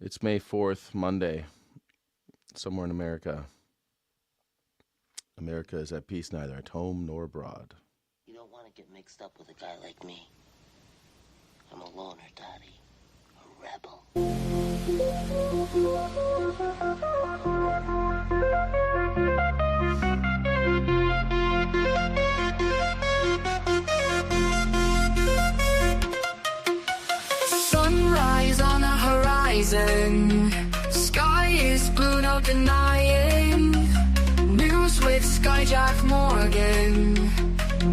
It's May 4th, Monday, somewhere in America. America is at peace neither at home nor abroad. You don't want to get mixed up with a guy like me. I'm a loner, Daddy. A rebel. Sunrise on the horizon. Sky is blue, no denying. News with Skyjack Morgan.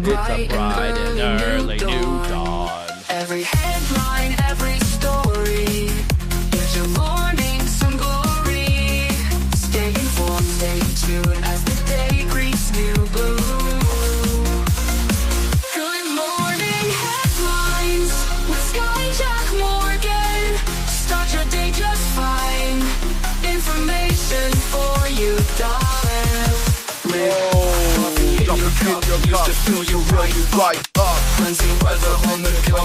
It's a bright and early new dawn. Every headline, every story. Here's your morning, some glory. Stay informed, stay tuned as the day greets new blue. Good morning, headlines with Skyjack Morgan. Start your day just fine. Information for you, darling. Drop it in your cup, to fill you right up. Cleansing weather on the go.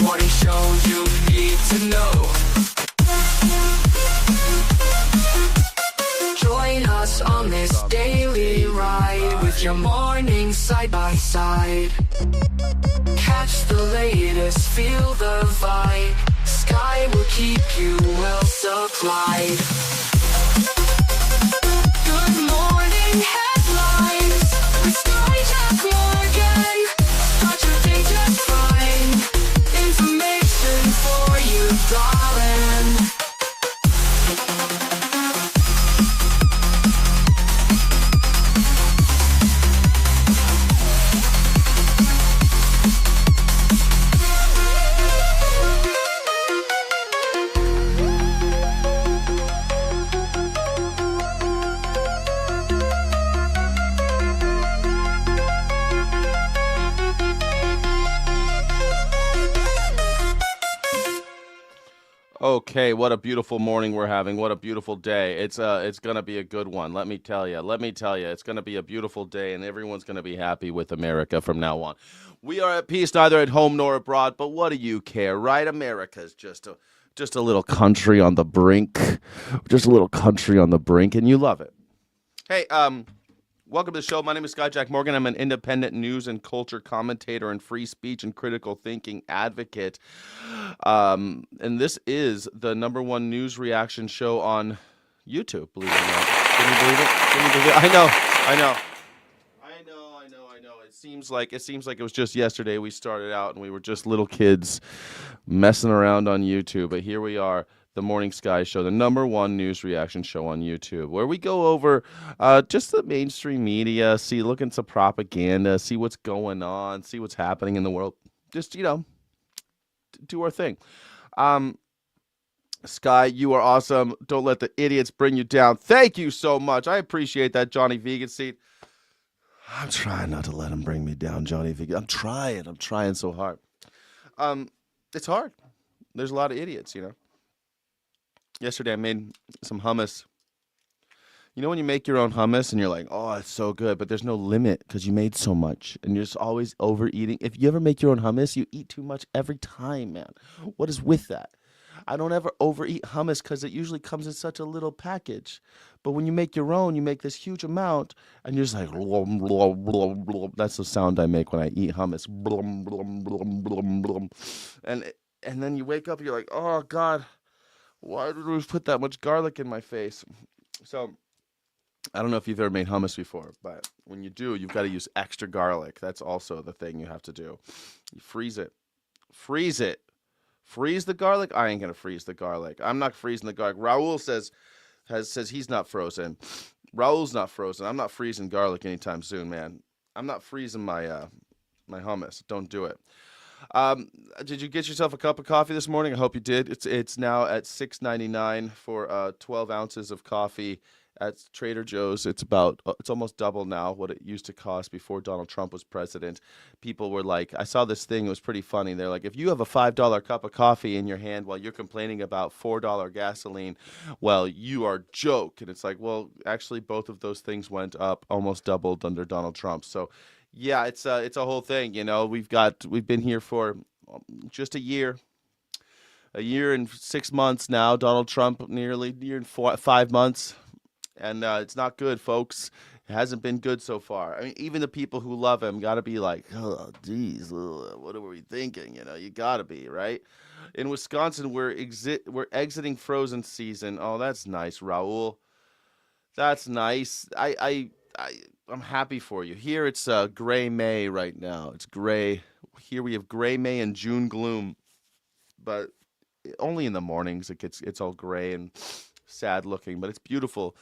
Morning shows you need to know. Join us on this daily ride with your morning side by side. Catch the latest, feel the vibe. Sky will keep you well supplied. Good morning, headlines with Skyjack Morgan. Start your day just fine. Information for you, darling. Okay, what a beautiful morning we're having. What a beautiful day. It's gonna be a good one. Let me tell you. It's gonna be a beautiful day, and everyone's gonna be happy with America from now on. We are at peace neither at home nor abroad. But what do you care, right? America's just a little country on the brink, just a little country on the brink, and you love it. Hey, welcome to the show. My name is Skyjack Morgan. I'm an independent news and culture commentator and free speech and critical thinking advocate. And this is the number one news reaction show on YouTube, believe it or not. Can you believe it? Can you believe it? I know. It seems like it was just yesterday we started out and we were just little kids messing around on YouTube. But here we are. The Morning Sky Show, the number one news reaction show on YouTube, where we go over just the mainstream media, look into propaganda, see what's going on, see what's happening in the world. Just, do our thing. Sky, you are awesome. Don't let the idiots bring you down. Thank you so much. I appreciate that, Johnny Vegan Seed. I'm trying not to let him bring me down, Johnny Vegan. I'm trying so hard. It's hard. There's a lot of idiots, Yesterday I made some hummus. You know when you make your own hummus and you're like, oh, it's so good, but there's no limit because you made so much and you're just always overeating. If you ever make your own hummus, you eat too much every time, man. What is with that? I don't ever overeat hummus because it usually comes in such a little package. But when you make your own, you make this huge amount and you're just like, blum, blum, blum, blum. That's the sound I make when I eat hummus. Blum, blum, blum, blum, blum. And then you wake up, you're like, oh, God. Why did we put that much garlic in my face? So, I don't know if you've ever made hummus before, but when you do, you've got to use extra garlic. That's also the thing you have to do. You freeze it. Freeze the garlic? I ain't going to freeze the garlic. I'm not freezing the garlic. Raul says he's not frozen. Raul's not frozen. I'm not freezing garlic anytime soon, man. I'm not freezing my my hummus. Don't do it. Did you get yourself a cup of coffee this morning? I hope you did. It's now at $6.99 for 12 ounces of coffee at Trader Joe's. It's almost double now what it used to cost before Donald Trump was president. People were like, I saw this thing, it was pretty funny. They're like, if you have a $5 cup of coffee in your hand while you're complaining about $4 gasoline, well, you are joke. And it's like, well, actually both of those things went up, almost doubled under Donald Trump. So yeah, it's a whole thing, We've been here for just a year. a year and 6 months now. Donald Trump nearly a year and 5 months, and it's not good, folks. It hasn't been good so far. I mean, even the people who love him got to be like, oh, geez, what are we thinking? You got to be, right? In Wisconsin, we're exiting frozen season. Oh, that's nice, Raul. That's nice. I'm happy for you. Here it's gray May right now. It's gray. Here we have gray May and June gloom, but only in the mornings it's all gray and sad looking, but it's beautiful.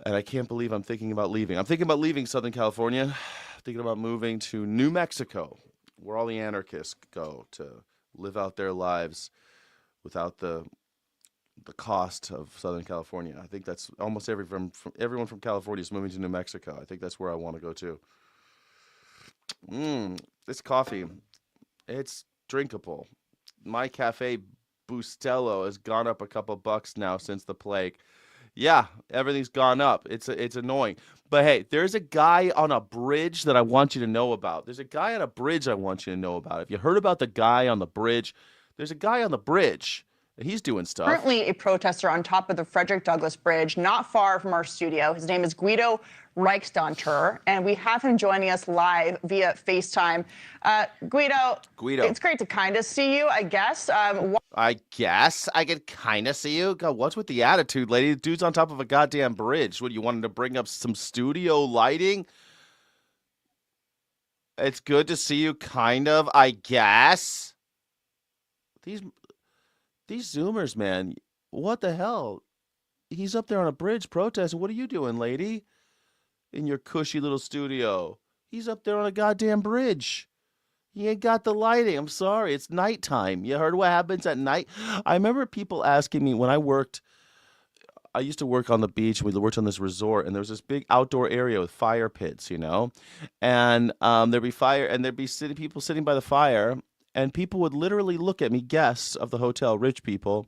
And I can't believe I'm thinking about leaving. I'm thinking about leaving Southern California, thinking about moving to New Mexico, where all the anarchists go to live out their lives without the cost of Southern California. I think that's almost everyone from California is moving to New Mexico. I think that's where I want to go to. This coffee, it's drinkable. My Cafe Bustelo has gone up a couple bucks now since the plague. Yeah, everything's gone up. It's annoying. But hey, there's a guy on a bridge that I want you to know about. There's a guy on a bridge I want you to know about. If you heard about the guy on the bridge, there's a guy on the bridge, and he's doing stuff. Currently a protester on top of the Frederick Douglass Bridge, not far from our studio. His name is Guido Reichsdonter, and we have him joining us live via FaceTime. Guido, it's great to kind of see you, I guess. I guess I could kind of see you. God, what's with the attitude, lady? The dude's on top of a goddamn bridge. What, you wanted to bring up some studio lighting? It's good to see you, kind of, I guess. These Zoomers, man, what the hell? He's up there on a bridge protesting. What are you doing, lady? In your cushy little studio. He's up there on a goddamn bridge. He ain't got the lighting. I'm sorry. It's nighttime. You heard what happens at night? I remember people asking me when I used to work on the beach. We worked on this resort, and there was this big outdoor area with fire pits, and there'd be fire, and there'd be people sitting by the fire, and people would literally look at me, guests of the hotel, rich people,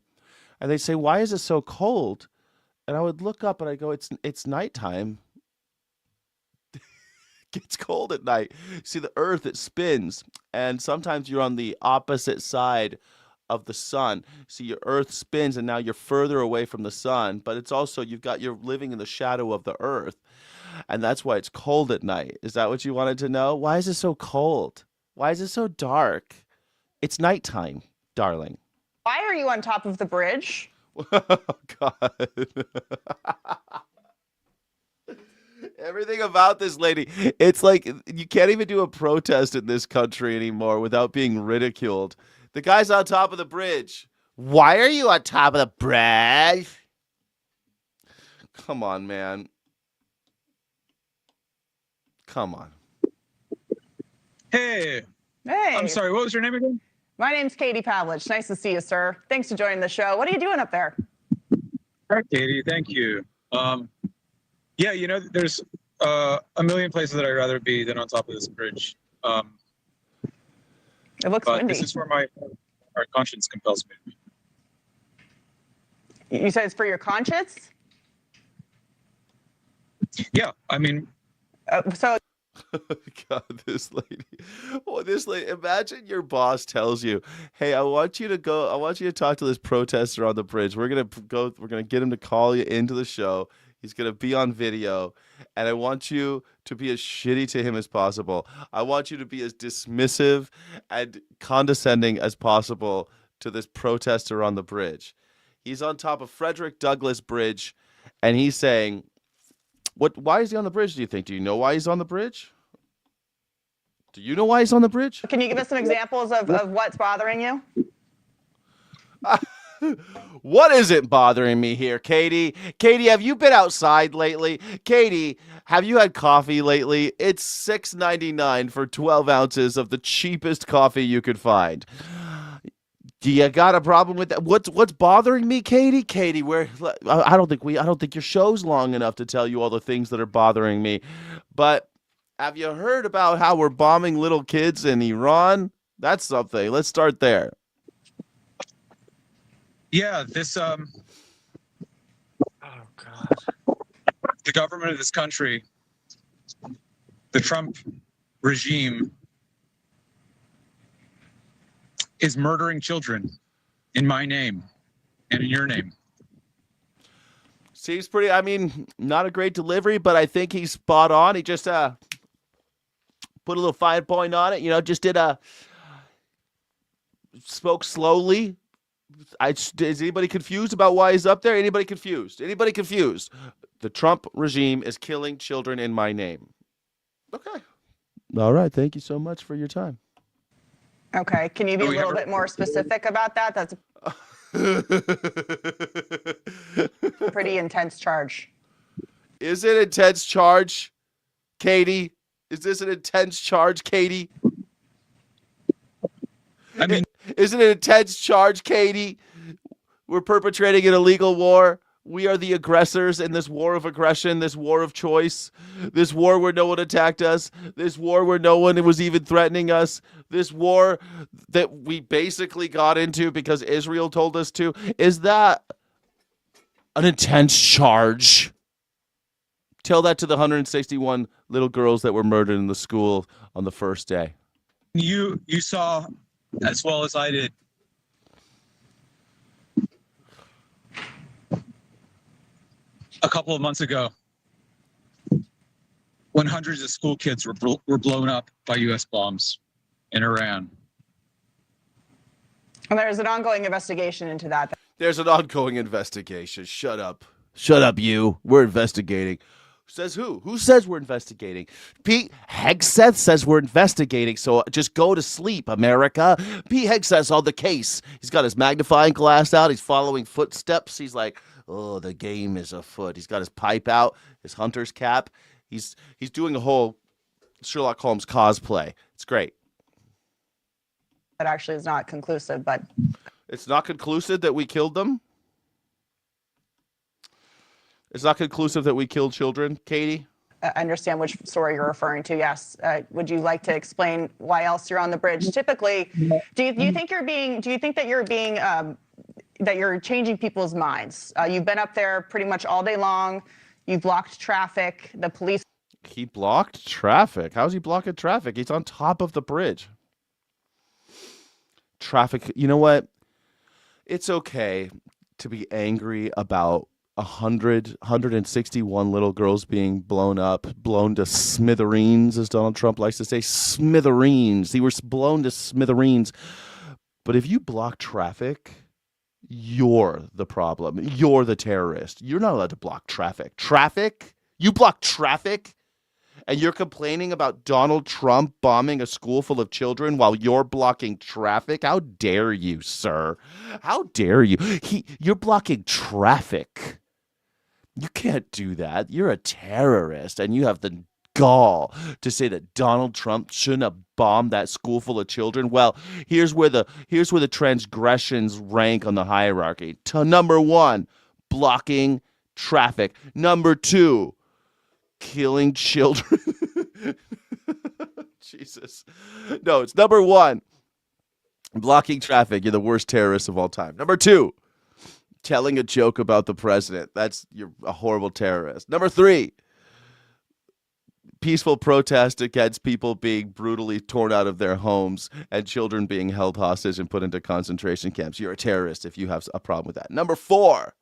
and they'd say, "Why is it so cold?" And I would look up and I go, "It's nighttime." Gets cold at night. See, the earth, it spins, and sometimes you're on the opposite side of the sun. See, your earth spins, and now you're further away from the sun, but it's also you're living in the shadow of the earth, and that's why it's cold at night. Is that what you wanted to know? Why is it so cold? Why is it so dark? It's nighttime, darling. Why are you on top of the bridge? Oh, God. Everything about this lady, it's like you can't even do a protest in this country anymore without being ridiculed. The guy's on top of the bridge. Why are you on top of the bridge? Come on, man. Come on. Hey. Hey. I'm sorry, what was your name again? My name's Katie Pavlich. Nice to see you, sir. Thanks for joining the show. What are you doing up there? Hi, Katie. Thank you. Yeah, there's a million places that I'd rather be than on top of this bridge. It looks but windy. This is where our conscience compels me. You said it's for your conscience? Yeah, I mean... So... God, this lady. Oh, this lady. Imagine your boss tells you, "Hey, I want you to talk to this protester on the bridge. We're gonna get him to call you into the show. He's gonna be on video, and I want you to be as shitty to him as possible. I want you to be as dismissive and condescending as possible to this protester on the bridge. He's on top of Frederick Douglass Bridge, and he's saying, why is he on the bridge, do you think? Do you know why he's on the bridge? Do you know why he's on the bridge? Can you give us some examples of what's bothering you? What isn't bothering me here, Katie? Katie, have you been outside lately? Katie, have you had coffee lately? It's $6.99 for 12 ounces of the cheapest coffee you could find. Do you got a problem with that? What's bothering me, Katie? Katie, I don't think your show's long enough to tell you all the things that are bothering me. But have you heard about how we're bombing little kids in Iran? That's something. Let's start there. Yeah, oh God. The government of this country, the Trump regime, is murdering children. in my name and in your name. Seems pretty, I mean, not a great delivery, but I think he's spot on. He just put a little fine point on it, just spoke slowly. Is anybody confused about why he's up there? Anybody confused? Anybody confused? The Trump regime is killing children in my name. Okay. All right. Thank you so much for your time. Okay. Can you be a little bit more specific about that? That's a pretty intense charge. Is it an intense charge, Katie? Is this an intense charge, Katie? I mean, is it an intense charge, Katie? We're perpetrating an illegal war. We are the aggressors in this war of aggression, this war of choice, this war where no one attacked us, this war where no one was even threatening us, this war that we basically got into because Israel told us to. Is that an intense charge? Tell that to the 161 little girls that were murdered in the school on the first day. You saw, as well as I did, a couple of months ago, when hundreds of school kids were blown up by U.S. bombs in Iran. And there's an ongoing investigation into that. There's an ongoing investigation. Shut up. Shut up, you. We're investigating. Says who? Who says we're investigating? Pete Hegseth says we're investigating, so just go to sleep, America. Pete Hegseth's on the case. He's got his magnifying glass out. He's following footsteps. He's like, oh, the game is afoot. He's got his pipe out, his hunter's cap. He's doing a whole Sherlock Holmes cosplay. It's great. That actually is not conclusive, but... It's not conclusive that we killed them? It's not conclusive that we killed children, Katie? I understand which story you're referring to, yes. Would you like to explain why else you're on the bridge? Typically, do you think that you're changing people's minds? You've been up there pretty much all day long. You've blocked traffic. The police... He blocked traffic? How's he blocking traffic? He's on top of the bridge. Traffic, you know what? It's okay to be angry about 161 little girls being blown up, blown to smithereens, as Donald Trump likes to say. Smithereens. They were blown to smithereens. But if you block traffic, you're the problem. You're the terrorist. You're not allowed to block traffic. Traffic? You block traffic? And you're complaining about Donald Trump bombing a school full of children while you're blocking traffic? How dare you, sir? How dare you? You're blocking traffic. You can't do that. You're a terrorist, and you have the gall to say that Donald Trump shouldn't have bombed that school full of children. Well, here's where the transgressions rank on the hierarchy. To number 1, blocking traffic. Number 2, killing children. Jesus. No, it's number 1, blocking traffic. You're the worst terrorist of all time. Number 2, telling a joke about the president. You're a horrible terrorist. Number 3, peaceful protest against people being brutally torn out of their homes and children being held hostage and put into concentration camps. You're a terrorist if you have a problem with that. Number 4,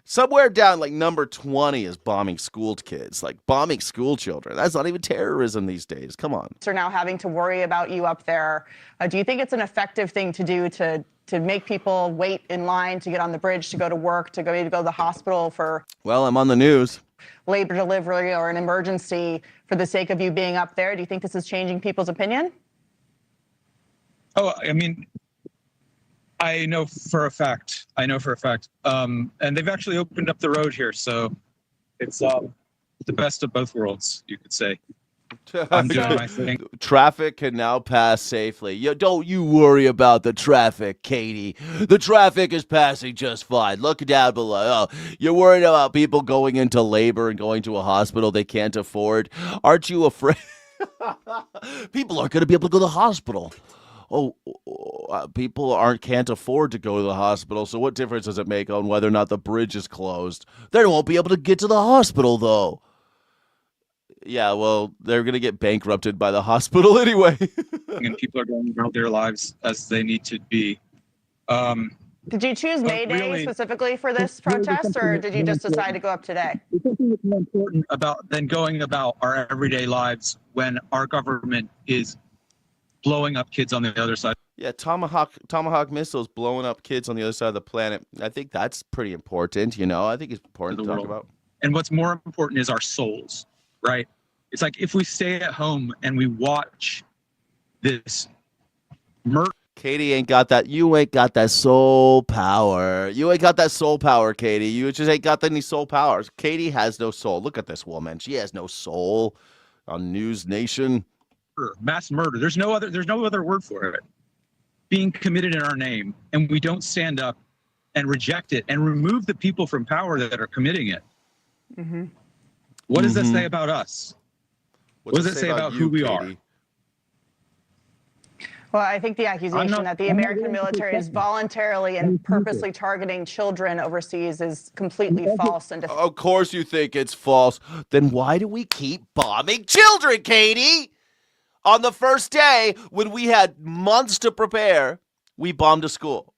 somewhere down like number 20 is bombing school kids, like bombing school children. That's not even terrorism these days. Come on. Are now having to worry about you up there. Do you think it's an effective thing to do to make people wait in line to get on the bridge, to go to work, to go to the hospital for... Well, I'm on the news. Labor delivery or an emergency for the sake of you being up there? Do you think this is changing people's opinion? Oh, I mean, I know for a fact. And they've actually opened up the road here, so it's the best of both worlds, you could say. I'm doing my thing. Traffic can now pass safely. Don't you worry about the traffic, Katie. The traffic is passing just fine. Look down below. Oh, you're worried about people going into labor and going to a hospital they can't afford. Aren't you afraid? People aren't going to be able to go to the hospital. People can't afford to go to the hospital, so what difference does it make on whether or not the bridge is closed? They won't be able to get to the hospital, though. Yeah, well, they're going to get bankrupted by the hospital anyway. And people are going about their lives as they need to be. Did you choose May Day really- specifically for this protest, or did you just decide to go up today? There's something that's more important than going about our everyday lives when our government is blowing up kids on the other side. Yeah, Tomahawk missiles blowing up kids on the other side of the planet. I think that's pretty important, I think it's important to talk about. And what's more important is our souls, right? It's like if we stay at home and we watch this murder. Katie ain't got that. You ain't got that soul power. You ain't got that soul power, Katie. You just ain't got any soul powers. Katie has no soul. Look at this woman. She has no soul. On News Nation. Mass murder. There's no other word for it. Being committed in our name, and we don't stand up and reject it and remove the people from power that are committing it. Mm-hmm. What does that say about us? What does it say about who we are? Well, I think the accusation that the American military is voluntarily and purposely targeting children overseas is completely false. And of course you think it's false. Then why do we keep bombing children, Katie? On the first day, when we had months to prepare, we bombed a school.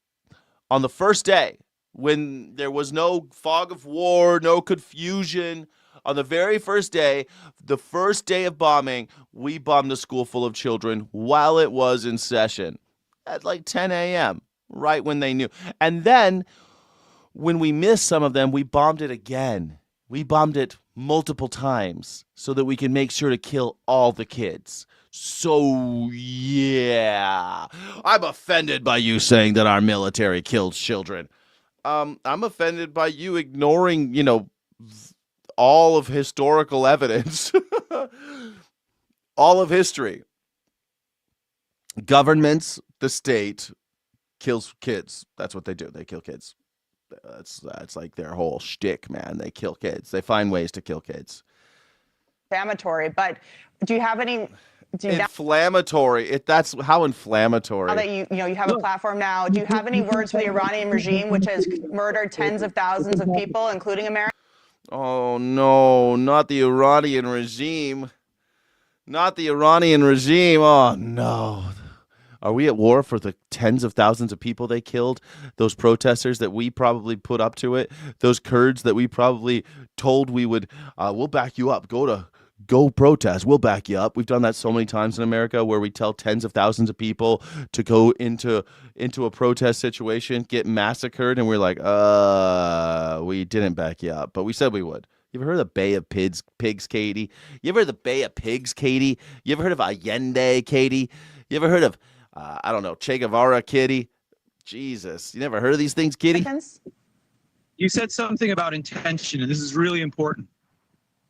On the first day, when there was no fog of war, no confusion, on the very first day, the first day of bombing, we bombed a school full of children while it was in session at like 10 a.m., right when they knew. And then when we missed some of them, we bombed it again. We bombed it multiple times so that we can make sure to kill all the kids. So, yeah, I'm offended by you saying that our military kills children. I'm offended by you ignoring, all of historical evidence, all of history. Governments, the state, kills kids. That's what they do. They kill kids. That's like their whole shtick, man. They kill kids. They find ways to kill kids. Inflammatory, but do you have any? Inflammatory. That's how inflammatory. Now that you have a platform now, do you have any words for the Iranian regime, which has murdered tens of thousands of people, including Americans? Oh, no, not the Iranian regime. Not the Iranian regime. Oh, no. Are we at war for the tens of thousands of people they killed? Those protesters that we probably put up to it? Those Kurds that we probably told we would, we'll back you up. Go protest. We'll back you up. We've done that so many times in America where we tell tens of thousands of people to go into a protest situation, get massacred, and we're like, we didn't back you up, but we said we would. You ever heard of the Bay of Pigs, Katie? You ever heard of the Bay of Pigs, Katie? You ever heard of Allende, Katie? You ever heard of, Che Guevara, Kitty? Jesus. You never heard of these things, Kitty? You said something about intention, and this is really important.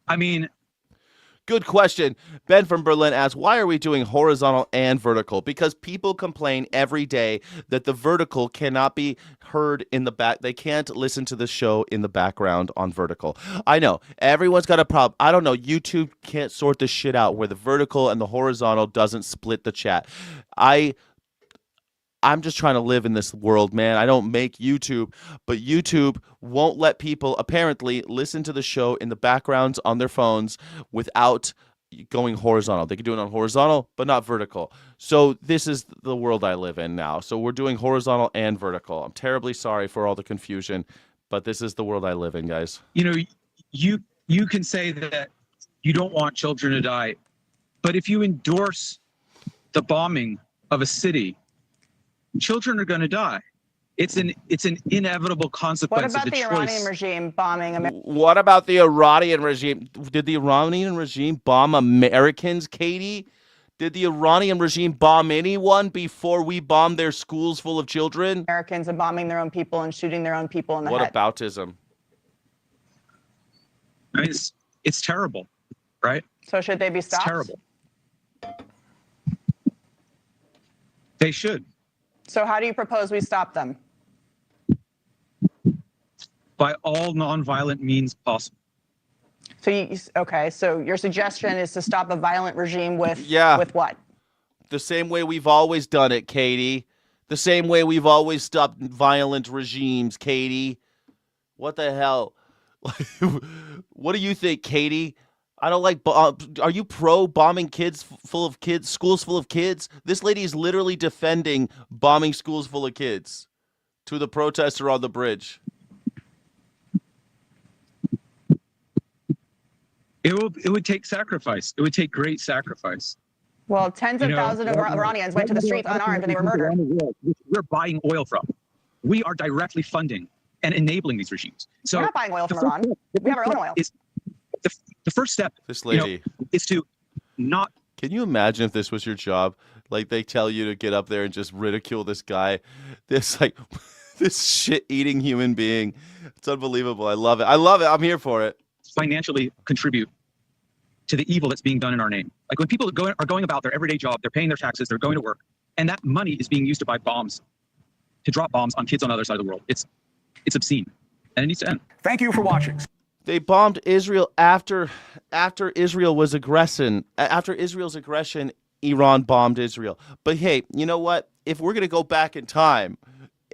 I mean, good question. Ben from Berlin asks, why are we doing horizontal and vertical? Because people complain every day that the vertical cannot be heard in the back. They can't listen to the show in the background on vertical. I know. Everyone's got a problem. I don't know. YouTube can't sort this shit out where the vertical and the horizontal doesn't split the chat. I'm just trying to live in this world, man. I don't make YouTube, but YouTube won't let people apparently listen to the show in the backgrounds on their phones without going horizontal. They can do it on horizontal, but not vertical. So this is the world I live in now. So we're doing horizontal and vertical. I'm terribly sorry for all the confusion, but this is the world I live in, guys. You can say that you don't want children to die, but if you endorse the bombing of a city, children are going to die. It's an inevitable consequence of the choice. What about the Iranian regime bombing America? What about the Iranian regime? Did the Iranian regime bomb Americans, Katie? Did the Iranian regime bomb anyone before we bombed their schools full of children? Americans and bombing their own people and shooting their own people in the head. What aboutism? I mean, it's terrible, right? So should they be stopped? It's terrible. They should. So how do you propose we stop them? By all nonviolent means possible. So your suggestion is to stop a violent regime with what? The same way we've always done it, Katie. The same way we've always stopped violent regimes, Katie. What the hell? What do you think, Katie? I don't like. Are you pro bombing schools full of kids? This lady is literally defending bombing schools full of kids. to the protester on the bridge? It would take sacrifice. It would take great sacrifice. Well, tens of thousands of Iranians went to the streets unarmed and they were murdered. We're buying oil from. We are directly funding and enabling these regimes. So we're not buying oil from Iran. We have our own oil. The first step, this lady, is to not. Can you imagine if this was your job? Like they tell you to get up there and just ridicule this guy, this like this shit-eating human being. It's unbelievable. I love it. I love it. I'm here for it. Financially contribute to the evil that's being done in our name. Like when people are going about their everyday job, they're paying their taxes, they're going to work, and that money is being used to buy bombs, to drop bombs on kids on the other side of the world. It's obscene, and it needs to end. Thank you for watching. They bombed Israel after Israel was aggressing. After Israel's aggression, Iran bombed Israel. But hey, you know what? If we're gonna go back in time,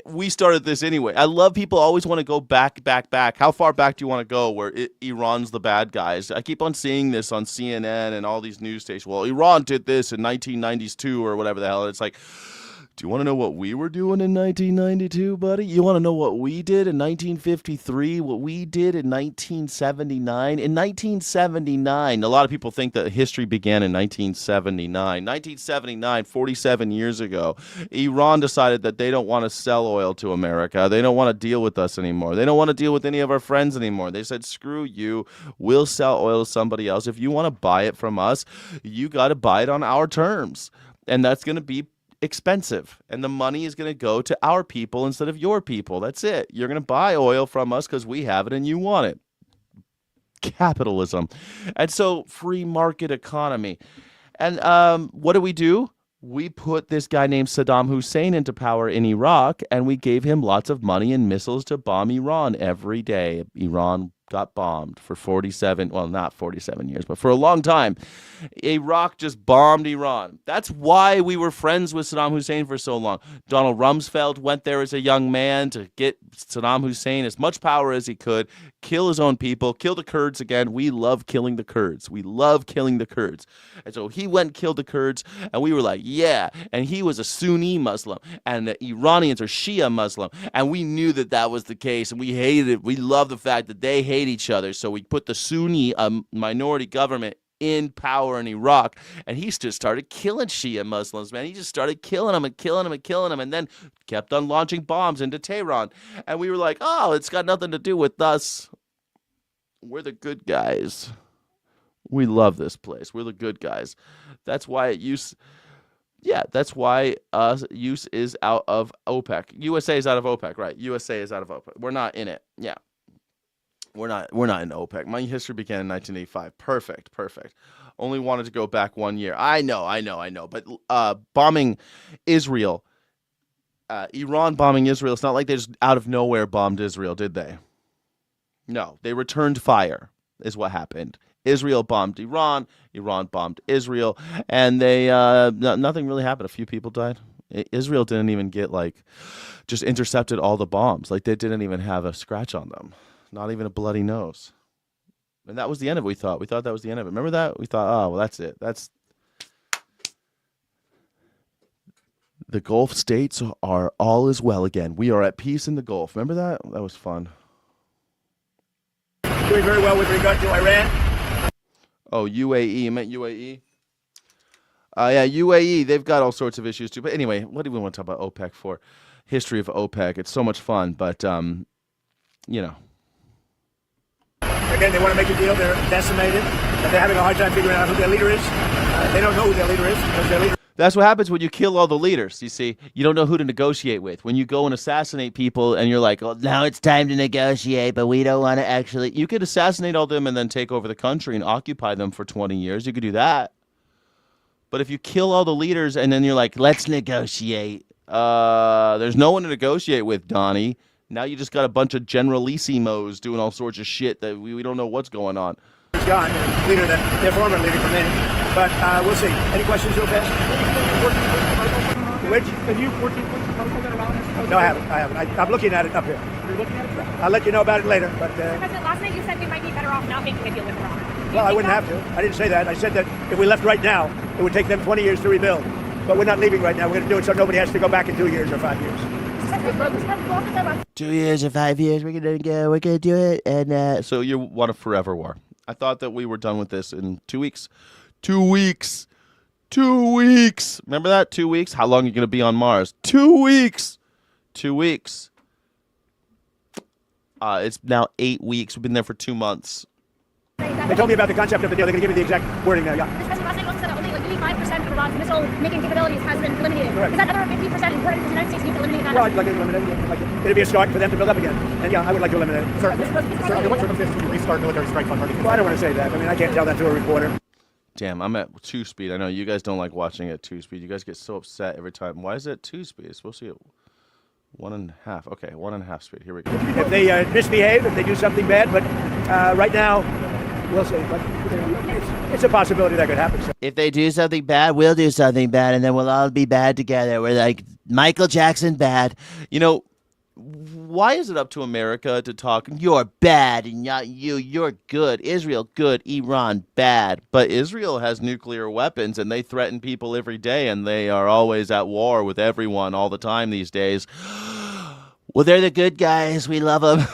we started this anyway. I love people always want to go back. How far back do you want to go where Iran's the bad guys? I keep on seeing this on CNN and all these news stations. Well, Iran did this in 1992 or whatever the hell. It's like, do you want to know what we were doing in 1992, buddy? You want to know what we did in 1953, what we did in 1979? In 1979, a lot of people think that history began in 1979. 1979, 47 years ago, Iran decided that they don't want to sell oil to America. They don't want to deal with us anymore. They don't want to deal with any of our friends anymore. They said, screw you. We'll sell oil to somebody else. If you want to buy it from us, you got to buy it on our terms. And that's going to be expensive, and the money is going to go to our people instead of your people. That's it. You're going to buy oil from us because we have it and you want it. Capitalism. And so free market economy. And what do? We put this guy named Saddam Hussein into power in Iraq, and we gave him lots of money and missiles to bomb Iran every day. Iran got bombed for 47, well, not 47 years, but for a long time. Iraq just bombed Iran. That's why we were friends with Saddam Hussein for so long. Donald Rumsfeld went there as a young man to get Saddam Hussein as much power as he could, kill his own people, kill the Kurds again. We love killing the Kurds. We love killing the Kurds. And so he went and killed the Kurds, and we were like, yeah. And he was a Sunni Muslim, and the Iranians are Shia Muslim. And we knew that that was the case, and we hated it. We love the fact that they hate each other. So we put the Sunni minority government in power in Iraq, and he just started killing Shia Muslims, man. He just started killing them and killing them and killing them, and then kept on launching bombs into Tehran. And we were like, oh, it's got nothing to do with us. We're the good guys. We love this place. We're the good guys. That's why that's why use is out of OPEC. USA is out of OPEC, right? USA is out of OPEC. We're not in it. Yeah. We're not in OPEC. My history began in 1985. Perfect. Only wanted to go back 1 year. I know. But bombing Israel, Iran bombing Israel, it's not like they just out of nowhere bombed Israel, did they? No, they returned fire is what happened. Israel bombed Iran, Iran bombed Israel, and they nothing really happened. A few people died. Israel didn't even get just intercepted all the bombs. Like they didn't even have a scratch on them. Not even a bloody nose. And that was the end of it, we thought. We thought that was the end of it. Remember that? We thought, oh, well, that's it. That's the Gulf states are all is well again. We are at peace in the Gulf. Remember that? That was fun. Doing very well with regard to Iran. Oh, UAE. You meant UAE? Yeah, UAE. They've got all sorts of issues too. But anyway, what do we want to talk about OPEC for? History of OPEC. It's so much fun, but, Again, they want to make a deal. They're decimated. They're having a hard time figuring out who their leader is. They don't know who their leader is because their leader. That's what happens when you kill all the leaders, you see. You don't know who to negotiate with. When you go and assassinate people and you're like, well, now it's time to negotiate, but we don't want to actually. You could assassinate all them and then take over the country and occupy them for 20 years. You could do that. But if you kill all the leaders and then you're like, let's negotiate, there's no one to negotiate with, Donnie. Now you just got a bunch of generalissimos doing all sorts of shit that we don't know what's going on. It's gone. Their former leader from in. But we'll see. Any questions real fast? Which? Are you working with the protocol that Iran? No, I haven't. I'm looking at it up here. You're looking at it? I'll let you know about it later. But President, last night you said we might be better off not making a deal with Iran. Well, I wouldn't have to. I didn't say that. I said that if we left right now, it would take them 20 years to rebuild. But we're not leaving right now. We're going to do it so nobody has to go back in 2 years or 5 years. 2 years or 5 years, we're gonna do it, and so you want a forever war. I thought that we were done with this in 2 weeks. 2 weeks. 2 weeks. Remember that? 2 weeks? How long are you gonna be on Mars? 2 weeks. 2 weeks. It's now 8 weeks. We've been there for 2 months. They told me about the concept of the deal. They're going to give me the exact wording there. Yeah. This president last night also said that only like maybe 5% of Iran's missile-making capabilities has been eliminated. Correct. Is that other 50% important? Does the United States need to eliminate that? Well, I'd like to eliminate it. It'd be a start for them to build up again. And yeah, I would like to eliminate it. Sir, Under what circumstances do you restart military strikes on targets? Well, I don't want to say that. I mean, I can't tell that to a reporter. Damn, I'm at 2 speed. I know you guys don't like watching at 2 speed. You guys get so upset every time. Why is it 2 speed? It's supposed to be at 1.5. Okay, 1.5 speed. Here we go. If they misbehave, if they do something bad, but right now, we'll see. But it's a possibility that could happen. If they do something bad, we'll do something bad, and then we'll all be bad together. We're like Michael Jackson bad. You know, why is it up to America to talk? You're bad, and you're good. Israel good, Iran bad. But Israel has nuclear weapons, and they threaten people every day, and they are always at war with everyone all the time these days. Well, they're the good guys. We love them.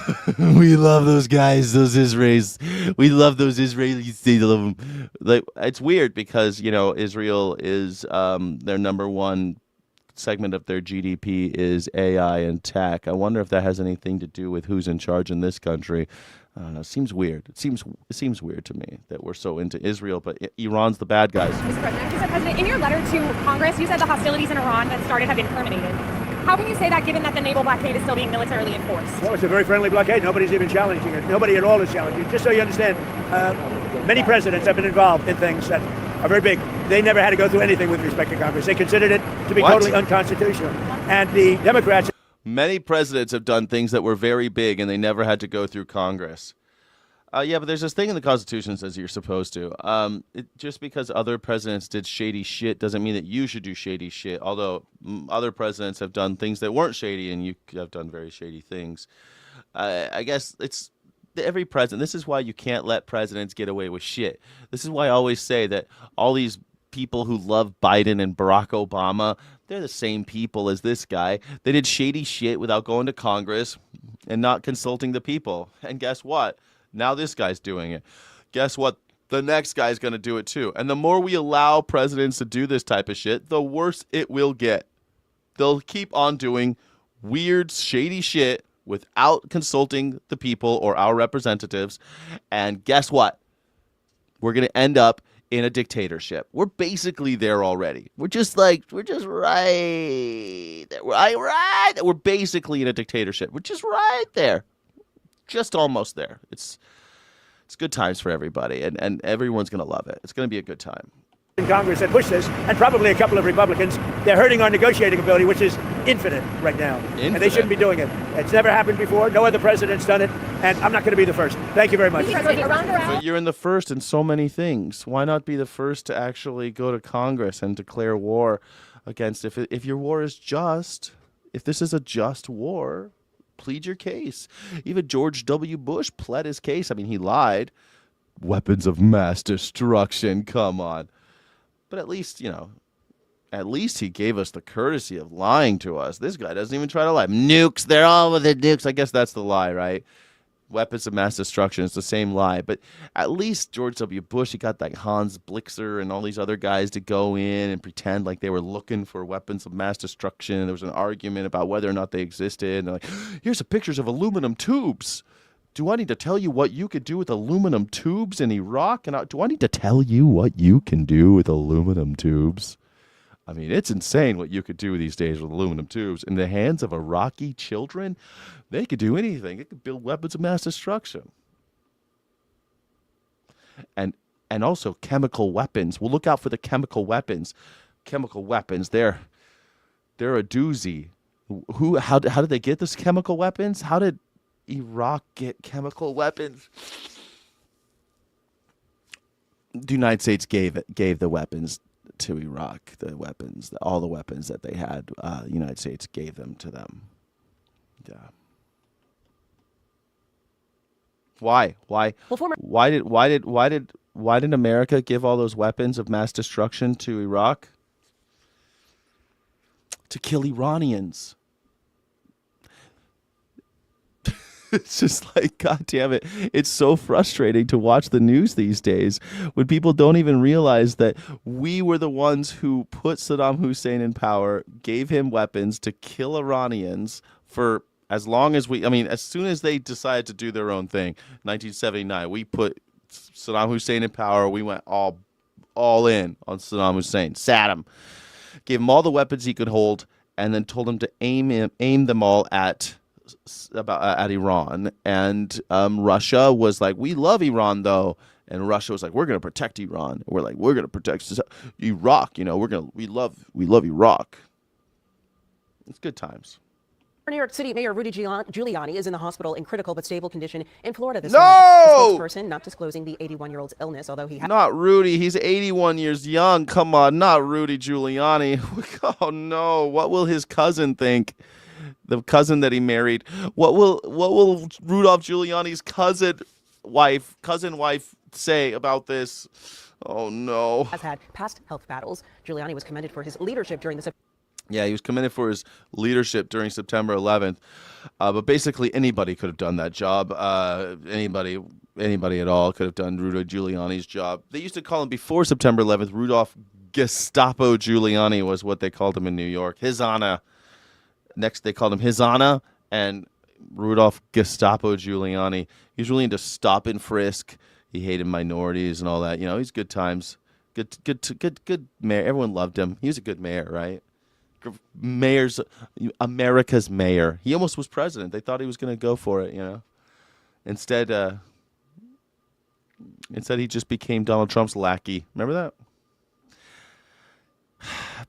We love those guys, those Israelis. We love those Israelis. They love them. Like, it's weird because, you know, Israel is their number one segment of their GDP is AI and tech. I wonder if that has anything to do with who's in charge in this country. It seems weird. It seems weird to me that we're so into Israel, but Iran's the bad guys. Mr. President, in your letter to Congress, you said the hostilities in Iran that started have been terminated. How can you say that given that the naval blockade is still being militarily enforced? Well, it's a very friendly blockade. Nobody's even challenging it. Nobody at all is challenging it. Just so you understand, many presidents have been involved in things that are very big. They never had to go through anything with respect to Congress. They considered it to be totally unconstitutional. And the Democrats... Many presidents have done things that were very big, and they never had to go through Congress. Yeah, but there's this thing in the Constitution that says you're supposed to. Just because other presidents did shady shit doesn't mean that you should do shady shit, although other presidents have done things that weren't shady, and you have done very shady things. I guess it's every president. This is why you can't let presidents get away with shit. This is why I always say that all these people who love Biden and Barack Obama, they're the same people as this guy. They did shady shit without going to Congress and not consulting the people. And guess what? Now this guy's doing it. Guess what? The next guy's going to do it too. And the more we allow presidents to do this type of shit, the worse it will get. They'll keep on doing weird, shady shit without consulting the people or our representatives. And guess what? We're going to end up in a dictatorship. We're basically there already. We're just right there. We're basically in a dictatorship. We're just right there. Just almost there. It's good times for everybody, and everyone's going to love it. It's going to be a good time. In Congress that push this, and probably a couple of Republicans, they're hurting our negotiating ability, which is infinite right now. And they shouldn't be doing it. It's never happened before. No other president's done it, and I'm not going to be the first. Thank you very much. But you're in the first in so many things. Why not be the first to actually go to Congress and declare war against, if your war is just, if this is a just war, plead your case. Even George W. Bush pled his case. I mean, he lied. Weapons of mass destruction. Come on. But at least he gave us the courtesy of lying to us. This guy doesn't even try to lie. Nukes. They're all with the nukes. I guess that's the lie, right? Weapons of mass destruction. It's the same lie. But at least George W. Bush, he got like Hans Blixer and all these other guys to go in and pretend like they were looking for weapons of mass destruction. There was an argument about whether or not they existed. And they're like, here's some pictures of aluminum tubes. Do I need to tell you what you could do with aluminum tubes in Iraq? And do I need to tell you what you can do with aluminum tubes? I mean, it's insane what you could do these days with aluminum tubes. In the hands of Iraqi children, they could do anything. They could build weapons of mass destruction. And also chemical weapons. We'll look out for the chemical weapons. Chemical weapons, they're a doozy. How did they get this chemical weapons? How did Iraq get chemical weapons? The United States gave the weapons to Iraq. All the weapons that they had, the United States gave them to them. Yeah. Why? Why did America give all those weapons of mass destruction to Iraq? To kill Iranians. It's just like, God damn it. It's so frustrating to watch the news these days when people don't even realize that we were the ones who put Saddam Hussein in power, gave him weapons to kill Iranians for as long as as soon as they decided to do their own thing, 1979, we put Saddam Hussein in power. We went all in on Saddam Hussein. Sat him. Gave him all the weapons he could hold, and then told him to aim them all at Iran. And Russia was like, we love Iran though, and Russia was like, we're going to protect Iran. And we're like, we're going to protect Iraq. We love Iraq. It's good times. New York City Mayor Rudy Giuliani is in the hospital in critical but stable condition in Florida this morning. The spokesperson not disclosing the 81-year-old's illness, although he not Rudy. He's 81 years young. Come on, not Rudy Giuliani. Oh no, what will his cousin think? The cousin that he married. What will Rudolph Giuliani's cousin wife say about this? Oh no. Has had past health battles. Giuliani was commended for his leadership during the Yeah, he was commended for his leadership during September 11th. But basically, anybody could have done that job. Anybody at all could have done Rudy Giuliani's job. They used to call him before September 11th. Rudolph Gestapo Giuliani was what they called him in New York. His Honor. Next, they called him His Honor and Rudolph Gestapo Giuliani. He was really into stop and frisk. He hated minorities and all that. He's good times. Good mayor. Everyone loved him. He was a good mayor, right? America's mayor. He almost was president. They thought he was going to go for it, Instead he just became Donald Trump's lackey. Remember that?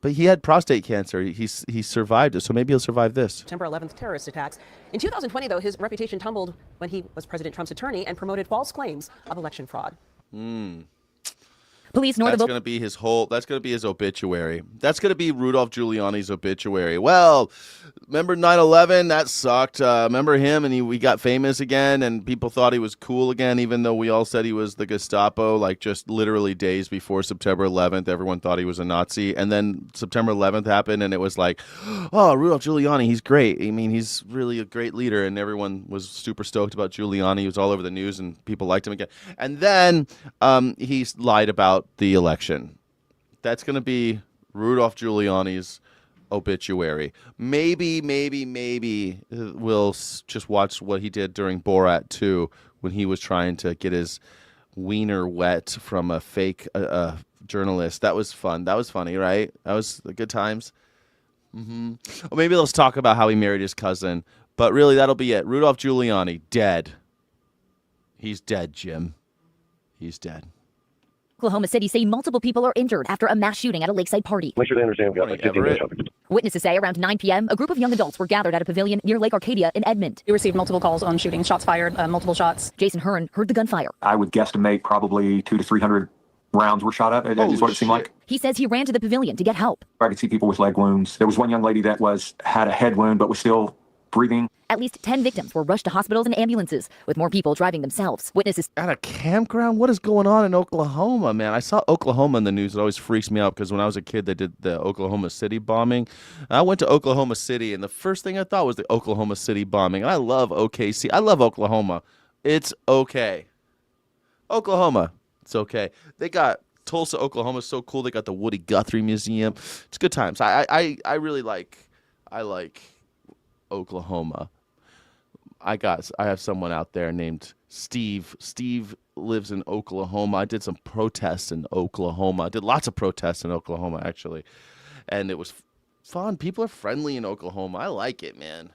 But he had prostate cancer. He survived it, so maybe he'll survive this. September 11th terrorist attacks. In 2020, though, his reputation tumbled when he was President Trump's attorney and promoted false claims of election fraud. Police north That's going to be his obituary. That's going to be Rudolph Giuliani's obituary. Well, remember 9/11? That sucked. Remember him? And we got famous again, and people thought he was cool again, even though we all said he was the Gestapo, like just literally days before September 11th. Everyone thought he was a Nazi. And then September 11th happened, and it was like, oh, Rudolph Giuliani, he's great. He's really a great leader, and everyone was super stoked about Giuliani. He was all over the news, and people liked him again. And then he lied about the election. That's going to be Rudolph Giuliani's obituary. Maybe we'll just watch what he did during Borat 2 when he was trying to get his wiener wet from a fake journalist. That was fun. That was funny, right? That was the good times. Or maybe let's talk about how he married his cousin. But really, that'll be it. Rudolph Giuliani, dead. He's dead, Jim. He's dead. Oklahoma City say multiple people are injured after a mass shooting at a lakeside party. Make sure they understand we've got like 15 minutes. Witnesses say around 9 p.m., a group of young adults were gathered at a pavilion near Lake Arcadia in Edmond. We received multiple calls on shootings, shots fired, multiple shots. Jason Hearn heard the gunfire. I would guesstimate probably 200 to 300 rounds were shot up, is what it seemed like. He says he ran to the pavilion to get help. I could see people with leg wounds. There was one young lady that had a head wound but was still breathing. At least 10 victims were rushed to hospitals and ambulances, with more people driving themselves. Witnesses at a campground? What is going on in Oklahoma, man? I saw Oklahoma in the news. It always freaks me out because when I was a kid, they did the Oklahoma City bombing. I went to Oklahoma City, and the first thing I thought was the Oklahoma City bombing. And I love OKC. I love Oklahoma. It's okay. Oklahoma, it's okay. They got Tulsa, Oklahoma, so cool. They got the Woody Guthrie Museum. It's good times. I really like Oklahoma. I have someone out there named Steve. Steve lives in Oklahoma. I did some protests in Oklahoma. I did lots of protests in Oklahoma, actually. And it was fun. People are friendly in Oklahoma. I like it, man.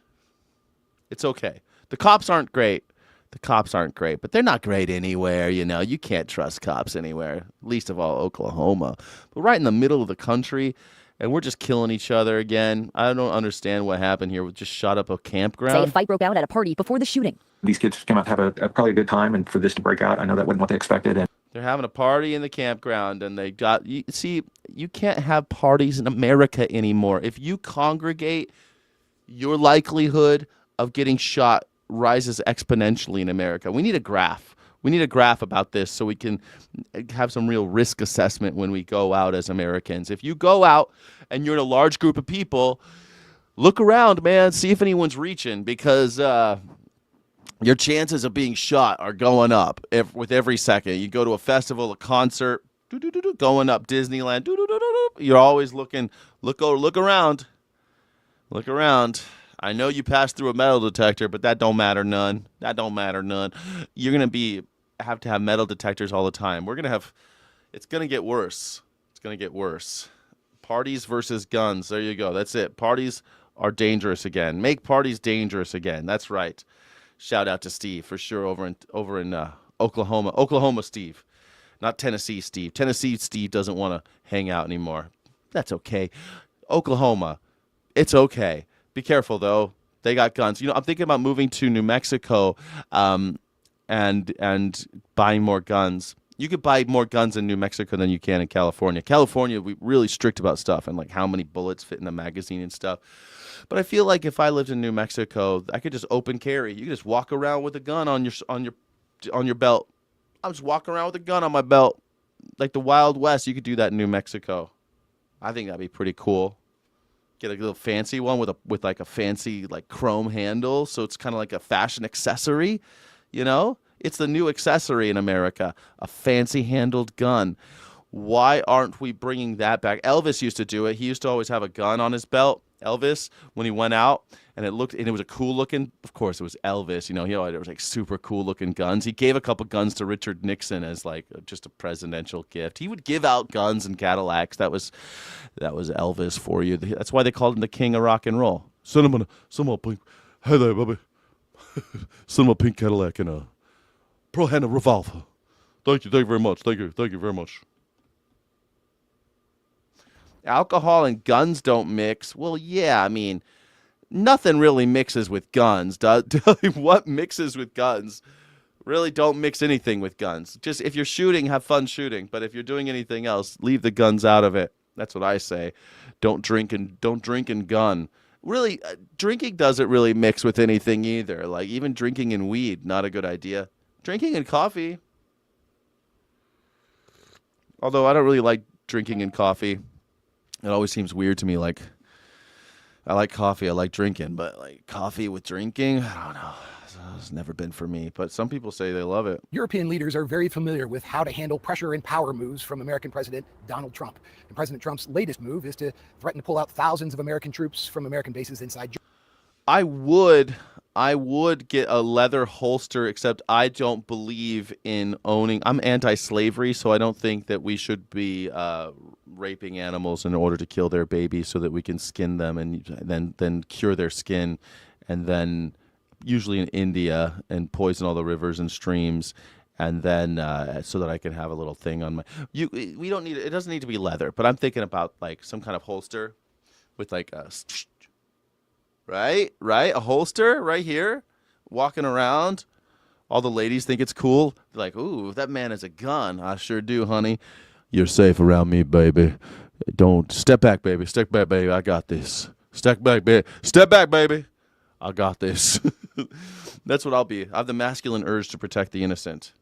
It's okay. The cops aren't great. But they're not great anywhere, You can't trust cops anywhere, least of all Oklahoma. But right in the middle of the country, and we're just killing each other again. I don't understand what happened here. We just shot up a campground. Say a fight broke out at a party before the shooting. These kids came out to have probably a good time, and for this to break out, I know that wasn't what they expected. And they're having a party in the campground, and they got... You can't have parties in America anymore. If you congregate, your likelihood of getting shot rises exponentially in America. We need a graph. We need a graph about this so we can have some real risk assessment when we go out as Americans. If you go out and you're in a large group of people, look around, man. See if anyone's reaching because Your chances of being shot are going up with every second. You go to a festival, a concert, going up. Disneyland, you're always looking. Look around. Look around. I know you passed through a metal detector, but that don't matter none. That don't matter none. You're gonna have to have metal detectors all the time. It's gonna get worse. It's gonna get worse. Parties versus guns. There you go. That's it. Parties are dangerous again. Make parties dangerous again. That's right. Shout out to Steve for sure over in Oklahoma. Oklahoma Steve, not Tennessee Steve. Tennessee Steve doesn't want to hang out anymore. That's okay. Oklahoma, it's okay. Be careful though. They got guns. I'm thinking about moving to New Mexico, and buying more guns. You could buy more guns in New Mexico than you can in California. California, we're really strict about stuff and like how many bullets fit in a magazine and stuff. But I feel like if I lived in New Mexico, I could just open carry. You could just walk around with a gun on your belt. I'm just walking around with a gun on my belt, like the Wild West. You could do that in New Mexico. I think that'd be pretty cool. Get a little fancy one with like a fancy like chrome handle, so it's kind of like a fashion accessory. It's the new accessory in America, a fancy handled gun. Why aren't we bringing that back? Elvis used to do it. He used to always have a gun on his belt. Elvis, when he went out, and it was a cool looking. Of course, it was Elvis. He always was like super cool looking guns. He gave a couple guns to Richard Nixon as like just a presidential gift. He would give out guns and Cadillacs. That was Elvis for you. That's why they called him the king of rock and roll. Send him a pink. Hey there, baby. Send him a pink Cadillac and a pro-handed revolver. Thank you very much. Thank you very much. Alcohol and guns don't mix. Well, yeah, I mean, nothing really mixes with guns. What mixes with guns? Really don't mix anything with guns. Just if you're shooting, have fun shooting. But if you're doing anything else, leave the guns out of it. That's what I say. Don't drink and gun. Really, drinking doesn't really mix with anything either. Like even drinking and weed, not a good idea. Drinking and coffee. Although I don't really like drinking and coffee. It always seems weird to me. Like, I like coffee, I like drinking, but like coffee with drinking, I don't know. It's never been for me, but some people say they love it. European leaders are very familiar with how to handle pressure and power moves from American President Donald Trump. And President Trump's latest move is to threaten to pull out thousands of American troops from American bases inside Germany. I would get a leather holster, except I don't believe in owning. I'm anti-slavery, so I don't think that we should be raping animals in order to kill their babies so that we can skin them and then cure their skin, and then usually in India and poison all the rivers and streams, and then so that I can have a little thing on my. We don't need it. It doesn't need to be leather, but I'm thinking about like some kind of holster with like a. Right? A holster right here, walking around. All the ladies think it's cool. They're like, ooh, that man has a gun. I sure do, honey. You're safe around me, baby. Don't. Step back, baby. Step back, baby. I got this. Step back, baby. Step back, baby. I got this. That's what I'll be. I have the masculine urge to protect the innocent.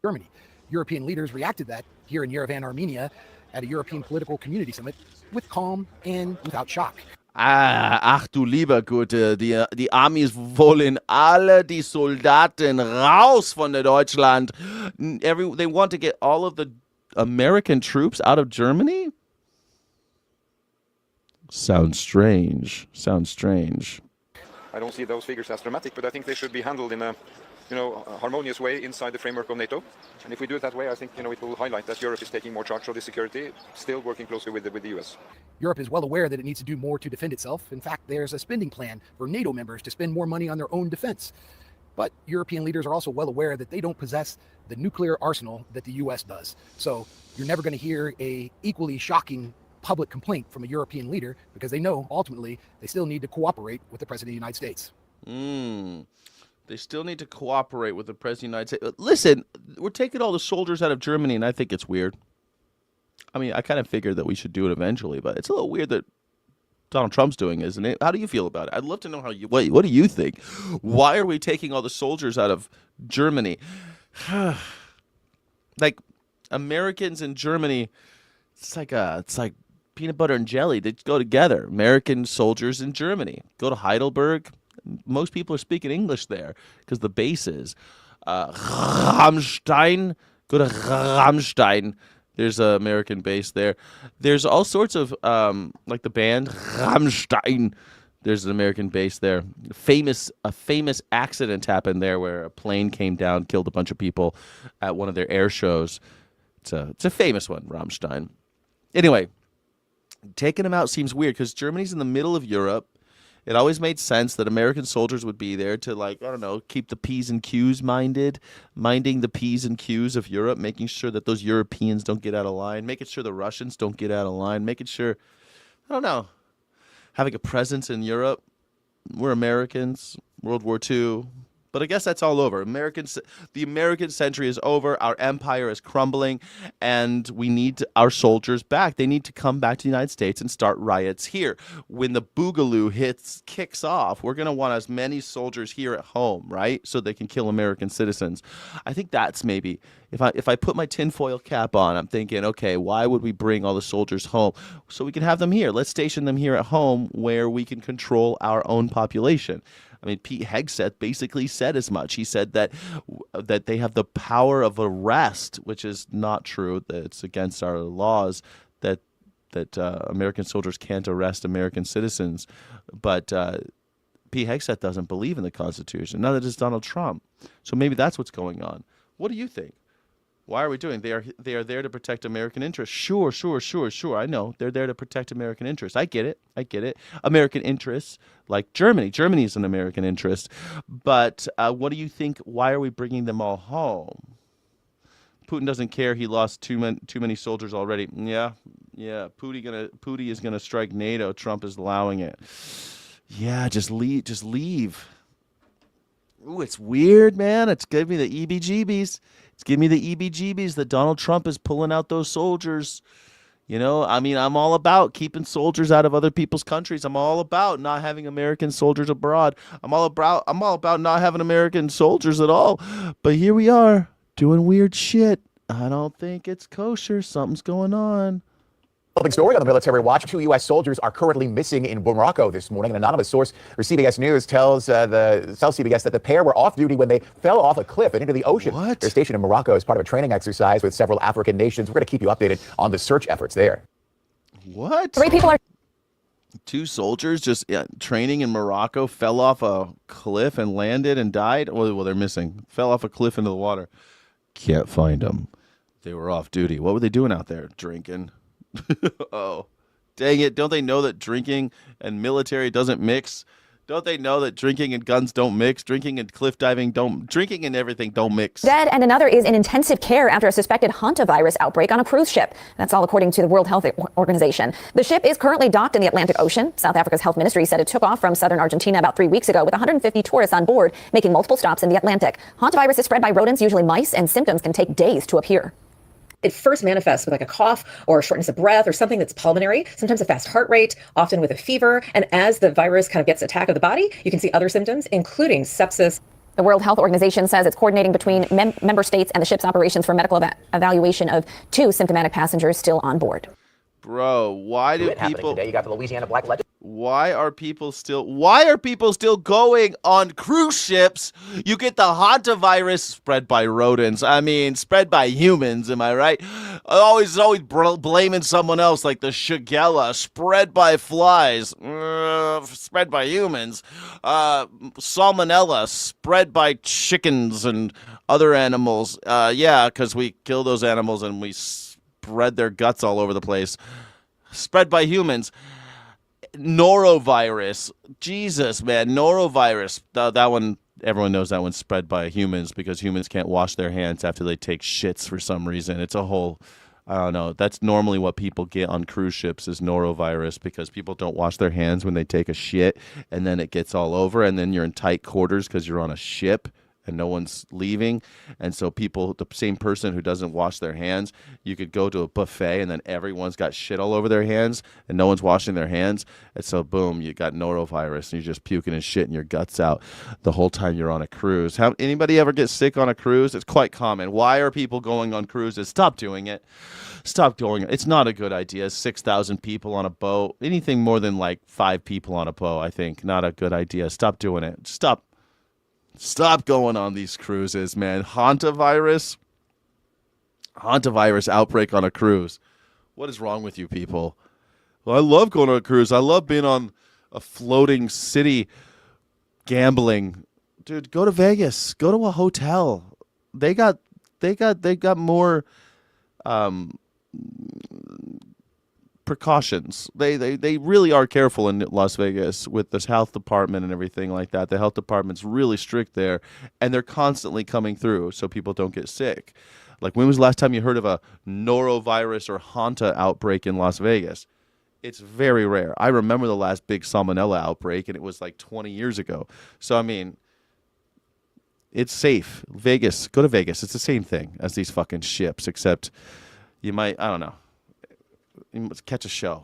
Germany. European leaders reacted that here in Yerevan, Armenia, at a European Political Community Summit with calm and without shock. Ach du lieber Gute, die Amis wollen alle die Soldaten raus von der Deutschland. They want to get all of the American troops out of Germany? Sounds strange. I don't see those figures as dramatic, but I think they should be handled in a harmonious way inside the framework of NATO. And if we do it that way, I think, it will highlight that Europe is taking more charge of the security, still working closely with the US. Europe is well aware that it needs to do more to defend itself. In fact, there's a spending plan for NATO members to spend more money on their own defense. But European leaders are also well aware that they don't possess the nuclear arsenal that the US does. So you're never going to hear a equally shocking public complaint from a European leader, because they know ultimately they still need to cooperate with the President of the United States. They still need to cooperate with the President of the United States. Listen, we're taking all the soldiers out of Germany, and I think it's weird. I mean, I kind of figured that we should do it eventually, but it's a little weird that Donald Trump's doing, isn't it? How do you feel about it? I'd love to know what do you think? Why are we taking all the soldiers out of Germany? Like, Americans in Germany, it's like peanut butter and jelly. They go together. American soldiers in Germany. Go to Heidelberg, Most people are speaking English there because the bases. Rammstein, go to Rammstein. There's an American base there. There's all sorts of, like the band Rammstein. There's an American base there. A famous accident happened there where a plane came down, killed a bunch of people at one of their air shows. It's a famous one, Rammstein. Anyway, taking them out seems weird because Germany's in the middle of Europe. It always made sense that American soldiers would be there to, like, I don't know, keep the P's and Q's minding the P's and Q's of Europe, making sure that those Europeans don't get out of line, making sure the Russians don't get out of line, making sure, I don't know, having a presence in Europe. We're Americans, World War II. But I guess that's all over. The American century is over. Our empire is crumbling, and we need our soldiers back. They need to come back to the United States and start riots here. When the boogaloo kicks off, we're going to want as many soldiers here at home, right? So they can kill American citizens. I think that's maybe, if I put my tinfoil cap on, I'm thinking, okay, why would we bring all the soldiers home? So we can have them here. Let's station them here at home where we can control our own population. I mean, Pete Hegseth basically said as much. He said that they have the power of arrest, which is not true. That it's against our laws that American soldiers can't arrest American citizens. But Pete Hegseth doesn't believe in the Constitution. Neither does Donald Trump. So maybe that's what's going on. What do you think? Why are we doing? They are there to protect American interests. Sure. I know they're there to protect American interests. I get it. American interests, like Germany. Germany is an American interest. But what do you think? Why are we bringing them all home? Putin doesn't care. He lost too many soldiers already. Yeah. Putin is gonna strike NATO. Trump is allowing it. Yeah, just leave. Ooh, it's weird, man. It's giving me the EBGBs. It's giving me the EBGBs that Donald Trump is pulling out those soldiers. You know, I mean, I'm all about keeping soldiers out of other people's countries. I'm all about not having American soldiers abroad. I'm all about not having American soldiers at all. But here we are doing weird shit. I don't think it's kosher. Something's going on. Big story on the military watch. 2 U.S. soldiers are currently missing in Morocco this morning. An anonymous source for CBS News tells CBS that the pair were off duty when they fell off a cliff and into the ocean. What? They're stationed in Morocco as part of a training exercise with several African nations. We're going to keep you updated on the search efforts there. What? 3 people are... 2 soldiers just training in Morocco fell off a cliff and landed and died? Well, they're missing. Fell off a cliff into the water. Can't find them. They were off duty. What were they doing out there? Drinking. Oh, dang it. Don't they know that drinking and military doesn't mix? Don't they know that drinking and guns don't mix? Drinking and cliff diving drinking and everything don't mix. Dead, and another is in intensive care after a suspected hantavirus outbreak on a cruise ship. That's all according to the World Health Organization. The ship is currently docked in the Atlantic Ocean. South Africa's health ministry said it took off from southern Argentina about 3 weeks ago with 150 tourists on board, making multiple stops in the Atlantic. Hantavirus is spread by rodents, usually mice, and symptoms can take days to appear. It first manifests with like a cough or shortness of breath or something that's pulmonary, sometimes a fast heart rate, often with a fever. And as the virus kind of gets attack of the body, you can see other symptoms, including sepsis. The World Health Organization says it's coordinating between member states and the ship's operations for medical evaluation of 2 symptomatic passengers still on board. Bro, why do people today? You got the Louisiana Black Legend. Why are people still going on cruise ships? You get the hantavirus spread by rodents. I mean, spread by humans, am I right? Always blaming someone else, like the Shigella, spread by flies, spread by humans. Salmonella, spread by chickens and other animals. Yeah, because we kill those animals and we spread their guts all over the place. Spread by humans. Norovirus. Jesus, man. Norovirus. That one, everyone knows that one's spread by humans because humans can't wash their hands after they take shits for some reason. It's a whole, I don't know. That's normally what people get on cruise ships is norovirus because people don't wash their hands when they take a shit and then it gets all over and then you're in tight quarters because you're on a ship and no one's leaving. And so people, the same person who doesn't wash their hands, you could go to a buffet and then everyone's got shit all over their hands and no one's washing their hands. And so boom, you got norovirus and you're just puking and shitting your guts out the whole time you're on a cruise. Anybody ever get sick on a cruise? It's quite common. Why are people going on cruises? Stop doing it. Stop going. It's not a good idea. 6,000 people on a boat. Anything more than like 5 people on a boat, I think, not a good idea. Stop doing it. Stop going on these cruises, man. Hantavirus outbreak on a cruise. What is wrong with you people? Well, I love going on a cruise. I love being on a floating city gambling. Dude, go to Vegas. Go to a hotel. They got more precautions. They really are careful in Las Vegas with this health department and everything like that. The health department's really strict there, and they're constantly coming through so people don't get sick. Like, when was the last time you heard of a norovirus or Hanta outbreak in Las Vegas? It's very rare. I remember the last big salmonella outbreak, and it was like 20 years ago. So, I mean, it's safe. Vegas, go to Vegas. It's the same thing as these fucking ships, except you might, I don't know, catch a show,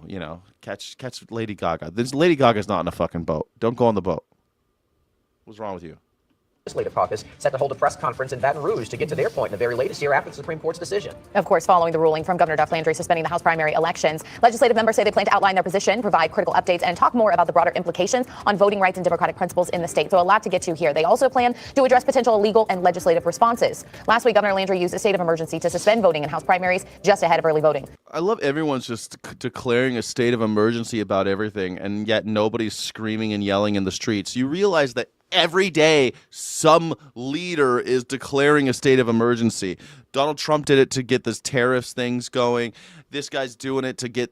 catch Lady Gaga. Lady Gaga's not on a fucking boat. Don't go on the boat. What's wrong with you? Legislative caucus set to hold a press conference in Baton Rouge to get to their point in the very latest year after the Supreme Court's decision. Of course, following the ruling from Governor Duff Landry suspending the House primary elections, legislative members say they plan to outline their position, provide critical updates, and talk more about the broader implications on voting rights and democratic principles in the state. So a lot to get to here. They also plan to address potential legal and legislative responses. Last week, Governor Landry used a state of emergency to suspend voting in House primaries just ahead of early voting. I love everyone's just declaring a state of emergency about everything, and yet nobody's screaming and yelling in the streets. You realize that every day, some leader is declaring a state of emergency. Donald Trump did it to get this tariffs things going. This guy's doing it to get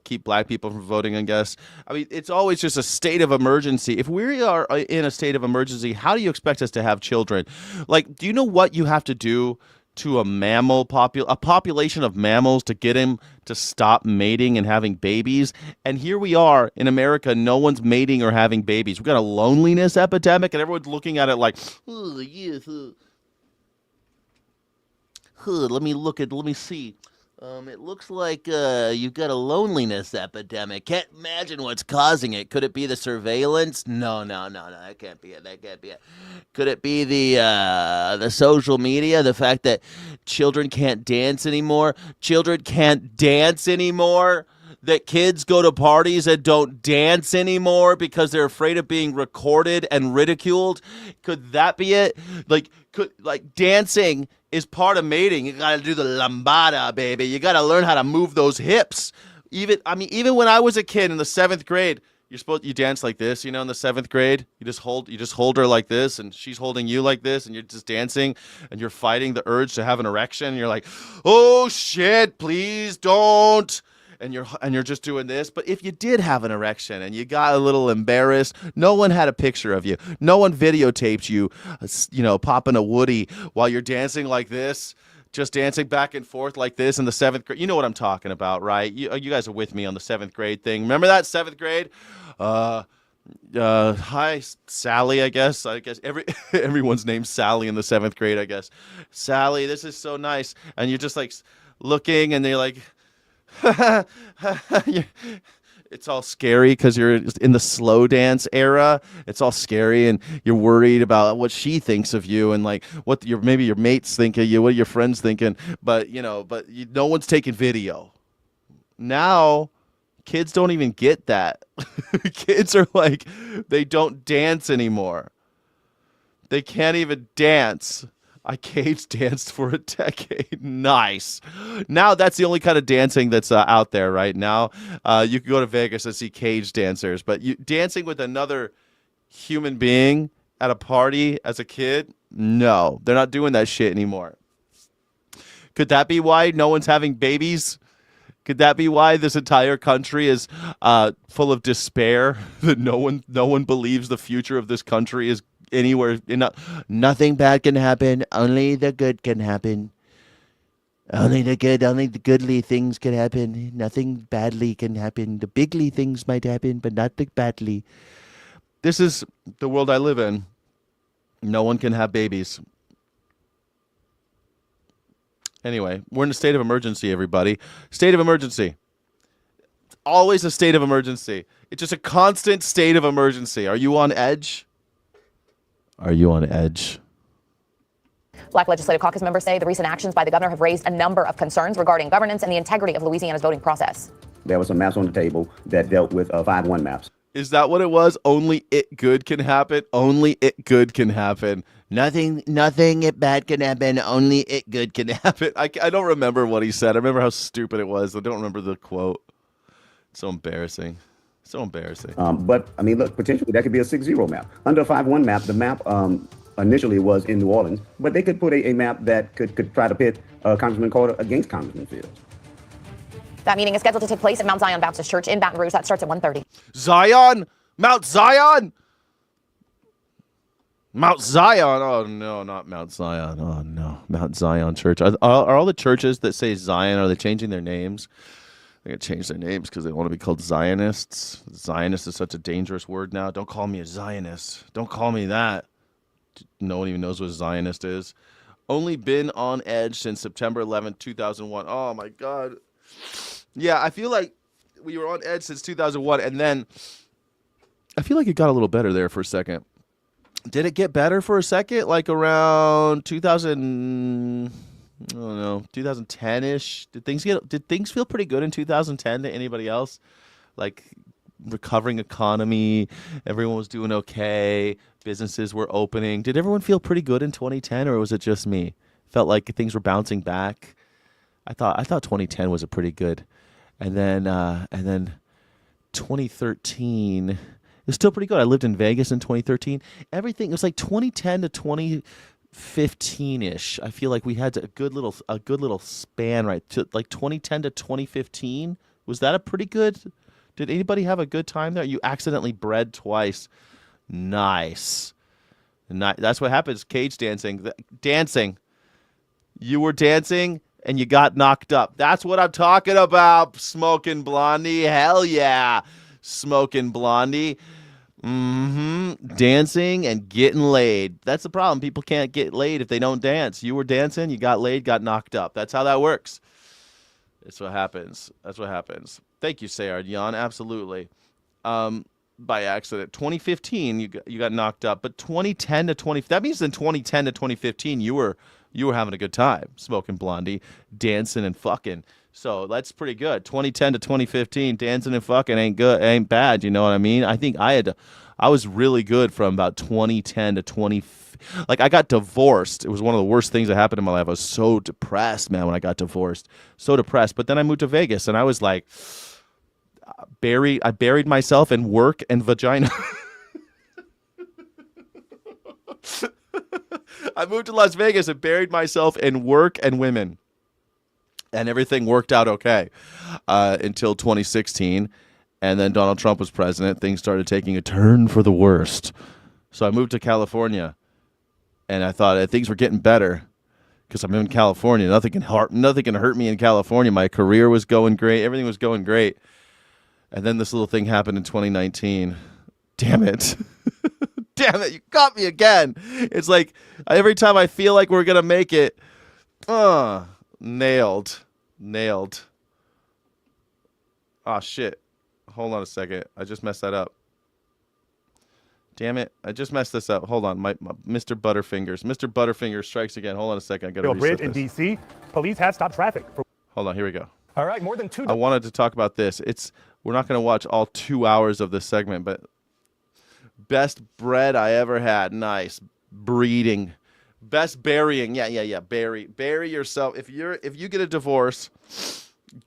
keep black people from voting, I guess. I mean, it's always just a state of emergency. If we are in a state of emergency, how do you expect us to have children? Like, do you know what you have to do to a population of mammals to get him to stop mating and having babies? And here we are in America, no one's mating or having babies. We've got a loneliness epidemic, and everyone's looking at it like, oh, yes, let me see. It looks like you've got a loneliness epidemic. Can't imagine what's causing it. Could it be the surveillance? No. That can't be it. Could it be the social media? The fact that children can't dance anymore? That kids go to parties and don't dance anymore because they're afraid of being recorded and ridiculed? Could that be it? Dancing is part of mating. You gotta do the lambada, baby. You gotta learn how to move those hips. Even when I was a kid in the 7th grade, you dance like this, in the 7th grade. You just hold her like this, and she's holding you like this, and you're just dancing, and you're fighting the urge to have an erection. And you're like, oh shit, please don't. And you're just doing this. But if you did have an erection and you got a little embarrassed, no one had a picture of you. No one videotaped you, popping a woody while you're dancing like this, just dancing back and forth like this in the 7th grade. You know what I'm talking about, right? You guys are with me on the 7th grade thing. Remember that 7th grade? Hi, Sally, I guess everyone's named Sally in the 7th grade, I guess. Sally, this is so nice. And you're just like looking, and they're like, it's all scary because you're in the slow dance era. It's all scary, and you're worried about what she thinks of you, and like what maybe your mates think of you, what your friends thinking. But no one's taking video. Now, kids don't even get that. Kids are like, they don't dance anymore. They can't even dance. I cage danced for a decade. Nice. Now that's the only kind of dancing that's out there right now. You can go to Vegas and see cage dancers, but dancing with another human being at a party as a kid, no, they're not doing that shit anymore. Could that be why no one's having babies? Could that be why this entire country is full of despair? That no one believes the future of this country is anywhere. Nothing bad can happen. Only the good can happen. Only the goodly things can happen. Nothing badly can happen. The bigly things might happen, but not the badly. This is the world I live in. No one can have babies. Anyway, we're in a state of emergency, everybody. State of emergency. It's always a state of emergency. It's just a constant state of emergency. Are you on edge? Are you on edge? Black Legislative Caucus members say the recent actions by the governor have raised a number of concerns regarding governance and the integrity of Louisiana's voting process. There were some maps on the table that dealt with 5-1 maps. Is that what it was? Only it good can happen? Only it good can happen. Nothing bad can happen. Only it good can happen. I don't remember what he said. I remember how stupid it was. I don't remember the quote. It's so embarrassing. So embarrassing. But, I mean, look, potentially that could be a 6-0 map. Under a 5-1 map, the map initially was in New Orleans, but they could put a map that could try to pit Congressman Carter against Congressman Fields. That meeting is scheduled to take place at Mount Zion Baptist Church in Baton Rouge. That starts at 1:30. Zion? Mount Zion? Mount Zion? Oh, no, not Mount Zion. Oh, no. Mount Zion Church. Are all the churches that say Zion, are they changing their names? They're going to change their names because they want to be called Zionists. Zionist is such a dangerous word now. Don't call me a Zionist. Don't call me that. No one even knows what a Zionist is. Only been on edge since September 11th, 2001. Oh, my God. Yeah, I feel like we were on edge since 2001, and then I feel like it got a little better there for a second. Did it get better for a second? Like around 2010-ish? Did things feel pretty good in 2010 to anybody else? Like recovering economy, everyone was doing okay, businesses were opening. Did everyone feel pretty good in 2010, or was it just me? Felt like things were bouncing back. I thought 2010 was a pretty good, and then 2013 it was still pretty good. I lived in Vegas in 2013. Everything, it was like 2010 to 2015-ish. I feel like we had a good little span, right? To like 2010 to 2015. Was that a pretty good? Did anybody have a good time there? You accidentally bred twice. Nice. That's what happens. Cage dancing. You were dancing and you got knocked up. That's what I'm talking about. Smoking Blondie. Hell yeah. Smoking Blondie. Dancing and getting laid. That's the problem. People can't get laid if they don't dance. You were dancing, you got laid, got knocked up. That's how that works. That's what happens. Thank you, Sayard Yan. Absolutely. By accident. 2015, you got knocked up. But 2010 to 20, that means in 2010 to 2015, you were having a good time, smoking Blondie, dancing and fucking. So that's pretty good. 2010 to 2015, dancing and fucking ain't bad. You know what I mean? I think I was really good from about 2010 to 20. Like I got divorced. It was one of the worst things that happened in my life. I was so depressed, man, when I got divorced. So depressed. But then I moved to Vegas and I was like, I buried myself in work and vagina. I moved to Las Vegas and buried myself in work and women. And everything worked out okay until 2016. And then Donald Trump was president. Things started taking a turn for the worst. So I moved to California. And I thought things were getting better because I'm in California. Nothing can hurt me in California. My career was going great. Everything was going great. And then this little thing happened in 2019. Damn it. Damn it. You got me again. It's like every time I feel like we're going to make it, nailed. Oh, shit. Hold on a second. I just messed that up. Damn it. I just messed this up. Hold on. My Mr. Butterfingers. Mr. Butterfingers strikes again. Hold on a second. I got to reset bridge in this. D.C. Police have stopped traffic. Hold on. Here we go. All right, more than 2. I wanted to talk about this. We're not going to watch all 2 hours of this segment, but best bread I ever had. Nice. Breeding. Best burying. Yeah. Bury yourself. If you get a divorce,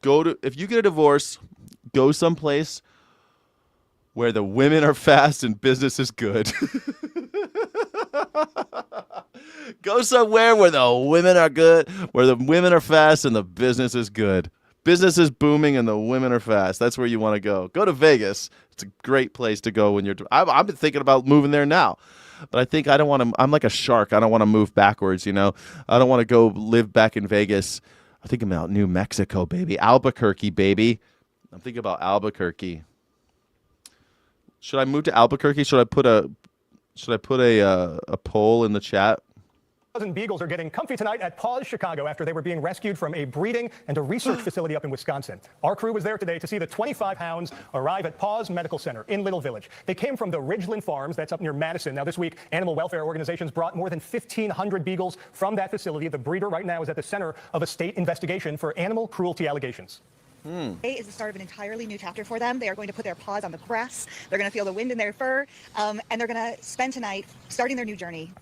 go someplace where the women are fast and business is good. Go somewhere where the women are good, where the women are fast and the business is good. Business is booming and the women are fast. That's where you want to go. Go to Vegas. It's a great place to go when you're. I've been thinking about moving there now, but I think I don't want to. I'm like a shark. I don't want to move backwards. You know, I don't want to go live back in Vegas. I think about New Mexico, baby, Albuquerque, baby. I'm thinking about Albuquerque. Should I move to Albuquerque? Should I put a Should I put a poll in the chat? Dozen beagles are getting comfy tonight at Paws Chicago after they were being rescued from a breeding and a research facility up in Wisconsin. Our crew was there today to see the 25 hounds arrive at Paws Medical Center in Little Village. They came from the Ridgeland Farms, that's up near Madison. Now this week, animal welfare organizations brought more than 1,500 beagles from that facility. The breeder right now is at the center of a state investigation for animal cruelty allegations. Today is the start of an entirely new chapter for them. They are going to put their paws on the grass. They're going to feel the wind in their fur, and they're going to spend tonight starting their new journey.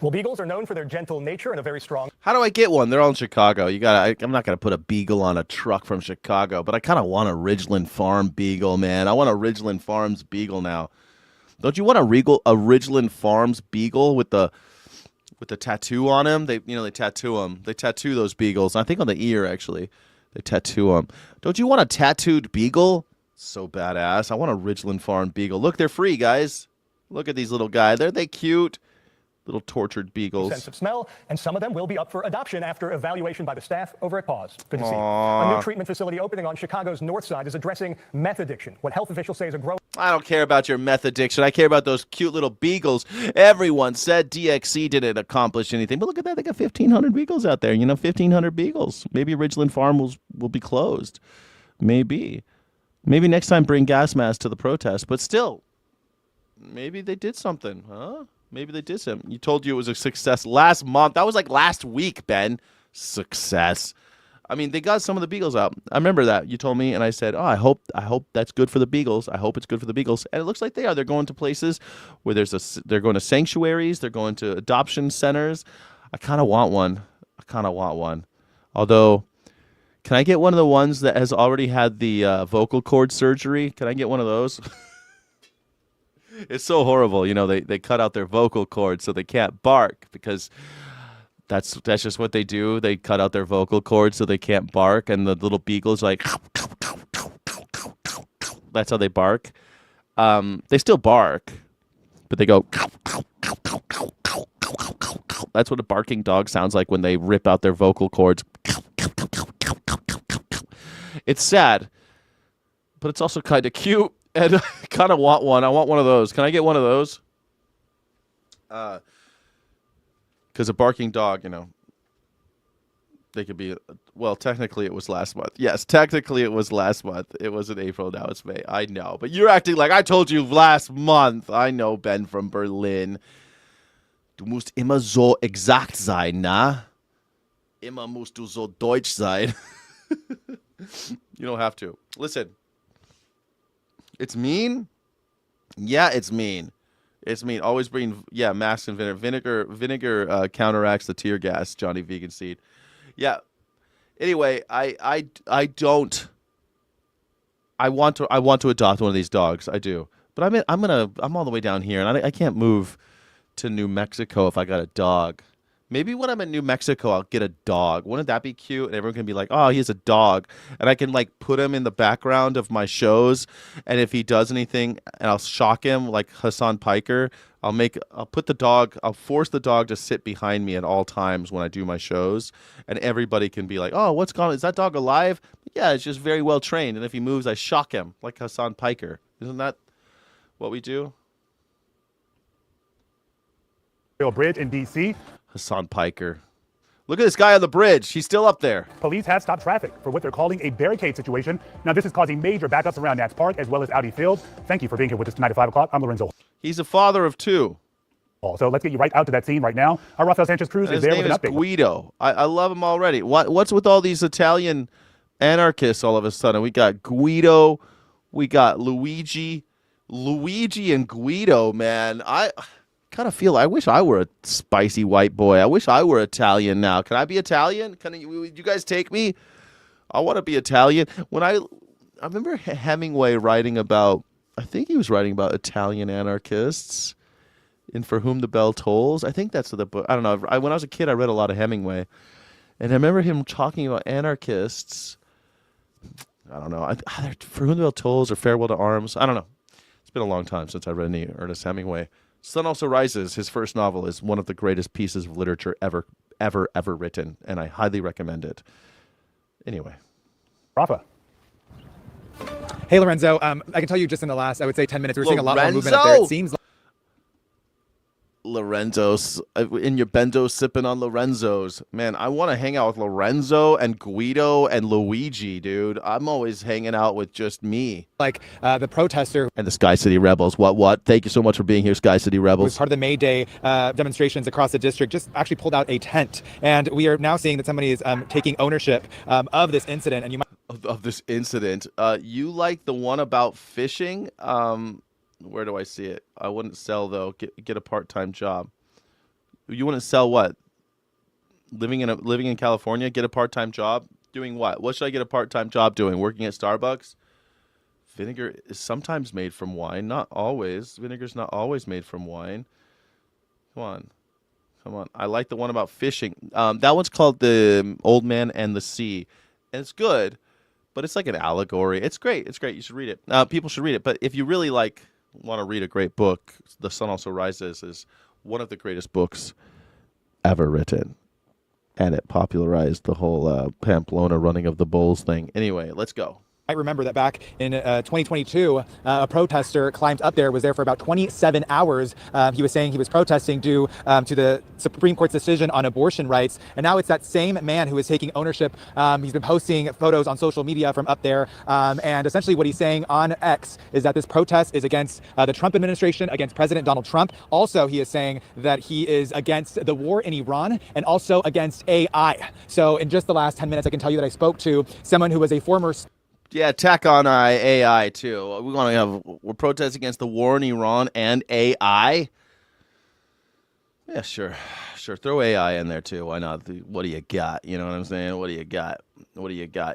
Well, beagles are known for their gentle nature and a very strong. How do I get one? They're all in Chicago. I'm not gonna put a beagle on a truck from Chicago, but I kind of want a Ridgeland Farm beagle, man. I want a Ridgeland Farms beagle now. Don't you want a Ridgeland Farms beagle with the tattoo on him? They tattoo them. They tattoo those beagles. I think on the ear actually. They tattoo them. Don't you want a tattooed beagle? So badass. I want a Ridgeland Farm beagle. Look, they're free, guys. Look at these little guys. They cute. Little tortured beagles. Sense of smell, and some of them will be up for adoption after evaluation by the staff over at Paws. Good to see. A new treatment facility opening on Chicago's north side is addressing meth addiction. What health officials say is a growing. I don't care about your meth addiction. I care about those cute little beagles. Everyone said DXC didn't accomplish anything, but look at that. They got 1,500 beagles out there. 1,500 beagles. Maybe Ridgeland Farm will be closed. Maybe next time bring gas masks to the protest. But still, maybe they did something, huh? Maybe they did something. You told you it was a success last month. That was like last week, Ben. Success. I mean, they got some of the beagles out. I remember that. You told me, and I said, oh, I hope that's good for the beagles. I hope it's good for the beagles. And it looks like they are. They're going to places where they're going to sanctuaries. They're going to adoption centers. I kind of want one. Although, can I get one of the ones that has already had the vocal cord surgery? Can I get one of those? It's so horrible, they cut out their vocal cords so they can't bark because that's just what they do. They cut out their vocal cords so they can't bark, and the little beagles like that's how they bark. They still bark, but they go. That's what a barking dog sounds like when they rip out their vocal cords. It's sad, but it's also kind of cute. And I kind of want one. I want one of those. Can I get one of those? Because a barking dog, they could be. Well, technically it was last month. Yes, technically it was last month. It was in April. Now it's May. I know. But you're acting like I told you last month. I know, Ben from Berlin. Du musst immer so exakt sein, na? Immer musst du so deutsch sein. You don't have to. Listen. It's mean? Yeah, it's mean. It's mean. Always bring, masks and vinegar. Vinegar counteracts the tear gas, Johnny Vegan Seed. Yeah. Anyway, I want to adopt one of these dogs. I do. But I'm all the way down here, and I can't move to New Mexico if I got a dog. Maybe when I'm in New Mexico, I'll get a dog. Wouldn't that be cute? And everyone can be like, oh, he has a dog. And I can put him in the background of my shows. And if he does anything, and I'll shock him like Hassan Piker, I'll force the dog to sit behind me at all times when I do my shows. And everybody can be like, oh, what's going on? Is that dog alive? Yeah, it's just very well trained. And if he moves, I shock him like Hassan Piker. Isn't that what we do? Bridge in D.C. Hassan Piker. Look at this guy on the bridge. He's still up there. Police have stopped traffic for what they're calling a barricade situation. Now, this is causing major backups around Nats Park as well as Audi Field. Thank you for being here with us tonight at 5 o'clock. I'm Lorenzo. He's a father of two. So let's get you right out to that scene right now. Our Rafael Sanchez Cruz is there with an update. His name is Guido. I love him already. What's with all these Italian anarchists all of a sudden? We got Guido. We got Luigi. Luigi and Guido, man. I kind of feel I wish I were a spicy white boy. I wish I were Italian now. Can I be Italian? Would you guys take me? I want to be Italian. When I remember Hemingway writing about, I think he was writing about Italian anarchists in For Whom the Bell Tolls. I think that's the book. I don't know. When I was a kid, I read a lot of Hemingway. And I remember him talking about anarchists. I don't know. For Whom the Bell Tolls or Farewell to Arms. I don't know. It's been a long time since I read any Ernest Hemingway. Sun Also Rises, his first novel, is one of the greatest pieces of literature ever written, and I highly recommend it. Anyway. Rafa. Hey, Lorenzo. I can tell you just in the last, I would say 10 minutes, we're seeing a lot more movement up there. It seems like Lorenzo's in your bendo sipping on Lorenzo's. Man, I want to hang out with Lorenzo and Guido and Luigi, dude. I'm always hanging out with just me. Like the protester and the Sky City Rebels. What? Thank you so much for being here, Sky City who Rebels. was part of the May Day demonstrations across the district just actually pulled out a tent. And we are now seeing that somebody is taking ownership of this incident. And you might of this incident. You like the one about fishing? Where do I see it? I wouldn't sell though. Get a part-time job. You wouldn't sell what? Living in California, get a part-time job? Doing what? What should I get a part-time job doing? Working at Starbucks? Vinegar is sometimes made from wine, not always. Vinegar's not always made from wine. Come on. I like the one about fishing. That one's called The Old Man and the Sea. And it's good, but it's like an allegory. It's great. You should read it. People should read it. But if you really want to read a great book, The Sun Also Rises is one of the greatest books ever written. And it popularized the whole Pamplona running of the bulls thing. Anyway, let's go. I remember that back in 2022, a protester climbed up there, was there for about 27 hours. He was saying he was protesting due to the Supreme Court's decision on abortion rights. And now it's that same man who is taking ownership. He's been posting photos on social media from up there. And essentially what he's saying on X is that this protest is against the Trump administration, against President Donald Trump. Also, he is saying that he is against the war in Iran and also against AI. So in just the last 10 minutes, I can tell you that I spoke to someone who was a former... Yeah, attack on AI too. We're protesting against the war in Iran and AI. Yeah, sure. Throw AI in there too. Why not? What do you got? You know what I'm saying? What do you got?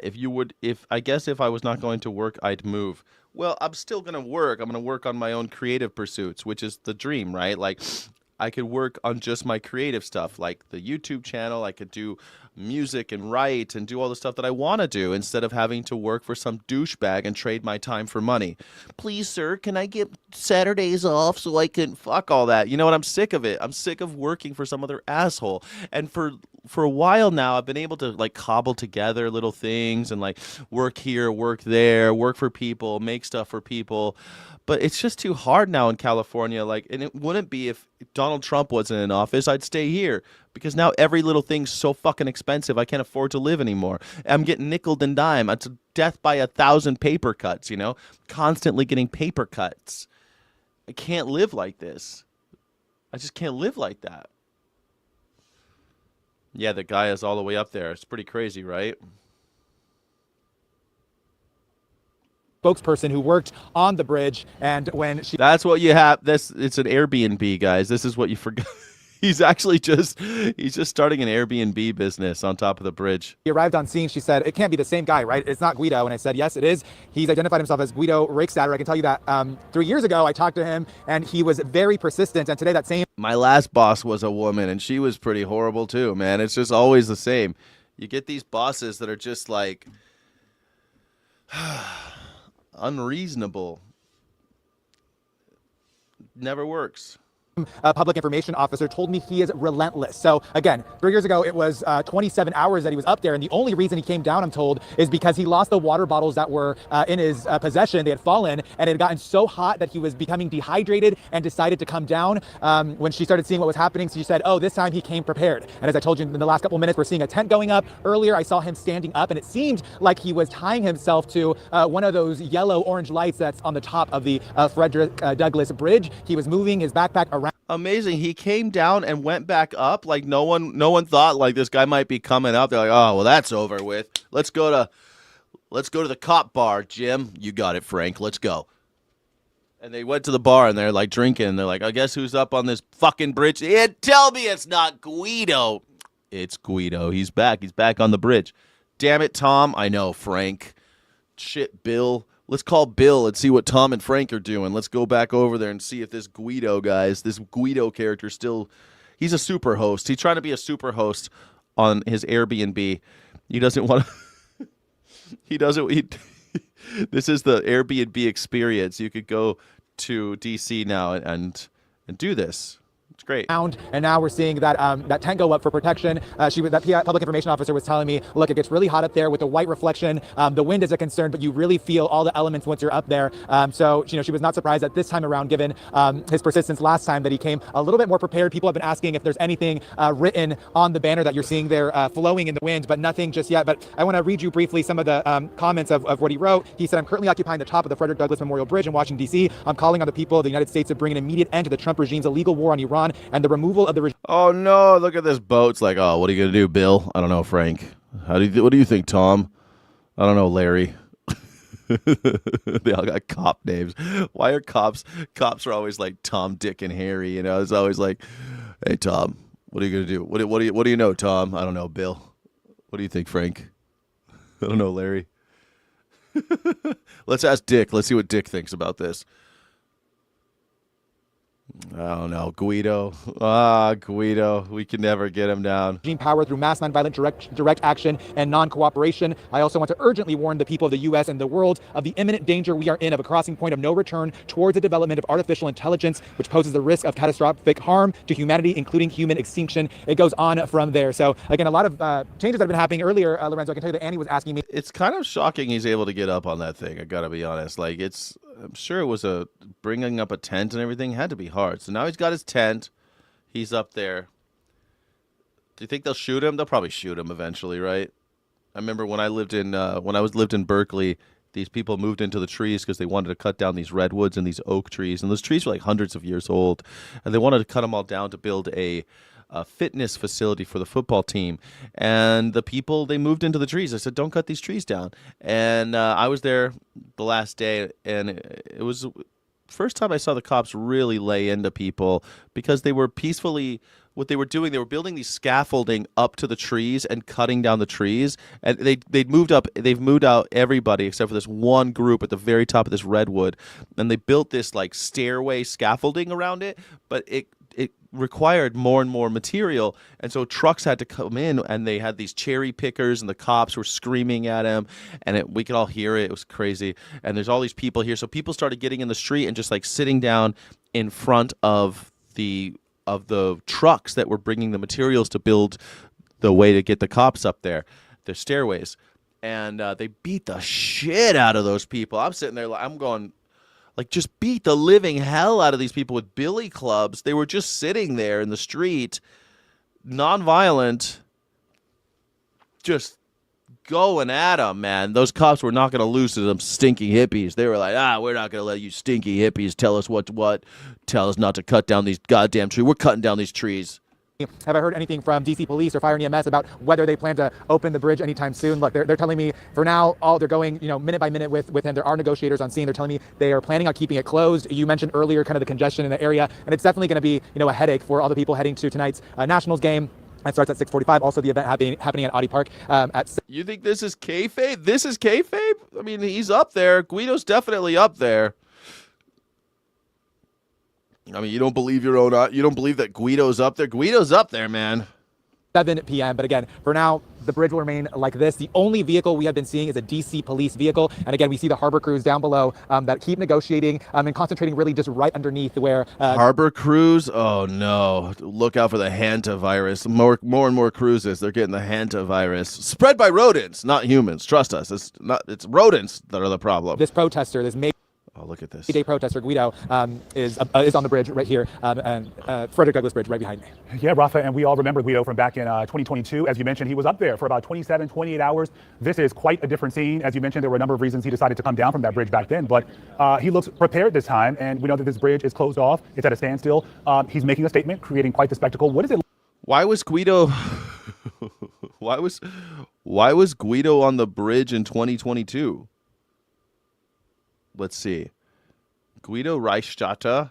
If I was not going to work, I'd move. Well, I'm still going to work. I'm going to work on my own creative pursuits, which is the dream, right? Like, I could work on just my creative stuff, like the YouTube channel. I could do music and write and do all the stuff that I want to do instead of having to work for some douchebag and trade my time for money. Please, sir, can I get Saturdays off so I can fuck all that? You know what? I'm sick of it. I'm sick of working for some other asshole. And for a while now, I've been able to cobble together little things and work here, work there, work for people, make stuff for people. But it's just too hard now in California. And it wouldn't be if Donald Trump wasn't in office. I'd stay here because now every little thing's so fucking expensive. I can't afford to live anymore. I'm getting nickeled and dime. It's death by 1,000 paper cuts, constantly getting paper cuts. I can't live like this. I just can't live like that. Yeah, the guy is all the way up there. It's pretty crazy, right? Spokesperson who worked on the bridge, and when she... That's what you have. It's an Airbnb, guys. This is what you forgot. He's just starting an Airbnb business on top of the bridge. He arrived on scene. She said, it can't be the same guy, right? It's not Guido. And I said, yes, it is. He's identified himself as Guido Reichstatter. I can tell you that 3 years ago, I talked to him and he was very persistent. And today that same... My last boss was a woman and she was pretty horrible too, man. It's just always the same. You get these bosses that are just unreasonable. Never works. A public information officer told me he is relentless. So again, 3 years ago, it was 27 hours that he was up there. And the only reason he came down, I'm told, is because he lost the water bottles that were in his possession. They had fallen and it had gotten so hot that he was becoming dehydrated and decided to come down. When she started seeing what was happening, she said, oh, this time he came prepared. And as I told you in the last couple minutes, we're seeing a tent going up. Earlier, I saw him standing up and it seemed like he was tying himself to one of those yellow-orange lights that's on the top of the Frederick Douglass Bridge. He was moving his backpack around. Amazing. He came down and went back up. No one thought this guy might be coming up. They're like, oh, well, that's over with. Let's go to the cop bar, Jim. You got it, Frank. Let's go. And they went to the bar and they're drinking. They're like, I guess who's up on this fucking bridge? Tell me it's not Guido. It's Guido. He's back. He's back on the bridge. Damn it, Tom. I know, Frank. Shit, Bill. Let's call Bill and see what Tom and Frank are doing. Let's go back over there and see if this Guido character he's a super host. He's trying to be a super host on his Airbnb. He doesn't want to, this is the Airbnb experience. You could go to DC now and do this. It's great. And now we're seeing that that tent go up for protection. That public information officer was telling me, look, it gets really hot up there with the white reflection. The wind is a concern, but you really feel all the elements once you're up there. So she was not surprised that this time around, given his persistence last time, that he came a little bit more prepared. People have been asking if there's anything written on the banner that you're seeing there flowing in the wind, but nothing just yet. But I want to read you briefly some of the comments of what he wrote. He said, I'm currently occupying the top of the Frederick Douglass Memorial Bridge in Washington, D.C. I'm calling on the people of the United States to bring an immediate end to the Trump regime's illegal war on Iran and the removal of the regime. Oh no, look at this boat. It's like, oh, what are you going to do, Bill? I don't know, Frank. What do you think, Tom? I don't know, Larry. They all got cop names. Why are cops are always like Tom, Dick, and Harry, It's always like, hey, Tom, what are you going to do? What do you know, Tom? I don't know, Bill. What do you think, Frank? I don't know, Larry. Let's ask Dick. Let's see what Dick thinks about this. I don't know. Guido. Guido. We can never get him down. Regime power through mass nonviolent direct action and non-cooperation. I also want to urgently warn the people of the U.S. and the world of the imminent danger we are in of a crossing point of no return towards the development of artificial intelligence, which poses the risk of catastrophic harm to humanity, including human extinction. It goes on from there. So, again, a lot of changes that have been happening earlier, Lorenzo. I can tell you that Annie was asking me. It's kind of shocking he's able to get up on that thing. I got to be honest. Like, I'm sure it was bringing up a tent and everything had to be hard. So now he's got his tent. He's up there. Do you think they'll shoot him? They'll probably shoot him eventually, right? I remember when I lived in Berkeley, these people moved into the trees because they wanted to cut down these redwoods and these oak trees, and those trees were like hundreds of years old, and they wanted to cut them all down to build a fitness facility for the football team. And the people, they moved into the trees. I said, don't cut these trees down. And I was there the last day, and it was first time I saw the cops really lay into people because they were peacefully, what they were doing, they were building these scaffolding up to the trees and cutting down the trees. And they've moved out everybody except for this one group at the very top of this redwood. And they built this like stairway scaffolding around it, but it required more and more material, and so trucks had to come in, and they had these cherry pickers, and the cops were screaming at him, and we could all hear it. It was crazy. And there's all these people here, so people started getting in the street and just like sitting down in front of the trucks that were bringing the materials to build the way to get the cops up there, the stairways, and they beat the shit out of those people. I'm sitting there, I'm going, like, just beat the living hell out of these people with billy clubs. They were just sitting there in the street, nonviolent, just going at them, man. Those cops were not going to lose to them stinky hippies. They were like, we're not going to let you stinky hippies tell us what. Tell us not to cut down these goddamn trees. We're cutting down these trees. Have I heard anything from DC Police or Fire and EMS about whether they plan to open the bridge anytime soon? Look, they're telling me for now, they're going, minute by minute with him. There are negotiators on scene. They're telling me they are planning on keeping it closed. You mentioned earlier kind of the congestion in the area, and it's definitely going to be, a headache for all the people heading to tonight's Nationals game. It starts at 6:45. Also, the event happening at Audi Park at 6. You think this is kayfabe? This is kayfabe? I mean, he's up there. Guido's definitely up there. I mean, you don't believe you don't believe that Guido's up there? Guido's up there, man. 7 p.m. But again, for now, the bridge will remain like this. The only vehicle we have been seeing is a DC police vehicle. And again, we see the harbor crews down below that keep negotiating and concentrating really just right underneath where... harbor crews? Oh, no. Look out for the hantavirus. More and more cruises, they're getting the hantavirus. Spread by rodents, not humans. Trust us. It's rodents that are the problem. This protester, this oh, look at this. Day protester Guido is on the bridge right here, and Frederick Douglass Bridge right behind me. Yeah, Rafa, and we all remember Guido from back in 2022. As you mentioned, he was up there for about 27, 28 hours. This is quite a different scene. As you mentioned, there were a number of reasons he decided to come down from that bridge back then, but he looks prepared this time, and we know that this bridge is closed off. It's at a standstill. He's making a statement, creating quite the spectacle. What is it? Why was Guido... Why was Guido on the bridge in 2022? Let's see. Guido Reichstatter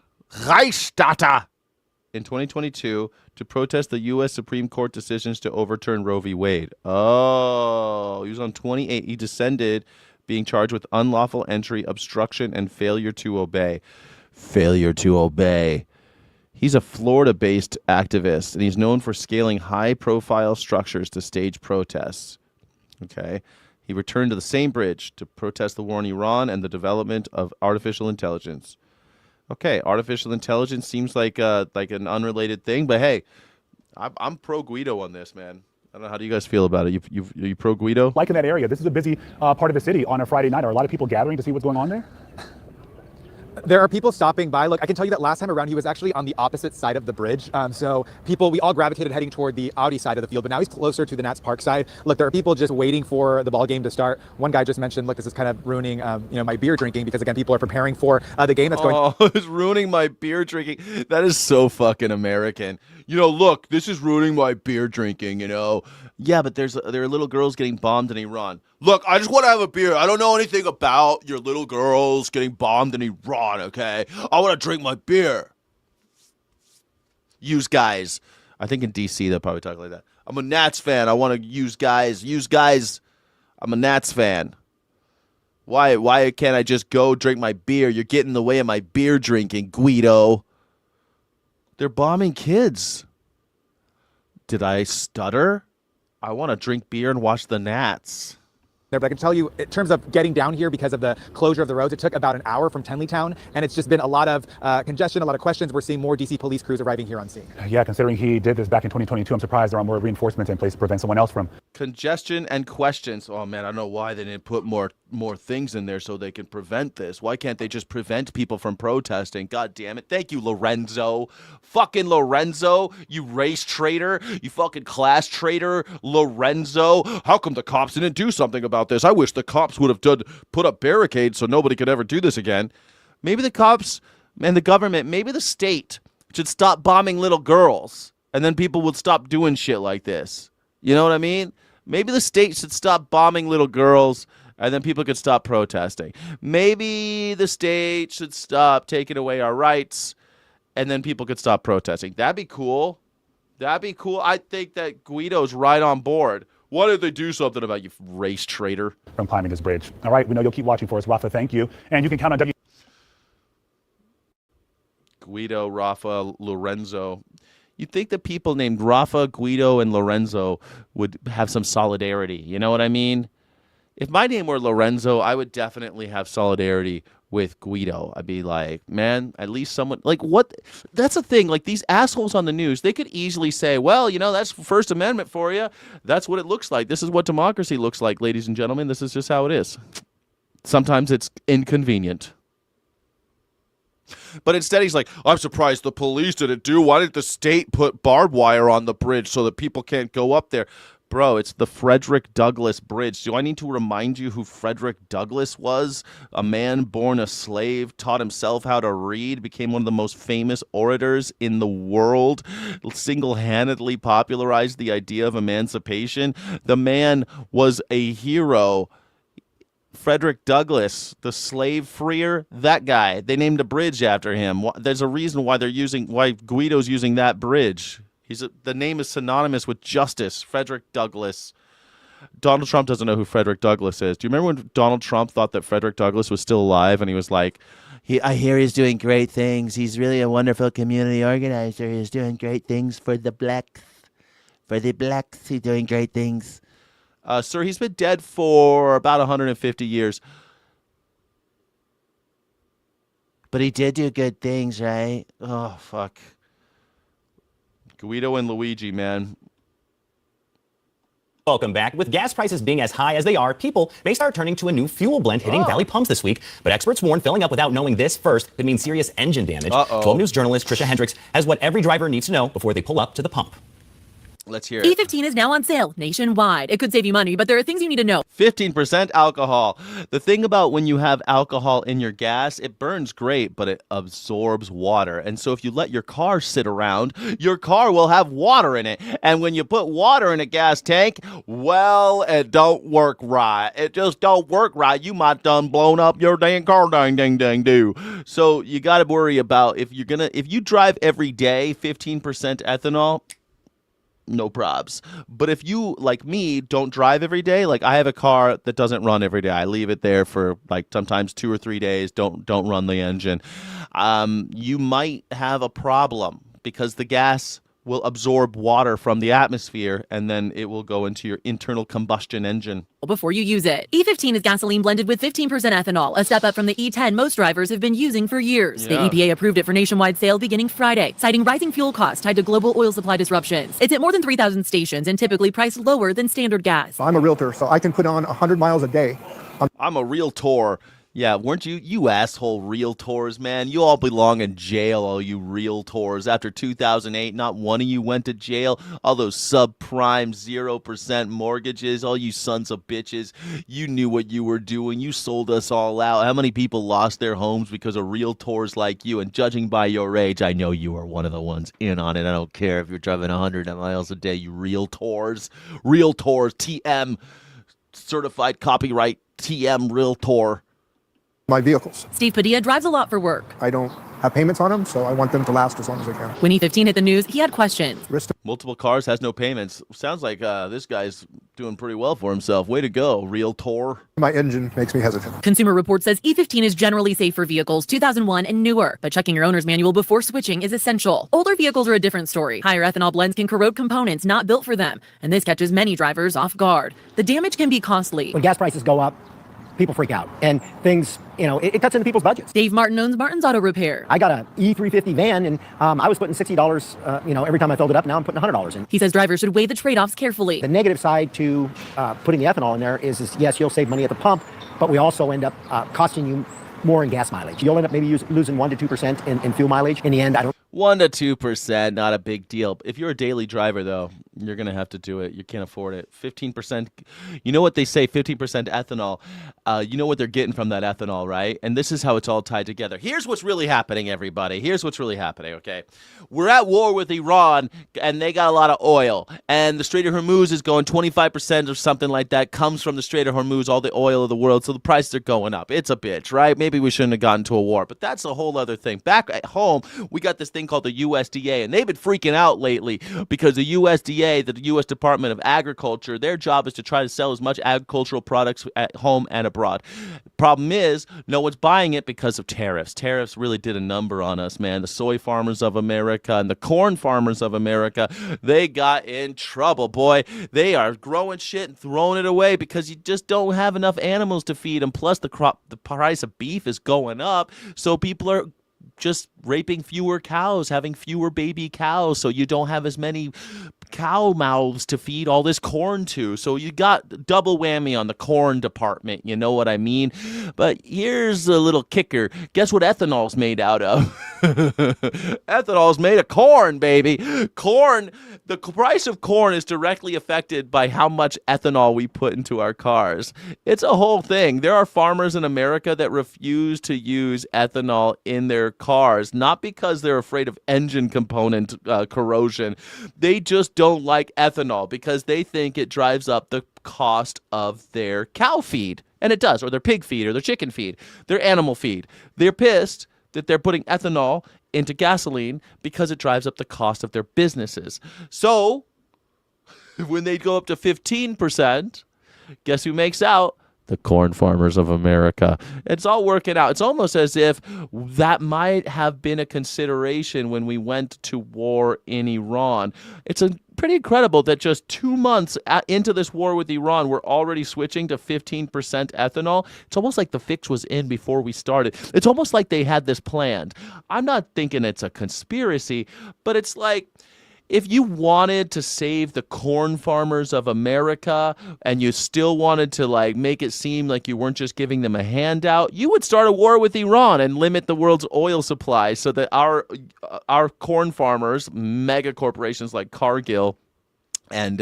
in 2022 to protest the U.S. Supreme Court decisions to overturn Roe v. Wade. Oh, he was on 28. He descended, being charged with unlawful entry, obstruction, and failure to obey. Failure to obey. He's a Florida-based activist, and he's known for scaling high-profile structures to stage protests. Okay. He returned to the same bridge to protest the war in Iran and the development of artificial intelligence. Okay, artificial intelligence seems like an unrelated thing, but hey, I'm pro Guido on this, man. I don't know. How do you guys feel about it? You pro Guido? Like in that area, this is a busy part of the city on a Friday night. Are a lot of people gathering to see what's going on there? There are people stopping by. Look, I can tell you that last time around, he was actually on the opposite side of the bridge. So we all gravitated heading toward the Audi side of the field, but now he's closer to the Nats Park side. Look, there are people just waiting for the ball game to start. One guy just mentioned, look, this is kind of ruining, my beer drinking because, again, people are preparing for the game that's going. Oh, it's ruining my beer drinking. That is so fucking American. Look, this is ruining my beer drinking, Yeah, but there are little girls getting bombed in Iran. Look, I just want to have a beer. I don't know anything about your little girls getting bombed in Iran, okay? I want to drink my beer. Use guys. I think in D.C. they'll probably talk like that. I'm a Nats fan. I want to use guys. Use guys. I'm a Nats fan. Why can't I just go drink my beer? You're getting in the way of my beer drinking, Guido. They're bombing kids. Did I stutter? I want to drink beer and watch the Nats. But I can tell you, in terms of getting down here because of the closure of the roads, it took about an hour from Tenleytown, and it's just been a lot of congestion, a lot of questions. We're seeing more DC police crews arriving here on scene. Yeah, considering he did this back in 2022, I'm surprised there aren't more reinforcements in place to prevent someone else from. Congestion and questions. Oh, man, I don't know why they didn't put more things in there so they can prevent this. Why can't they just prevent people from protesting? God damn it. Thank you, Lorenzo. Fucking Lorenzo, you race traitor. You fucking class traitor, Lorenzo. How come the cops didn't do something about this? I wish the cops would have put up barricades so nobody could ever do this again. Maybe the cops and the government, maybe the state should stop bombing little girls, and then people would stop doing shit like this. You know what I mean? Maybe the state should stop bombing little girls, and then people could stop protesting. Maybe the state should stop taking away our rights, and then people could stop protesting. That'd be cool. That'd be cool. I think that Guido's right on board. Why did they do something about you, race traitor? From climbing this bridge. All right, we know you'll keep watching for us, Rafa. Thank you. And you can count on Guido, Rafa, Lorenzo. You'd think that people named Rafa, Guido, and Lorenzo would have some solidarity. You know what I mean? If my name were Lorenzo, I would definitely have solidarity with Guido. I'd be like, man, at least someone, like, what? That's the thing. Like, these assholes on the news, they could easily say, well, that's First Amendment for you. That's what it looks like. This is what democracy looks like, ladies and gentlemen. This is just how it is. Sometimes it's inconvenient. But instead, he's like, I'm surprised the police didn't do. Why didn't the state put barbed wire on the bridge so that people can't go up there? Bro, it's the Frederick Douglass Bridge. Do I need to remind you who Frederick Douglass was? A man born a slave, taught himself how to read, became one of the most famous orators in the world, single-handedly popularized the idea of emancipation. The man was a hero. Frederick Douglass, the slave freer, that guy. They named a bridge after him. There's a reason why why Guido's using that bridge. The name is synonymous with justice. Frederick Douglass. Donald Trump doesn't know who Frederick Douglass is. Do you remember when Donald Trump thought that Frederick Douglass was still alive, and he was like, I hear he's doing great things. He's really a wonderful community organizer. He's doing great things for the blacks. For the blacks, he's doing great things. Sir, he's been dead for about 150 years. But he did do good things, right? Oh, fuck. Guido and Luigi, man. Welcome back. With gas prices being as high as they are, people may start turning to a new fuel blend hitting Valley pumps this week. But experts warn filling up without knowing this first could mean serious engine damage. 12 News journalist Trisha Hendricks has what every driver needs to know before they pull up to the pump. Let's hear it. E15 is now on sale nationwide. It could save you money, but there are things you need to know. 15% alcohol. The thing about when you have alcohol in your gas, it burns great, but it absorbs water. And so if you let your car sit around, your car will have water in it. And when you put water in a gas tank, well, it don't work right. It just don't work right. You might done blown up your dang car, dang do. So you got to worry about if you drive every day, 15% ethanol, no probs. But if you, like me, don't drive every day, like I have a car that doesn't run every day. I leave it there for like sometimes 2 or 3 days, don't run the engine. You might have a problem because the gas will absorb water from the atmosphere, and then it will go into your internal combustion engine. Before you use it. E15 is gasoline blended with 15% ethanol, a step up from the E10 most drivers have been using for years. Yeah. The EPA approved it for nationwide sale beginning Friday, citing rising fuel costs tied to global oil supply disruptions. It's at more than 3,000 stations and typically priced lower than standard gas. I'm a realtor, so I can put on 100 miles a day. I'm a realtor. Yeah, weren't you? You asshole realtors, man. You all belong in jail, all you realtors. After 2008, not one of you went to jail. All those subprime 0% mortgages, all you sons of bitches. You knew what you were doing. You sold us all out. How many people lost their homes because of realtors like you? And judging by your age, I know you are one of the ones in on it. I don't care if you're driving 100 miles a day, you realtors. Realtors, TM, certified copyright, TM Realtor. My vehicles. Steve Padilla drives a lot for work. I don't have payments on them, so I want them to last as long as they can. When E15 hit the news, he had questions. Multiple cars, has no payments. Sounds like this guy's doing pretty well for himself. Way to go, realtor. My engine makes me hesitant. Consumer Reports says E15 is generally safe for vehicles 2001 and newer, but checking your owner's manual before switching is essential. Older vehicles are a different story. Higher ethanol blends can corrode components not built for them, and this catches many drivers off guard. The damage can be costly. When gas prices go up, people freak out, and things, it cuts into people's budgets. Dave Martin owns Martin's Auto Repair. I got a E350 van, and I was putting $60, every time I filled it up. Now I'm putting $100 in. He says drivers should weigh the trade-offs carefully. The negative side to putting the ethanol in there is yes, you'll save money at the pump, but we also end up costing you more in gas mileage. You'll end up maybe losing 1 to 2% in fuel mileage. In the end, 1 to 2%, not a big deal. If you're a daily driver, though, you're going to have to do it. You can't afford it. 15%. You know what they say, 15% ethanol. You know what they're getting from that ethanol, right? And this is how it's all tied together. Here's what's really happening, everybody. Here's what's really happening, okay? We're at war with Iran, and they got a lot of oil. And the Strait of Hormuz is going 25% or something like that comes from the Strait of Hormuz, all the oil of the world. So the prices are going up. It's a bitch, right? Maybe we shouldn't have gotten to a war. But that's a whole other thing. Back at home, we got this thing called the USDA, and they've been freaking out lately because the USDA, the U.S. Department of Agriculture, their job is to try to sell as much agricultural products at home and abroad. Problem is, no one's buying it because of tariffs. Tariffs really did a number on us, man. The soy farmers of America and the corn farmers of America, they got in trouble, boy. They are growing shit and throwing it away because you just don't have enough animals to feed them. Plus, the price of beef is going up, so people are just raping fewer cows, having fewer baby cows, so you don't have as many cow mouths to feed all this corn to. So you got double whammy on the corn department, you know what I mean? But here's a little kicker. Guess what ethanol's made out of? Ethanol's made of corn, baby. Corn, the price of corn is directly affected by how much ethanol we put into our cars. It's a whole thing. There are farmers in America that refuse to use ethanol in their cars, not because they're afraid of engine component corrosion. They just don't like ethanol because they think it drives up the cost of their cow feed. And it does, or their pig feed, or their chicken feed, their animal feed. They're pissed that they're putting ethanol into gasoline because it drives up the cost of their businesses. So when they go up to 15%, guess who makes out? The corn farmers of America. It's all working out. It's almost as if that might have been a consideration when we went to war in Iran. It's pretty incredible that just 2 months into this war with Iran, we're already switching to 15% ethanol. It's almost like the fix was in before we started. It's almost like they had this planned. I'm not thinking it's a conspiracy, but it's like, if you wanted to save the corn farmers of America and you still wanted to make it seem like you weren't just giving them a handout, you would start a war with Iran and limit the world's oil supply so that our corn farmers, mega corporations like Cargill and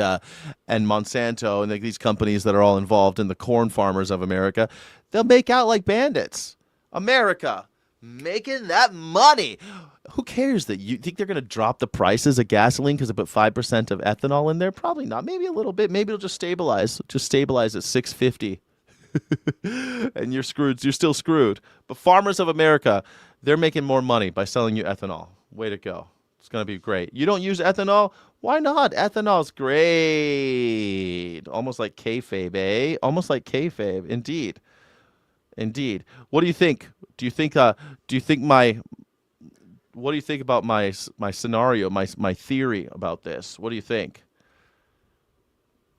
Monsanto and these companies that are all involved in the corn farmers of America, they'll make out like bandits. America making that money. Who cares that you think they're going to drop the prices of gasoline because they put 5% of ethanol in there? Probably not. Maybe a little bit. Maybe it'll just stabilize. Just stabilize at $6.50. And you're screwed. You're still screwed. But farmers of America, they're making more money by selling you ethanol. Way to go. It's going to be great. You don't use ethanol? Why not? Ethanol's great. Almost like kayfabe, eh? Almost like kayfabe. Indeed. Indeed. What do you think? Do you think my What do you think about my scenario, my theory about this? What do you think?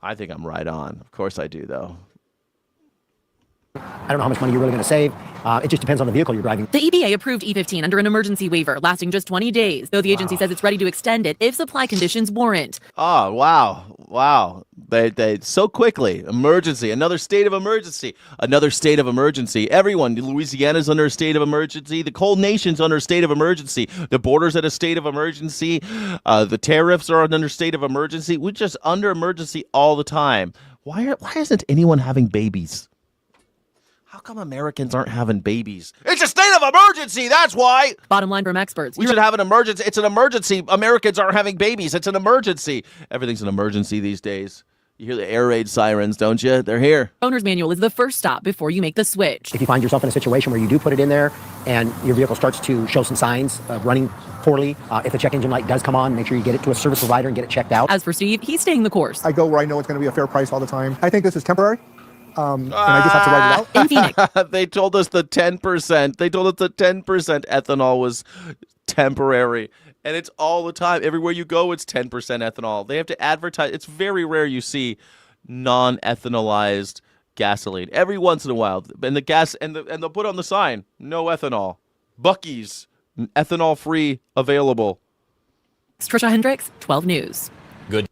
I think I'm right on. Of course I do, though. I don't know how much money you're really going to save. It just depends on the vehicle you're driving. The EPA approved E15 under an emergency waiver lasting just 20 days, though the agency says it's ready to extend it if supply conditions warrant. Oh, wow. They so quickly. Emergency. Another state of emergency. Another state of emergency. Everyone. Louisiana's under a state of emergency. The whole nation's under a state of emergency. The border's at a state of emergency. The tariffs are under a state of emergency. We're just under emergency all the time. Why isn't anyone having babies? How come Americans aren't having babies? It's a state of emergency, that's why! Bottom line from experts. We should have an emergency. It's an emergency. Americans aren't having babies. It's an emergency. Everything's an emergency these days. You hear the air raid sirens, don't you? They're here. Owner's manual is the first stop before you make the switch. If you find yourself in a situation where you do put it in there and your vehicle starts to show some signs of running poorly, if the check engine light does come on, make sure you get it to a service provider and get it checked out. As for Steve, he's staying the course. I go where I know it's going to be a fair price all the time. I think this is temporary. And I just have to write it out. In Phoenix. They told us the 10%. They told us the 10% ethanol was temporary. And it's all the time. Everywhere you go, it's 10% ethanol. They have to advertise. It's very rare you see non-ethanolized gasoline. Every once in a while. And the gas and they'll put on the sign, no ethanol. Buc-ee's, ethanol-free available. Trisha Hendricks, 12 News. Good.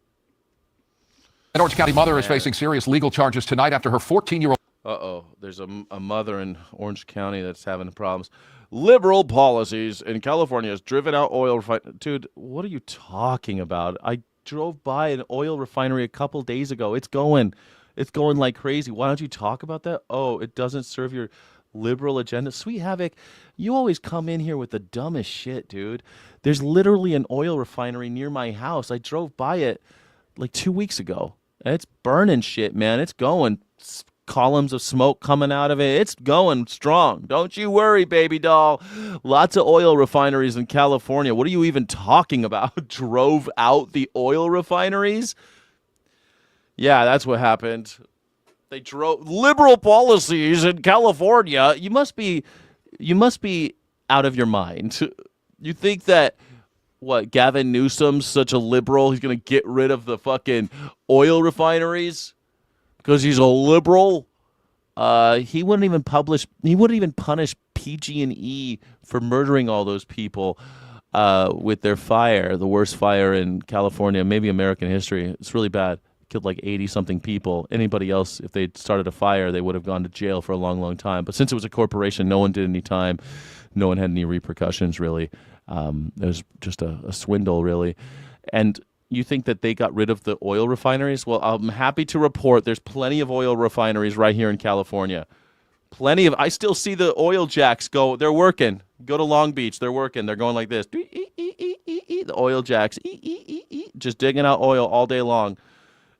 An Orange County mother is facing serious legal charges tonight after her 14-year-old... Uh-oh. There's a mother in Orange County that's having problems. Liberal policies in California has driven out oil refineries. Dude, what are you talking about? I drove by an oil refinery a couple days ago. It's going like crazy. Why don't you talk about that? Oh, it doesn't serve your liberal agenda. Sweet Havoc, you always come in here with the dumbest shit, dude. There's literally an oil refinery near my house. I drove by it like 2 weeks ago. It's burning shit, man. It's going. Columns of smoke coming out of it. It's going strong. Don't you worry, baby doll. Lots of oil refineries in California. What are you even talking about? Drove out the oil refineries? Yeah, that's what happened. They drove liberal policies in California. You must be out of your mind. You think that what, Gavin Newsom's such a liberal, he's going to get rid of the fucking oil refineries because he's a liberal? He wouldn't even punish PG&E for murdering all those people with their fire, the worst fire in California, maybe American history. It's really bad. Killed like 80-something people. Anybody else, if they'd started a fire, they would have gone to jail for a long, long time. But since it was a corporation, no one did any time. No one had any repercussions, really. It was just a swindle, really. And you think that they got rid of the oil refineries? Well, I'm happy to report there's plenty of oil refineries right here in California. Plenty of. I still see the oil jacks go. They're working. Go to Long Beach. They're working. They're going like this. The oil jacks. Just digging out oil all day long.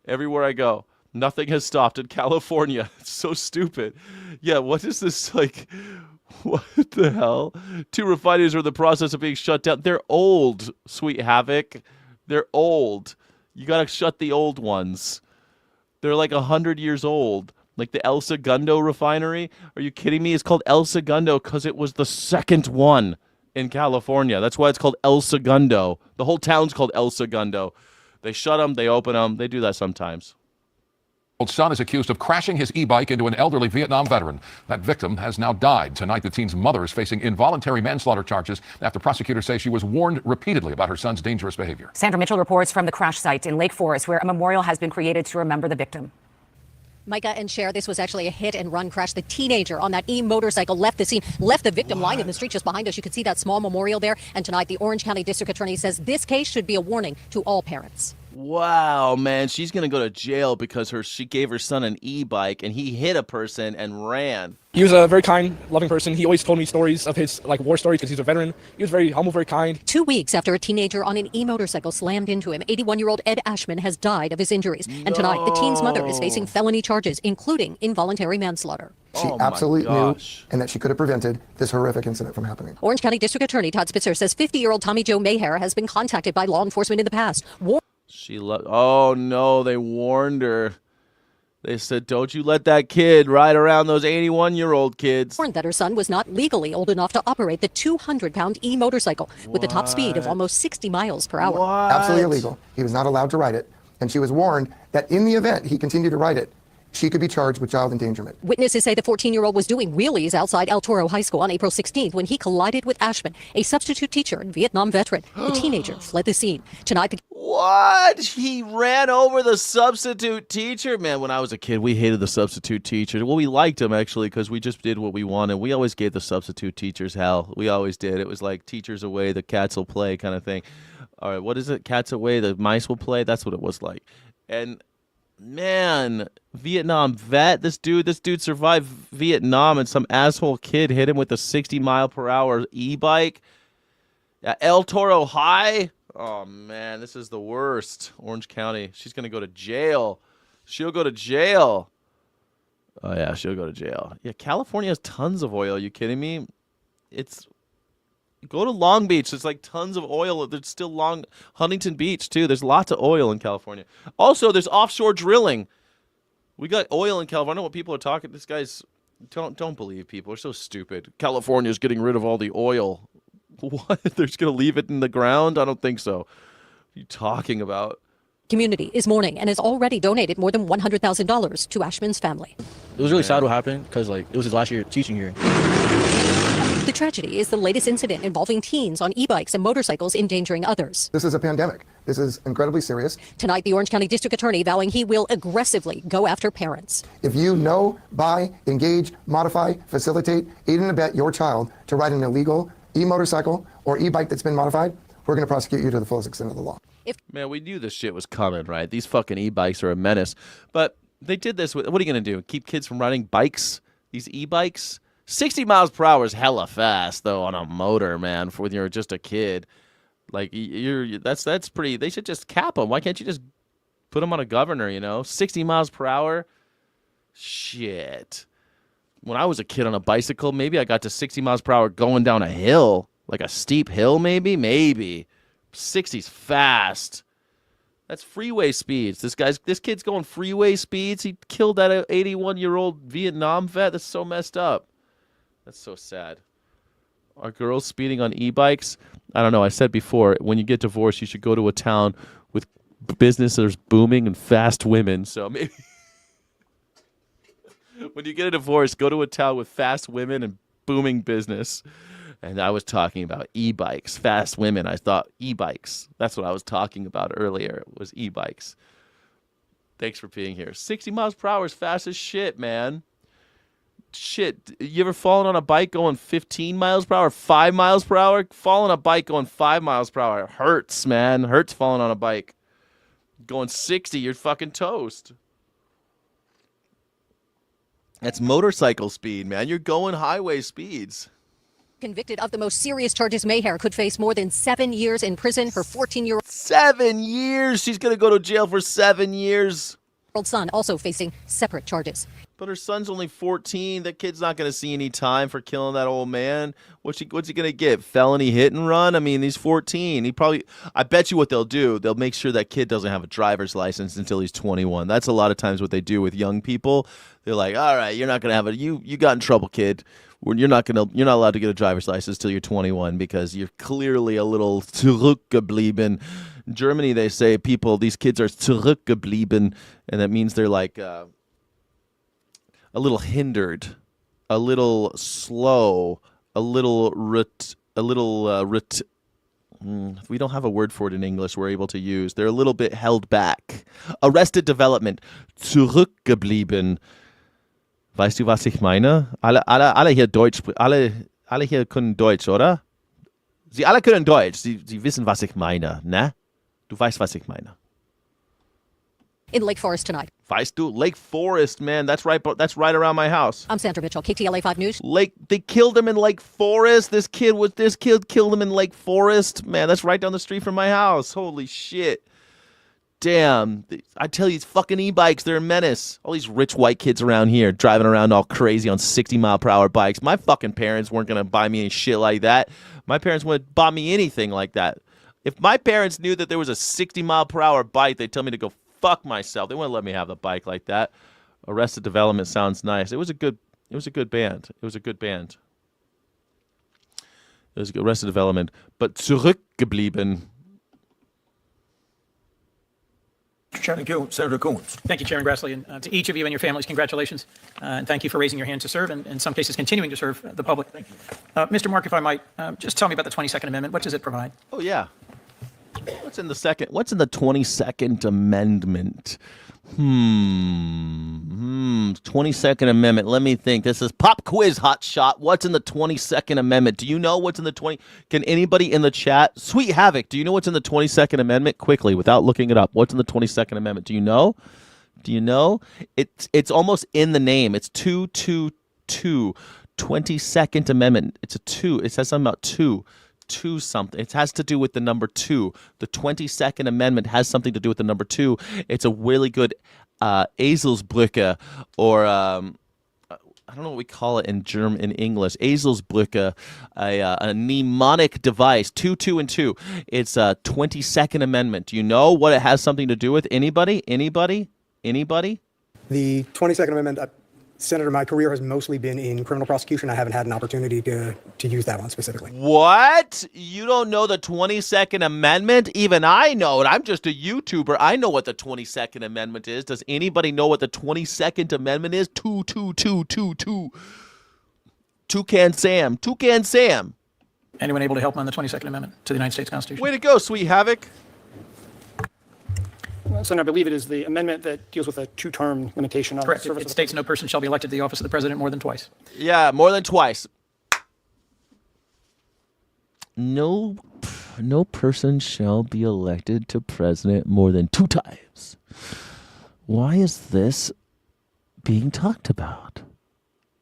Everywhere I go. Nothing has stopped in California. It's so stupid. Yeah, what is this like? What the hell? 2 refineries are in the process of being shut down. They're old, Sweet Havoc. They're old. You got to shut the old ones. They're like 100 years old. Like the El Segundo refinery. Are you kidding me? It's called El Segundo because it was the second one in California. That's why it's called El Segundo. The whole town's called El Segundo. They shut them. They open them. They do that sometimes. Son is accused of crashing his e-bike into an elderly Vietnam veteran. That victim has now died. Tonight, the teen's mother is facing involuntary manslaughter charges after prosecutors say she was warned repeatedly about her son's dangerous behavior. Sandra Mitchell reports from the crash site in Lake Forest, where a memorial has been created to remember the victim. Micah and Cher, this was actually a hit-and-run crash. The teenager on that e-motorcycle left the scene, left the victim lying in the street just behind us. You can see that small memorial there. And tonight, the Orange County District Attorney says this case should be a warning to all parents. Wow, man, she's going to go to jail because she gave her son an e-bike and he hit a person and ran. He was a very kind, loving person. He always told me stories of his war stories because he's a veteran. He was very humble, very kind. 2 weeks after a teenager on an e-motorcycle slammed into him, 81-year-old Ed Ashman has died of his injuries. No. And tonight, the teen's mother is facing felony charges, including involuntary manslaughter. She absolutely knew and that she could have prevented this horrific incident from happening. Orange County District Attorney Todd Spitzer says 50-year-old Tommy Joe Mayhair has been contacted by law enforcement in the past. Oh no, they warned her. They said, don't you let that kid ride around those 81-year-old kids. Warned that her son was not legally old enough to operate the 200-pound e-motorcycle with a top speed of almost 60 miles per hour. Absolutely illegal. He was not allowed to ride it. And she was warned that in the event he continued to ride it, she could be charged with child endangerment. Witnesses say the 14-year-old was doing wheelies outside El Toro High School on April 16th when he collided with Ashman, a substitute teacher and Vietnam veteran. The teenager fled the scene. Tonight, What? He ran over the substitute teacher? Man, when I was a kid, we hated the substitute teacher. Well, we liked him, actually, because we just did what we wanted. We always gave the substitute teachers hell. We always did. It was like teachers away, the cats will play kind of thing. All right, what is it? Cats away, the mice will play? That's what it was like. And man, Vietnam vet. This dude survived Vietnam, and some asshole kid hit him with a 60-mile-per-hour e-bike at El Toro High. Oh man, this is the worst. Orange County. She's gonna go to jail. She'll go to jail. Oh yeah, she'll go to jail. Yeah, California has tons of oil. Are you kidding me? Go to Long Beach. There's like tons of oil. There's still Huntington Beach too. There's lots of oil in California. Also, there's offshore drilling. We got oil in California. I know what people are talking. This guy's don't believe people. They're so stupid. California's getting rid of all the oil. What? They're just gonna leave it in the ground? I don't think so. What are you talking about? community is mourning and has already donated more than $100,000 to Ashman's family. It was really sad what happened because it was his last year teaching here. The tragedy is the latest incident involving teens on e-bikes and motorcycles endangering others. This is a pandemic. This is incredibly serious. Tonight, the Orange County District Attorney vowing he will aggressively go after parents. If you know, buy, engage, modify, facilitate, aid and abet your child to ride an illegal e-motorcycle or e-bike that's been modified, we're going to prosecute you to the fullest extent of the law. Man, we knew this shit was coming, right? These fucking e-bikes are a menace. But they did this with, what are you going to do? Keep kids from riding bikes? These e-bikes? 60 miles per hour is hella fast, though, on a motor, man, for when you're just a kid. Like, that's pretty, they should just cap them. Why can't you just put them on a governor, you know? 60 miles per hour? Shit. When I was a kid on a bicycle, maybe I got to 60 miles per hour going down a hill. Like a steep hill, maybe? Maybe. 60's fast. That's freeway speeds. This kid's going freeway speeds. He killed that 81-year-old Vietnam vet. That's so messed up. That's so sad. Are girls speeding on e-bikes? I don't know. I said before, when you get divorced, you should go to a town with businesses booming and fast women. So maybe when you get a divorce, go to a town with fast women and booming business. And I was talking about e-bikes, fast women. I thought e-bikes. That's what I was talking about earlier, was e-bikes. Thanks for being here. 60 miles per hour is fast as shit, man. Shit, you ever fallen on a bike going 15 miles per hour, 5 miles per hour? Fall on a bike going 5 miles per hour. It hurts, man. It hurts falling on a bike. Going 60, you're fucking toast. That's motorcycle speed, man. You're going highway speeds. Convicted of the most serious charges, Mayher could face more than 7 years in prison. Her 14-year-old 7 years? She's going to go to jail for 7 years. Son also facing separate charges. But her son's only 14. That kid's not going to see any time for killing that old man. What's he going to get? Felony hit and run? I mean, he's 14. I bet you what they'll do, they'll make sure that kid doesn't have a driver's license until he's 21. That's a lot of times what they do with young people. They're like, all right, you're not going to have you got in trouble, kid. You're not allowed to get a driver's license till you're 21 because you're clearly a little zurückgeblieben. In Germany, they say these kids are zurückgeblieben, and that means they're like a little hindered, a little slow, a little we don't have a word for it in English we're able to use. They're a little bit held back. Arrested development, zurückgeblieben. Weißt du, was ich meine? Alle hier Deutsch, alle hier können Deutsch, oder? Sie alle können Deutsch. Sie wissen, was ich meine, ne? Du weißt, was ich meine. In Lake Forest tonight. Weißt du, Lake Forest, man, that's right around my house. I'm Sandra Mitchell, KTLA 5 News. They killed him in Lake Forest. This kid killed him in Lake Forest. Man, that's right down the street from my house. Holy shit. Damn, I tell you, these fucking e-bikes, they're a menace. All these rich white kids around here driving around all crazy on 60-mile-per-hour bikes. My fucking parents weren't going to buy me any shit like that. My parents wouldn't buy me anything like that. If my parents knew that there was a 60-mile-per-hour bike, they'd tell me to go fuck myself. They wouldn't let me have the bike like that. Arrested Development sounds nice. It was a good band. It was Arrested Development, but zurückgeblieben. Thank you, Senator Coons. Thank you, Chairman Grassley, and to each of you and your families, congratulations, and thank you for raising your hand to serve, and in some cases continuing to serve the public. Thank you. Mr. Mark, if I might, just tell me about the 22nd Amendment. What does it provide? Oh yeah. What's in the 22nd Amendment? 22nd Amendment. Let me think. This is pop quiz hot shot. What's in the 22nd Amendment? Do you know what's in the Can anybody in the chat? Sweet Havoc, do you know what's in the 22nd Amendment? Quickly, without looking it up. What's in the 22nd Amendment? Do you know? It's almost in the name. It's 222. 22nd Amendment. It's a 2. It says something about 2 something. It has to do with the number 2. The 22nd Amendment has something to do with the number 2. It's a really good Eselsbrücke, or I don't know what we call it in English. Eselsbrücke, a mnemonic device. 2, 2, and 2. It's a 22nd Amendment. Do you know what it has something to do with? Anybody? The 22nd Amendment, Senator, my career has mostly been in criminal prosecution. I haven't had an opportunity to use that one specifically. What? You don't know the 22nd Amendment? Even I know it. I'm just a YouTuber. I know what the 22nd Amendment is. Does anybody know what the 22nd Amendment is? 2, 2, 2, 2, 2. Toucan Sam. Anyone able to help on the 22nd Amendment to the United States Constitution? Way to go, Sweet Havoc. Well, Senator, I believe it is the amendment that deals with a 2-term limitation on Correct. service. It states no person shall be elected to the office of the president more than twice. Yeah, more than twice. No person shall be elected to president more than 2 times. Why is this being talked about?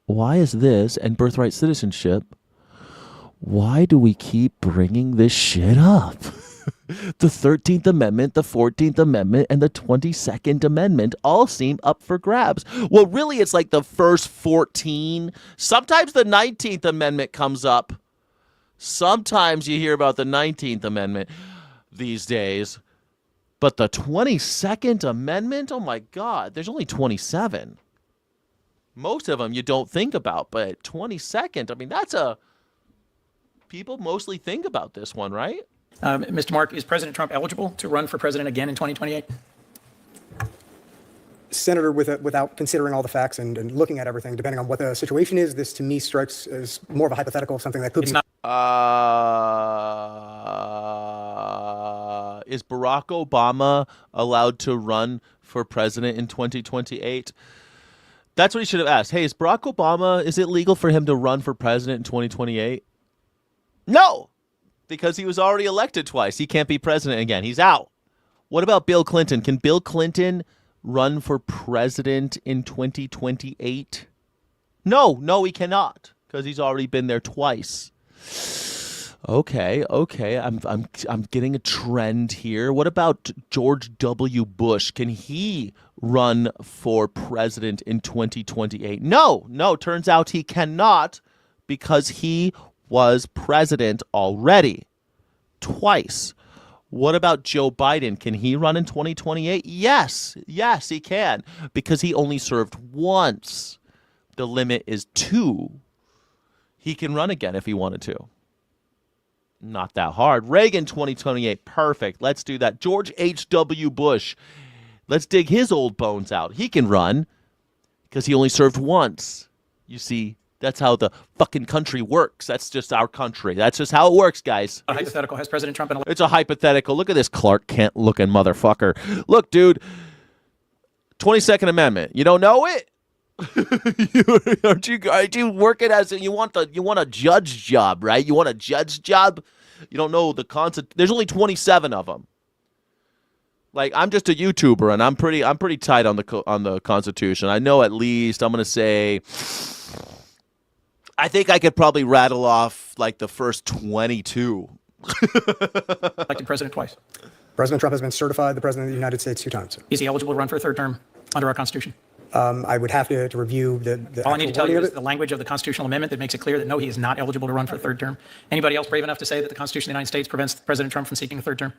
Why is this, and birthright citizenship, why do we keep bringing this shit up? The 13th Amendment, the 14th Amendment, and the 22nd Amendment all seem up for grabs. Well, really, it's like the first 14. Sometimes the 19th Amendment comes up. Sometimes you hear about the 19th Amendment these days. But the 22nd Amendment? Oh, my God. There's only 27. Most of them you don't think about. But 22nd, I mean, people mostly think about this one, right? Mr. Mark, is President Trump eligible to run for president again in 2028? Senator, without considering all the facts and looking at everything, depending on what the situation is, this to me strikes as more of a hypothetical of something that could be. Is Barack Obama allowed to run for president in 2028? That's what he should have asked. Hey, is it legal for him to run for president in 2028? No! Because he was already elected twice. He can't be president again. He's out. What about Bill Clinton? Can Bill Clinton run for president in 2028? No, he cannot, because he's already been there twice. Okay. I'm getting a trend here. What about George W. Bush? Can he run for president in 2028? No, turns out he cannot, because he was president already twice. What about Joe Biden? Can he run in 2028? Yes, he can, because he only served once. The limit is 2. He can run again if he wanted to. Not that hard. Reagan 2028, perfect. Let's do that. George H.W. Bush, let's dig his old bones out. He can run because he only served once. You see, that's how the fucking country works. That's just our country. That's just how it works, guys. A hypothetical. Has President Trump been elected? It's a hypothetical. Look at this Clark Kent looking motherfucker. Look, dude. 22nd Amendment. You don't know it? Aren't you working as you want a judge job, right? You want a judge job? You don't know the concept. There's only 27 of them. Like, I'm just a YouTuber, and I'm pretty tight on the Constitution. I know at least, I'm gonna say, I think I could probably rattle off like the first 22. Elected president twice. President Trump has been certified the president of the United States 2 times. Is he eligible to run for a 3rd term under our Constitution? I would have to review the All I need to tell you is the language of the constitutional amendment that makes it clear that no, he is not eligible to run for a 3rd term. Anybody else brave enough to say that the Constitution of the United States prevents President Trump from seeking a 3rd term?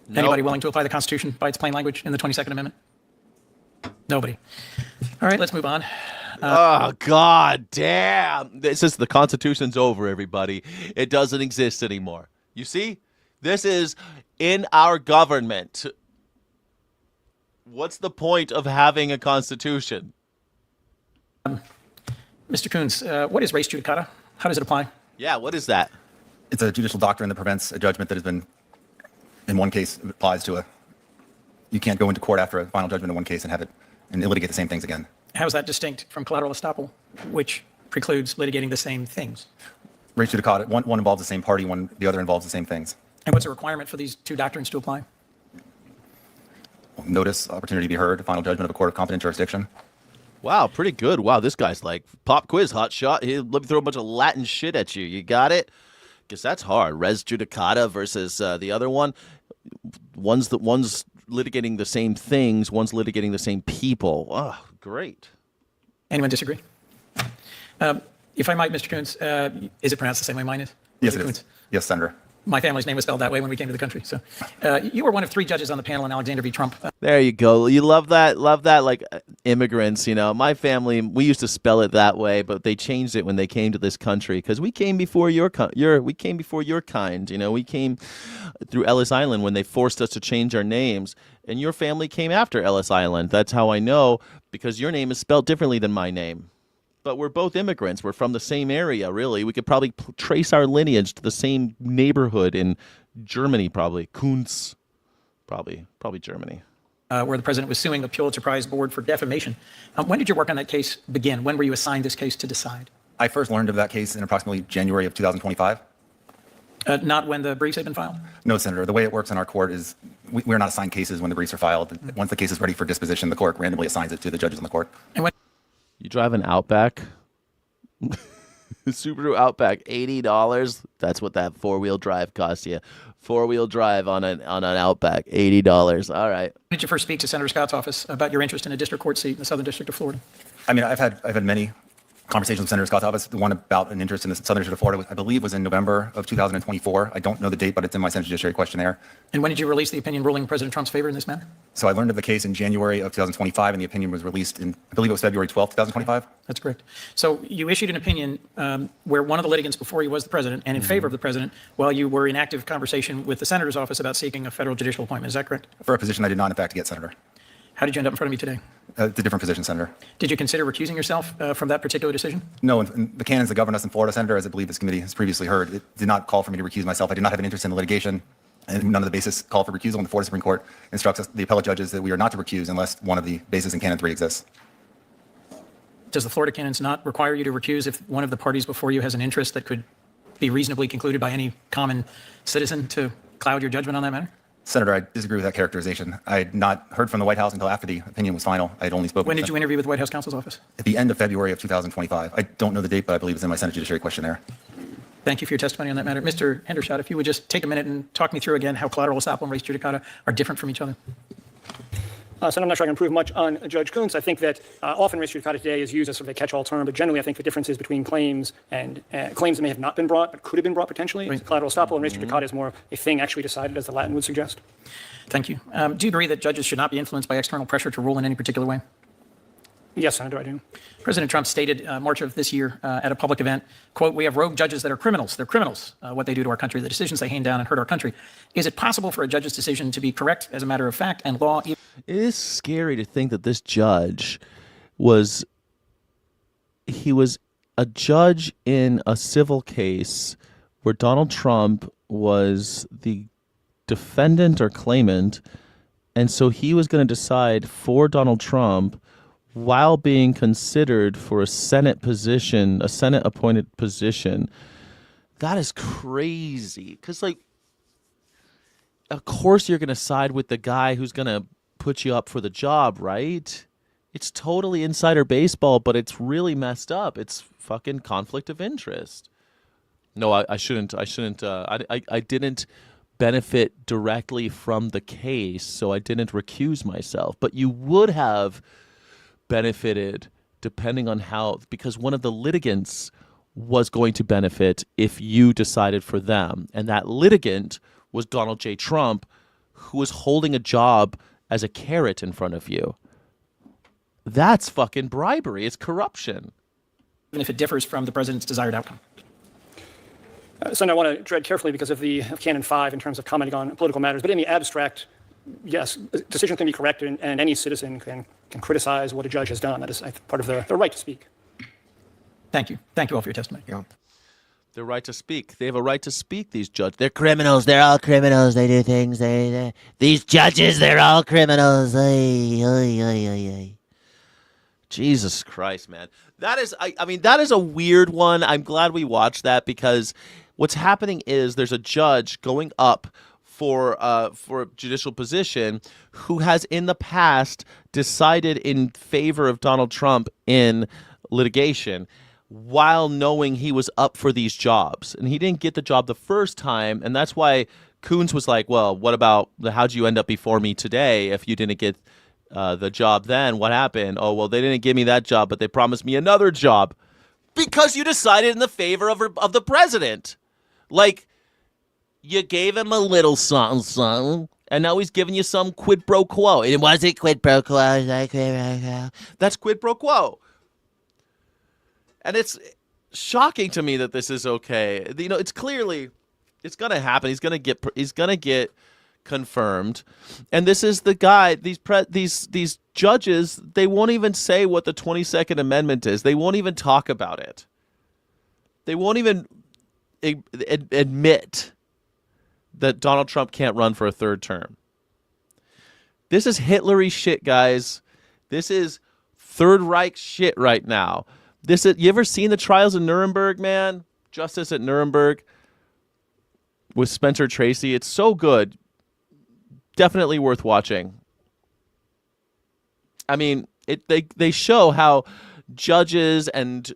Nope. Anybody willing to apply the Constitution by its plain language in the 22nd Amendment? Nobody. All right, let's move on. Oh, God damn. This is the Constitution's over, everybody. It doesn't exist anymore. You see? This is in our government. What's the point of having a Constitution? Mr. Coons, what is res judicata? How does it apply? Yeah, what is that? It's a judicial doctrine that prevents a judgment that has been, in one case, applies to a... You can't go into court after a final judgment in one case and have it and litigate the same things again. How is that distinct from collateral estoppel, which precludes litigating the same things? Res judicata, one involves the same party, the other involves the same things. And what's the requirement for these two doctrines to apply? Notice, opportunity to be heard, final judgment of a court of competent jurisdiction. Wow, pretty good. Wow, this guy's like pop quiz, hot shot. Let me throw a bunch of Latin shit at you. You got it? Guess that's hard. Res judicata versus the other one. One's litigating the same things. One's litigating the same people. Oh, great. Anyone disagree? If I might, Mr. Coons, is it pronounced the same way mine is? Yes, it is. Yes, Senator. My family's name was spelled that way when we came to the country. So you were one of 3 judges on the panel in Alexander v. Trump. There you go. You love that, like immigrants, you know. My family, we used to spell it that way, but they changed it when they came to this country because we came before your kind, you know. We came through Ellis Island when they forced us to change our names, and your family came after Ellis Island. That's how I know, because your name is spelled differently than my name. But we're both immigrants. We're from the same area, really. We could probably trace our lineage to the same neighborhood in Germany, probably. Kunz, probably Germany. Where the president was suing the Pulitzer Prize Board for defamation. When did your work on that case begin? When were you assigned this case to decide? I first learned of that case in approximately January of 2025. Not when the briefs had been filed? No, Senator. The way it works in our court is we're not assigned cases when the briefs are filed. Once the case is ready for disposition, the court randomly assigns it to the judges in the court. And when you drive an Outback, Subaru Outback, $80. That's what that 4-wheel drive costs you. 4-wheel drive on an Outback, $80. All right. When did you first speak to Senator Scott's office about your interest in a district court seat in the Southern District of Florida? I mean, I've had many conversations with Senator Scott's office. The one about an interest in the Southern District of Florida, I believe, was in November of 2024. I don't know the date, but it's in my Senate Judiciary questionnaire. And when did you release the opinion ruling in President Trump's favor in this matter? So I learned of the case in January of 2025, and the opinion was released in, I believe it was February 12th, 2025. That's correct. So you issued an opinion where one of the litigants before you was the president and in favor of the president while you were in active conversation with the senator's office about seeking a federal judicial appointment. Is that correct? For a position I did not, in fact, get, Senator. How did you end up in front of me today? It's a different position, Senator. Did you consider recusing yourself from that particular decision? No, and the canons that govern us in Florida, Senator, as I believe this committee has previously heard, it did not call for me to recuse myself. I did not have an interest in the litigation, and none of the basis call for recusal. And the Florida Supreme Court instructs us, the appellate judges, that we are not to recuse unless one of the bases in Canon 3 exists. Does the Florida canons not require you to recuse if one of the parties before you has an interest that could be reasonably concluded by any common citizen to cloud your judgment on that matter? Senator, I disagree with that characterization. I had not heard from the White House until after the opinion was final. I had only spoken. When did you interview with the White House counsel's office? At the end of February of 2025. I don't know the date, but I believe it's in my Senate Judiciary questionnaire. Thank you for your testimony on that matter. Mr. Hendershot, if you would just take a minute and talk me through again how collateral estoppel and res judicata are different from each other. So I'm not sure I can improve much on Judge Kuntz. I think that often res judicata today is used as sort of a catch-all term, but generally I think the difference is between claims and claims that may have not been brought but could have been brought potentially. Right. Collateral estoppel and res judicata is more a thing actually decided, as the Latin would suggest. Thank you. Do you agree that judges should not be influenced by external pressure to rule in any particular way? Yes, Senator, I do. President Trump stated March of this year at a public event, quote, "We have rogue judges that are criminals. They're criminals, what they do to our country, the decisions they hand down and hurt our country." Is it possible for a judge's decision to be correct as a matter of fact and law? It is scary to think that this judge was a judge in a civil case where Donald Trump was the defendant or claimant, and so he was going to decide for Donald Trump while being considered for a Senate position, a Senate appointed position. That is crazy. Because, like, of course you're going to side with the guy who's going to put you up for the job, right? It's totally insider baseball, but it's really messed up. It's fucking conflict of interest. No, I shouldn't. I didn't benefit directly from the case, so I didn't recuse myself. But you would have benefited depending on how, because one of the litigants was going to benefit if you decided for them. And that litigant was Donald J. Trump, who was holding a job as a carrot in front of you. That's fucking bribery. It's corruption. Even if it differs from the president's desired outcome. Senator, I want to tread carefully because of Canon 5 in terms of commenting on political matters. But in the abstract, yes, decisions can be corrected, and any citizen can criticize what a judge has done. That is part of the right to speak. Thank you. Thank you all for your testimony. Yeah. Their right to speak. They have a right to speak, these judges. They're criminals. They're all criminals. They do things. These judges, they're all criminals. Ay, ay, ay, ay, ay. Jesus Christ, man. That is, I mean, that is a weird one. I'm glad we watched that because what's happening is there's a judge going up for a judicial position who has in the past decided in favor of Donald Trump in litigation while knowing he was up for these jobs. And he didn't get the job the first time, and that's why Coons was like, well, what about how'd you end up before me today if you didn't get the job then? What happened? Oh, well, they didn't give me that job, but they promised me another job. Because you decided in the favor of the president. Like, you gave him a little something, something, and now he's giving you some quid pro quo. It wasn't quid pro quo. That's quid pro quo. And it's shocking to me that this is okay. You know, it's clearly, it's going to happen. He's going to get confirmed. And this is the guy, these judges, they won't even say what the 22nd Amendment is. They won't even talk about it. They won't even admit that Donald Trump can't run for a third term. This is Hitlery shit, guys. This is Third Reich shit right now. You ever seen the trials in Nuremberg, man? Justice at Nuremberg with Spencer Tracy. It's so good. Definitely worth watching. I mean, they show how judges and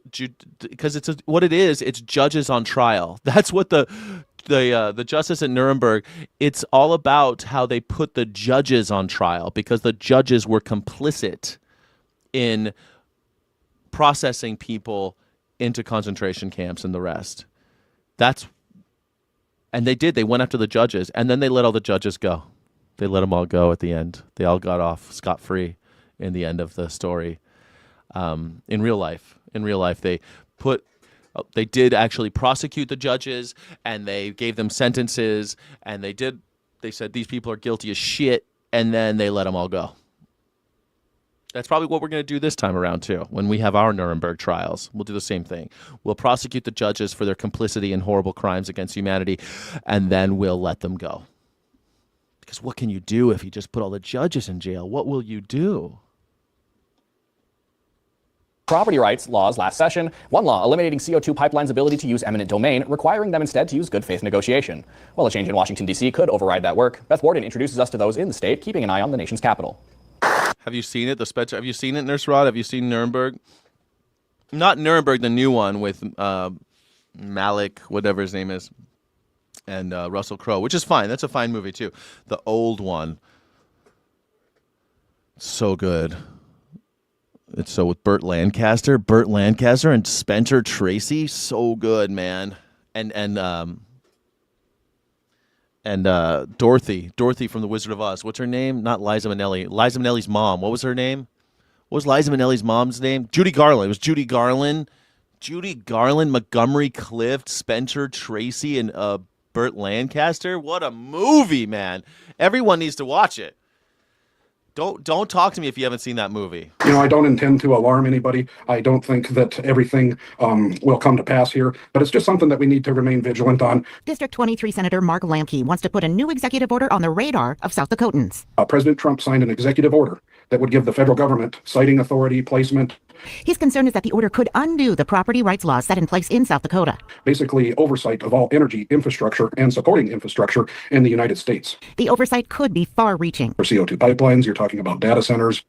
because what it is, it's judges on trial. That's what the justice at Nuremberg. It's all about how they put the judges on trial because the judges were complicit in processing people into concentration camps and the rest. And they did. They went after the judges, and then they let all the judges go. They let them all go at the end. They all got off scot-free in the end of the story. In real life, they did actually prosecute the judges, and they gave them sentences, and they said these people are guilty as shit, and then they let them all go. That's probably what we're going to do this time around, too. When we have our Nuremberg trials, we'll do the same thing. We'll prosecute the judges for their complicity in horrible crimes against humanity, and then we'll let them go. Because what can you do if you just put all the judges in jail? What will you do? Property rights laws last session. One law eliminating CO2 pipelines' ability to use eminent domain, requiring them instead to use good faith negotiation. Well, a change in Washington, D.C. could override that work. Beth Warden introduces us to those in the state, keeping an eye on the nation's capital. Have you seen it? Have you seen it, Nurse Rod? Have you seen Nuremberg? Not Nuremberg, the new one with Malik, whatever his name is, and Russell Crowe, which is fine. That's a fine movie, too. The old one. So good. It's so with Burt Lancaster and Spencer Tracy. So good, man. And Dorothy from The Wizard of Oz. What's her name? Not Liza Minnelli. Liza Minnelli's mom. What was her name? What was Liza Minnelli's mom's name? Judy Garland. It was Judy Garland. Judy Garland, Montgomery Clift, Spencer Tracy, and Burt Lancaster. What a movie, man. Everyone needs to watch it. Don't talk to me if you haven't seen that movie. You know, I don't intend to alarm anybody. I don't think that everything will come to pass here, but it's just something that we need to remain vigilant on. District 23 Senator Mark Lamke wants to put a new executive order on the radar of South Dakotans. President Trump signed an executive order that would give the federal government siting authority, placement. His concern is that the order could undo the property rights laws set in place in South Dakota. Basically, oversight of all energy infrastructure and supporting infrastructure in the United States. The oversight could be far-reaching. For CO2 pipelines, you're talking about data centers,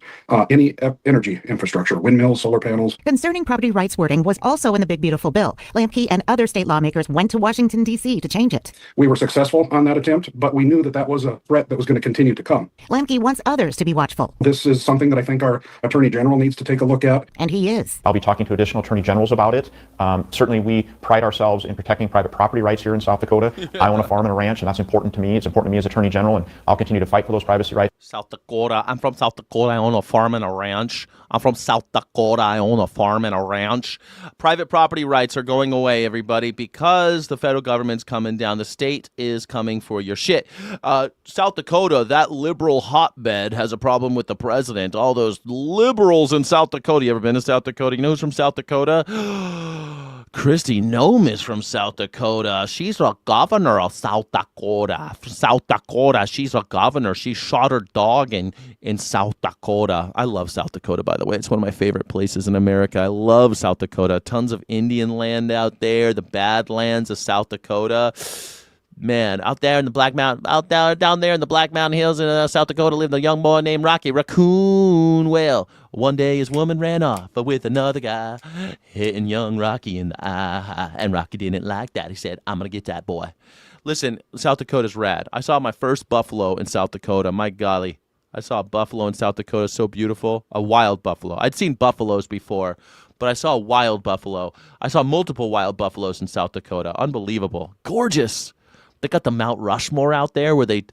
any energy infrastructure, windmills, solar panels. Concerning property rights wording was also in the Big Beautiful Bill. Lamke and other state lawmakers went to Washington, D.C. to change it. We were successful on that attempt, but we knew that that was a threat that was going to continue to come. Lamke wants others to be watchful. This is something that I think our Attorney General needs to take a look at. And he is. I'll be talking to additional attorney generals about it. Certainly, we pride ourselves in protecting private property rights here in South Dakota. I own a farm and a ranch, and that's important to me. It's important to me as attorney general, and I'll continue to fight for those privacy rights. South Dakota. I'm from South Dakota. I own a farm and a ranch. I'm from South Dakota. I own a farm and a ranch. Private property rights are going away, everybody, because the federal government's coming down. The state is coming for your shit. South Dakota, that liberal hotbed, has a problem with the president. All those liberals in South Dakota. You ever been to South Dakota? You know who's from South Dakota? Kristi Noem is from South Dakota. She's a governor of South Dakota. South Dakota. She's a governor. She shot her dog in South Dakota. I love South Dakota, by the way. It's one of my favorite places in America. I love South Dakota. Tons of Indian land out there. The Badlands of South Dakota. Man, out there in the Black Mountain, down there in the Black Mountain Hills in South Dakota lived a young boy named Rocky Raccoon. Well, one day his woman ran off with another guy, hitting young Rocky in the eye. And Rocky didn't like that. He said, I'm going to get that boy. Listen, South Dakota's rad. I saw my first buffalo in South Dakota. My golly. I saw a buffalo in South Dakota. So beautiful. A wild buffalo. I'd seen buffaloes before, but I saw a wild buffalo. I saw multiple wild buffaloes in South Dakota. Unbelievable. Gorgeous. They got the Mount Rushmore out there where they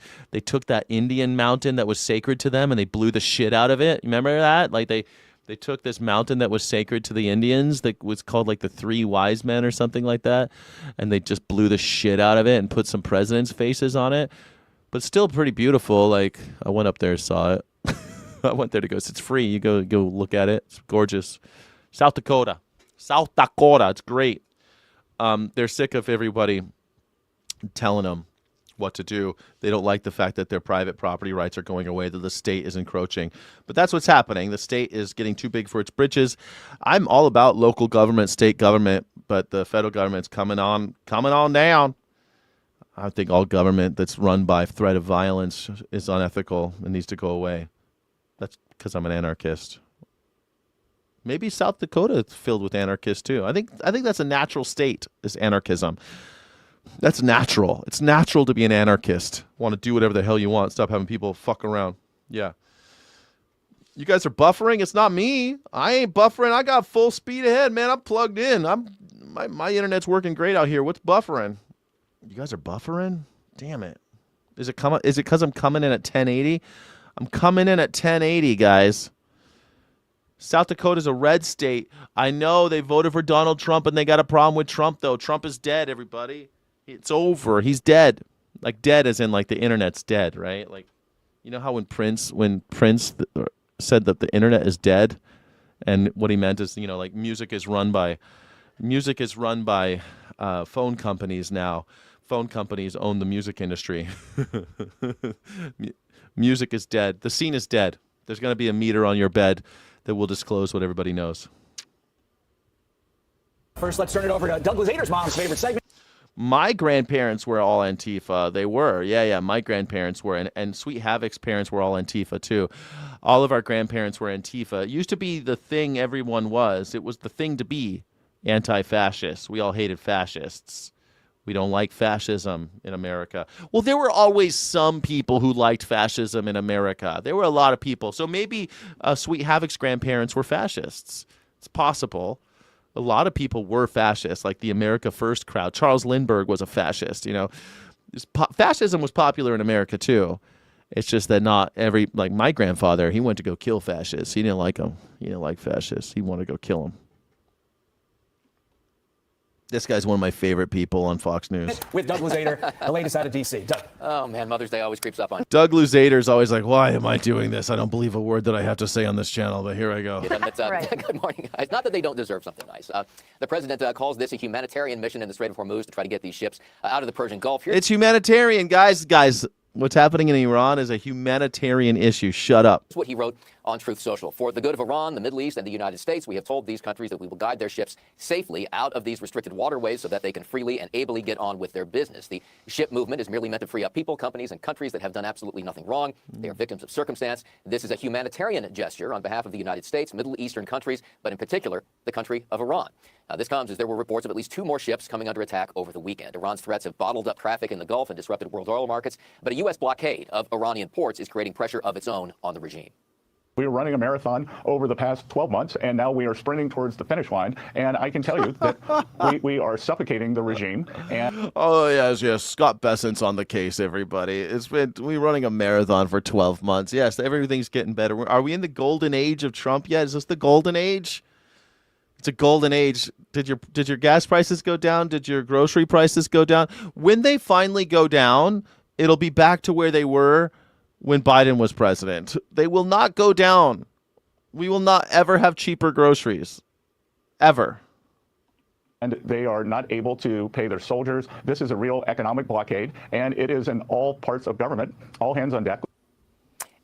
took that Indian mountain that was sacred to them and they blew the shit out of it. Remember that? Like they took this mountain that was sacred to the Indians that was called like the Three Wise Men or something like that, and they just blew the shit out of it and put some presidents' faces on it. But still pretty beautiful. Like I went up there and saw it. I went there to go. It's free. You go look at it. It's gorgeous. South Dakota. South Dakota. It's great. They're sick of everybody telling them what to do. They don't like the fact that their private property rights are going away, that the state is encroaching. But that's what's happening. The state is getting too big for its britches. I'm all about local government, state government, but the federal government's coming on down. I think all government that's run by threat of violence is unethical and needs to go away. That's because I'm an anarchist. Maybe South Dakota is filled with anarchists too. I think that's a natural state, is anarchism. That's natural. It's natural to be an anarchist. Want to do whatever the hell you want. Stop having people fuck around. Yeah. You guys are buffering? It's not me. I ain't buffering. I got full speed ahead, man. I'm plugged in. My internet's working great out here. What's buffering? You guys are buffering? Damn it. Is it because I'm coming in at 1080? I'm coming in at 1080, guys. South Dakota's a red state. I know they voted for Donald Trump and they got a problem with Trump, though. Trump is dead, everybody. It's over. He's dead. Like dead as in like the internet's dead, right? Like, you know how when Prince said that the internet is dead, and what he meant is, you know, like music is run by phone companies now. Phone companies own the music industry. Music is dead. The scene is dead. There's going to be a meter on your bed that will disclose what everybody knows. First, let's turn it over to Doug Luzader's mom's favorite segment. My grandparents were all Antifa. They were. Yeah. My grandparents were. And Sweet Havoc's parents were all Antifa, too. All of our grandparents were Antifa. It used to be the thing everyone was. It was the thing to be anti-fascist. We all hated fascists. We don't like fascism in America. Well, there were always some people who liked fascism in America. There were a lot of people. So maybe Sweet Havoc's grandparents were fascists. It's possible. A lot of people were fascists, like the America First crowd. Charles Lindbergh was a fascist, you know. Fascism was popular in America, too. It's just that not every, like my grandfather, he went to go kill fascists. He didn't like them. He didn't like fascists. He wanted to go kill them. This guy's one of my favorite people on Fox News. With Doug Luzader, the latest out of D.C. Doug. Oh, man, Mother's Day always creeps up on you. Doug Luzader's always like, why am I doing this? I don't believe a word that I have to say on this channel, but here I go. Good morning, guys. Not that they don't deserve something nice. The president calls this a humanitarian mission in the Strait of Hormuz to try to get these ships out of the Persian Gulf. It's humanitarian, guys. What's happening in Iran is a humanitarian issue. Shut up. That's what he wrote on Truth Social. For the good of Iran, the Middle East, and the United States, we have told these countries that we will guide their ships safely out of these restricted waterways so that they can freely and ably get on with their business. The ship movement is merely meant to free up people, companies, and countries that have done absolutely nothing wrong. They are victims of circumstance. This is a humanitarian gesture on behalf of the United States, Middle Eastern countries, but in particular, the country of Iran. This comes as there were reports of at least 2 more ships coming under attack over the weekend. Iran's threats have bottled up traffic in the Gulf and disrupted world oil markets, but a U.S. blockade of Iranian ports is creating pressure of its own on the regime. We were running a marathon over the past 12 months, and now we are sprinting towards the finish line. And I can tell you that we are suffocating the regime. And yes. Scott Bessent's on the case, everybody. We're running a marathon for 12 months. Yes, everything's getting better. Are we in the golden age of Trump yet? Is this the golden age? It's a golden age. Did your gas prices go down? Did your grocery prices go down? When they finally go down, it'll be back to where they were when Biden was president. They will not go down. We will not ever have cheaper groceries. Ever. And they are not able to pay their soldiers. This is a real economic blockade, and it is in all parts of government, all hands on deck.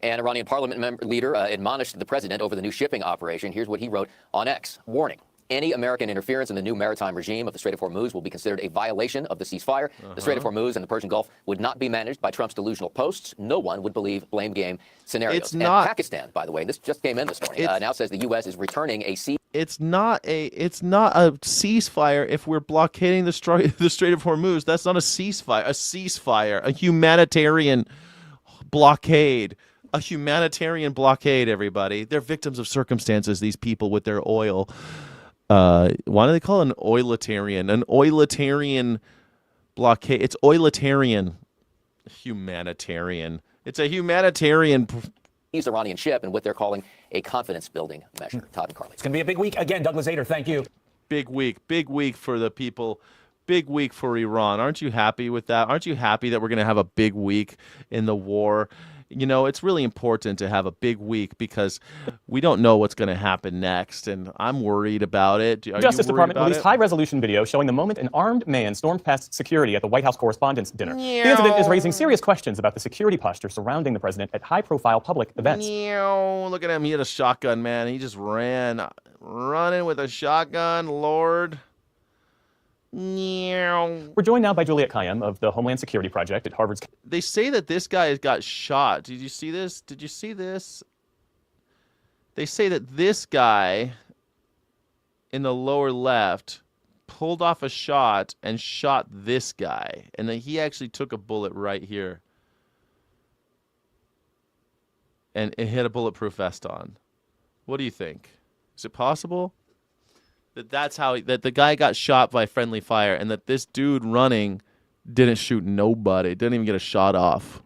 An Iranian parliament leader admonished the president over the new shipping operation. Here's what he wrote on X. Warning. Any American interference in the new maritime regime of the Strait of Hormuz will be considered a violation of the ceasefire. The Strait of Hormuz and the Persian Gulf would not be managed by Trump's delusional posts. No one would believe blame game scenarios. It's not. And Pakistan, by the way, this just came in this morning, now says the U.S. is returning a It's not a ceasefire if we're blockading the Strait of Hormuz. That's not a ceasefire. A humanitarian blockade. A humanitarian blockade, everybody. They're victims of circumstances, these people with their oil. Why do they call it an oilitarian? An oilitarian blockade. It's oilitarian. Humanitarian. It's a humanitarian. Iranian ship and what they're calling a confidence-building measure. Todd and Carly. It's going to be a big week. Again, Douglas Ader, thank you. Big week for the people. Big week for Iran. Aren't you happy with that? Aren't you happy that we're going to have a big week in the war? You know, it's really important to have a big week because we don't know what's going to happen next, and I'm worried about it. Are Justice you worried Department about released it? high-resolution video showing the moment an armed man stormed past security at the White House Correspondents' Dinner. The incident is raising serious questions about the security posture surrounding the president at high-profile public events. Look at him. He had a shotgun, man. He just running with a shotgun, Lord. We're joined now by Juliet Kayyem of the Homeland Security Project at Harvard's. They say that this guy has got shot. Did you see this? Did you see this? They say that this guy in the lower left pulled off a shot and shot this guy. And then he actually took a bullet right here. And it hit a bulletproof vest on. What do you think? Is it possible? That the guy got shot by friendly fire and that this dude running didn't shoot nobody, didn't even get a shot off.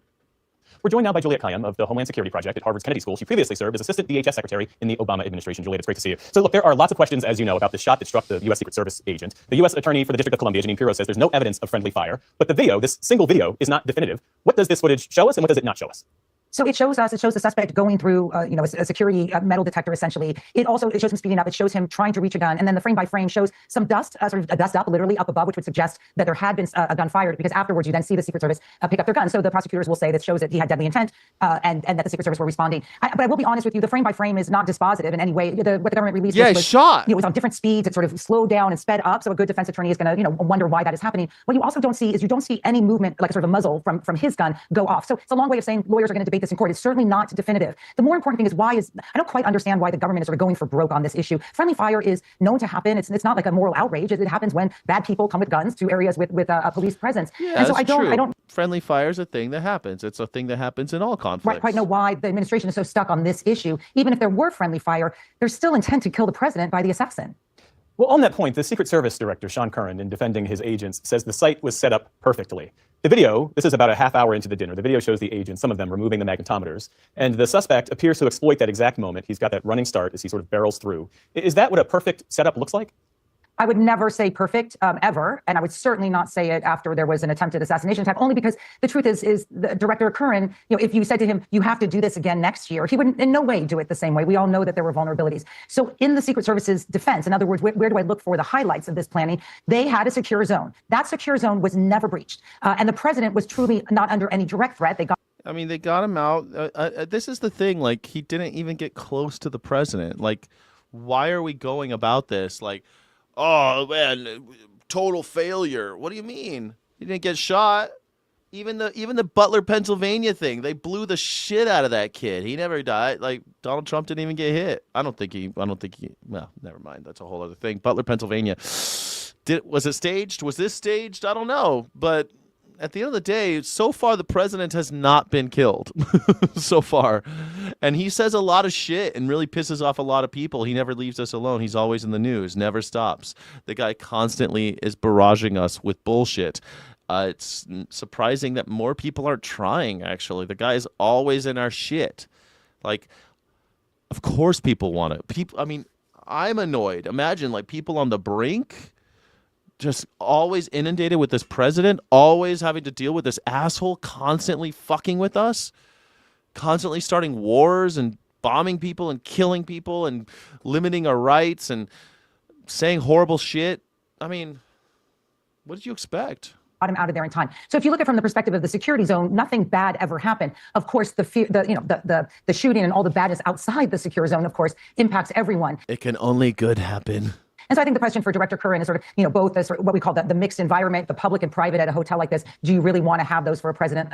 We're joined now by Juliet Kayyem of the Homeland Security Project at Harvard's Kennedy School. She previously served as Assistant DHS Secretary in the Obama administration. Juliet, it's great to see you. So look, there are lots of questions, as you know, about the shot that struck the U.S. Secret Service agent. The U.S. Attorney for the District of Columbia, Janine Pirro, says there's no evidence of friendly fire, but the video, this single video, is not definitive. What does this footage show us and what does it not show us? So it shows the suspect going through, a security metal detector, essentially. It shows him speeding up. It shows him trying to reach a gun. And then the frame by frame shows some dust, sort of a dust up, literally up above, which would suggest that there had been a gun fired, because afterwards you then see the Secret Service pick up their gun. So the prosecutors will say that shows that he had deadly intent and that the Secret Service were responding. But I will be honest with you, the frame by frame is not dispositive in any way. What the government released was shot. It was on different speeds. It sort of slowed down and sped up. So a good defense attorney is going to, wonder why that is happening. What you also don't see is you don't see any movement, like a sort of a muzzle from his gun go off. So it's a long way of saying lawyers are going to debate this in court. It's certainly not definitive. The more important thing is I don't quite understand why the government is sort of going for broke on this issue. Friendly fire is known to happen. It's not like a moral outrage. It happens when bad people come with guns to areas with a police presence. Yeah, and so that's I don't friendly fire is a thing that happens. It's a thing that happens in all conflicts. quite know why the administration is so stuck on this issue. Even if there were friendly fire, there's still intent to kill the president by the assassin. Well, on that point, the Secret Service Director, Sean Curran, in defending his agents, says the site was set up perfectly. The video, this is about a half hour into the dinner, the video shows the agents, some of them removing the magnetometers, and the suspect appears to exploit that exact moment. He's got that running start as he sort of barrels through. Is that what a perfect setup looks like? I would never say perfect, ever, and I would certainly not say it after there was an attempted assassination attempt, only because the truth is the Director Curran, if you said to him, you have to do this again next year, he would in no way do it the same way. We all know that there were vulnerabilities. So in the Secret Service's defense, in other words, where do I look for the highlights of this planning? They had a secure zone. That secure zone was never breached. And the president was truly not under any direct threat. They got him out. This is the thing. Like, he didn't even get close to the president. Like, why are we going about this? Like, oh, man, total failure. What do you mean? He didn't get shot. Even the Butler, Pennsylvania thing, they blew the shit out of that kid. He never died. Like, Donald Trump didn't even get hit. I don't think he, well, never mind. That's a whole other thing. Butler, Pennsylvania. Was it staged? Was this staged? I don't know. But at the end of the day, so far the president has not been killed so far. And he says a lot of shit and really pisses off a lot of people. He never leaves us alone. He's always in the news, never stops. The guy constantly is barraging us with bullshit. It's surprising that more people aren't trying, actually. The guy is always in our shit. Like, of course people want it. People, I mean, I'm annoyed. Imagine, like, people on the brink, just always inundated with this president, always having to deal with this asshole constantly fucking with us, constantly starting wars and bombing people and killing people and limiting our rights and saying horrible shit. I mean, what did you expect? Him out of there in time. So if you look at it from the perspective of the security zone, nothing bad ever happened. Of course, the shooting and all the badness outside the secure zone, of course, impacts everyone. It can only good happen. And so I think the question for Director Curran is sort of, both the what we call the mixed environment, the public and private at a hotel like this. Do you really want to have those for President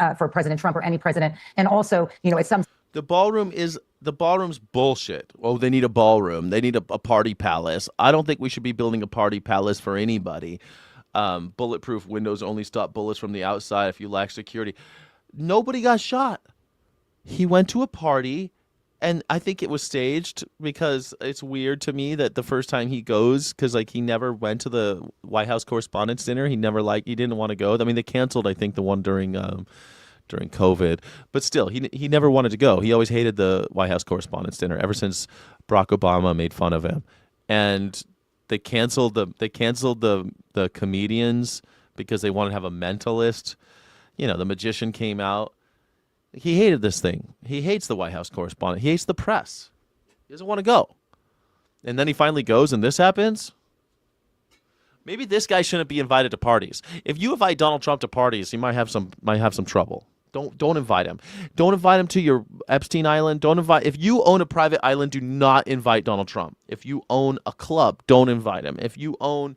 Trump or any president? And also, it's some. The ballroom's bullshit. Oh, they need a ballroom. They need a party palace. I don't think we should be building a party palace for anybody. Bulletproof windows only stop bullets from the outside if you lack security. Nobody got shot. He went to a party, and I think it was staged because it's weird to me that the first time he goes, because like he never went to the White House Correspondents' Dinner. He didn't want to go. I mean, they canceled, I think, the one during COVID, but still, he never wanted to go. He always hated the White House Correspondents' Dinner ever since Barack Obama made fun of him, and they canceled the comedians because they wanted to have a mentalist. The magician came out. He hated this thing. He hates the White House correspondent. He hates the press. He doesn't want to go. And then he finally goes and this happens. Maybe this guy shouldn't be invited to parties. If you invite Donald Trump to parties, he might have some trouble. Don't invite him. Don't invite him to your Epstein Island. If you own a private island, do not invite Donald Trump. If you own a club, don't invite him. If you own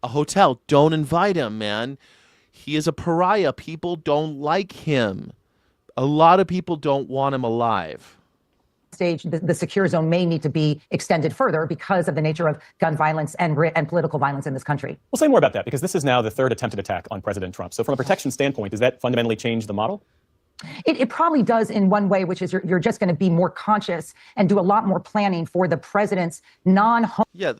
a hotel, don't invite him, man. He is a pariah. People don't like him. A lot of people don't want him alive. Stage, the secure zone may need to be extended further because of the nature of gun violence and political violence in this country. We'll say more about that because this is now the third attempted attack on President Trump. So from a protection standpoint, does that fundamentally change the model? It probably does in one way, which is you're just going to be more conscious and do a lot more planning for the president's non-home. Yeah,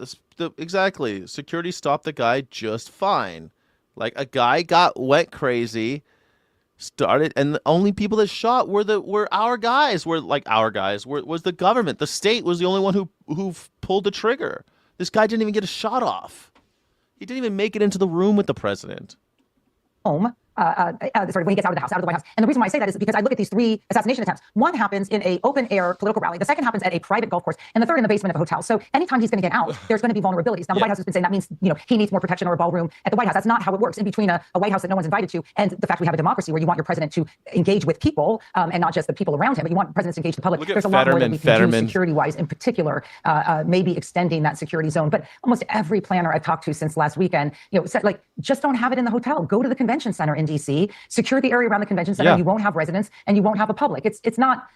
exactly. Security stopped the guy just fine. Like a guy went crazy, started, and the only people that shot were our guys. Was the government. The state was the only one who pulled the trigger. This guy didn't even get a shot off. He didn't even make it into the room with the president. Home. When he gets out of the house, out of the White House. And the reason why I say that is because I look at these 3 assassination attempts. One happens in an open air political rally. The second happens at a private golf course. And the third in the basement of a hotel. So anytime he's going to get out, there's going to be vulnerabilities. Now, the White House has been saying that means, he needs more protection or a ballroom at the White House. That's not how it works. In between a White House that no one's invited to and the fact we have a democracy where you want your president to engage with people and not just the people around him, but you want presidents to engage the public. There's a lot more that we can do security-wise, in particular, maybe extending that security zone. But almost every planner I've talked to since last weekend, said, like, just don't have it in the hotel. Go to the convention center in D.C., secure the area around the convention center. Yeah. You won't have residents and you won't have a public. It's not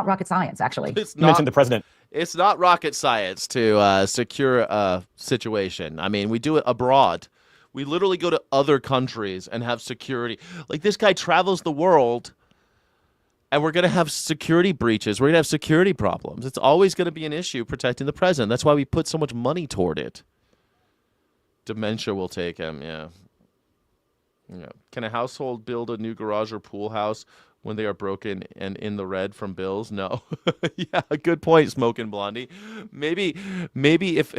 rocket science, actually. You mentioned the president. It's not rocket science to secure a situation. I mean, we do it abroad. We literally go to other countries and have security. Like, this guy travels the world and we're going to have security breaches. We're going to have security problems. It's always going to be an issue protecting the president. That's why we put so much money toward it. Dementia will take him, yeah. Yeah. Can a household build a new garage or pool house when they are broken and in the red from bills? No. Yeah, good point, Smokin' Blondie. Maybe if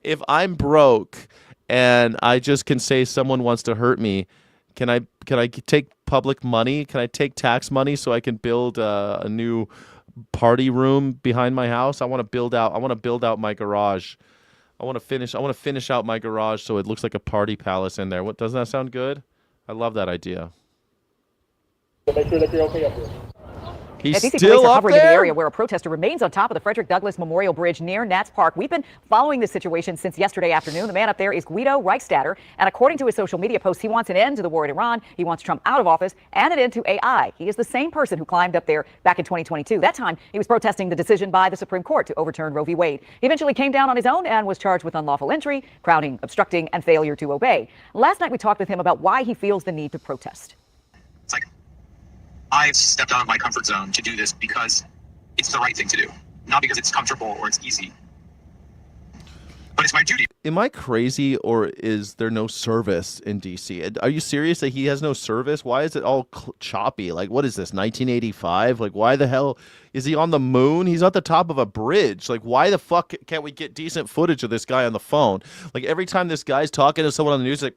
if I'm broke and I just can say someone wants to hurt me, can I take public money? Can I take tax money so I can build a new party room behind my house? I want to build out my garage. I want to finish out my garage so it looks like a party palace in there. Doesn't that sound good? I love that idea. So make sure that you're okay up here. He's DC still police are up hovering in the there? area where a protester remains on top of the Frederick Douglass Memorial Bridge near Nats Park. We've been following this situation since yesterday afternoon. The man up there is Guido Reichstatter, and according to his social media posts, he wants an end to the war in Iran. He wants Trump out of office and an end to AI. He is the same person who climbed up there back in 2022. That time, he was protesting the decision by the Supreme Court to overturn Roe v. Wade. He eventually came down on his own and was charged with unlawful entry, crowding, obstructing, and failure to obey. Last night, we talked with him about why he feels the need to protest. It's like, I've stepped out of my comfort zone to do this because it's the right thing to do, not because it's comfortable or it's easy. But it's my duty. Am I crazy, or is there no service in DC? Are you serious that he has no service? Why is it all choppy? Like, what is this, 1985? Like, why the hell is he on the moon? He's at the top of a bridge. Like, why the fuck can't we get decent footage of this guy on the phone? Like, every time this guy's talking to someone on the news, like,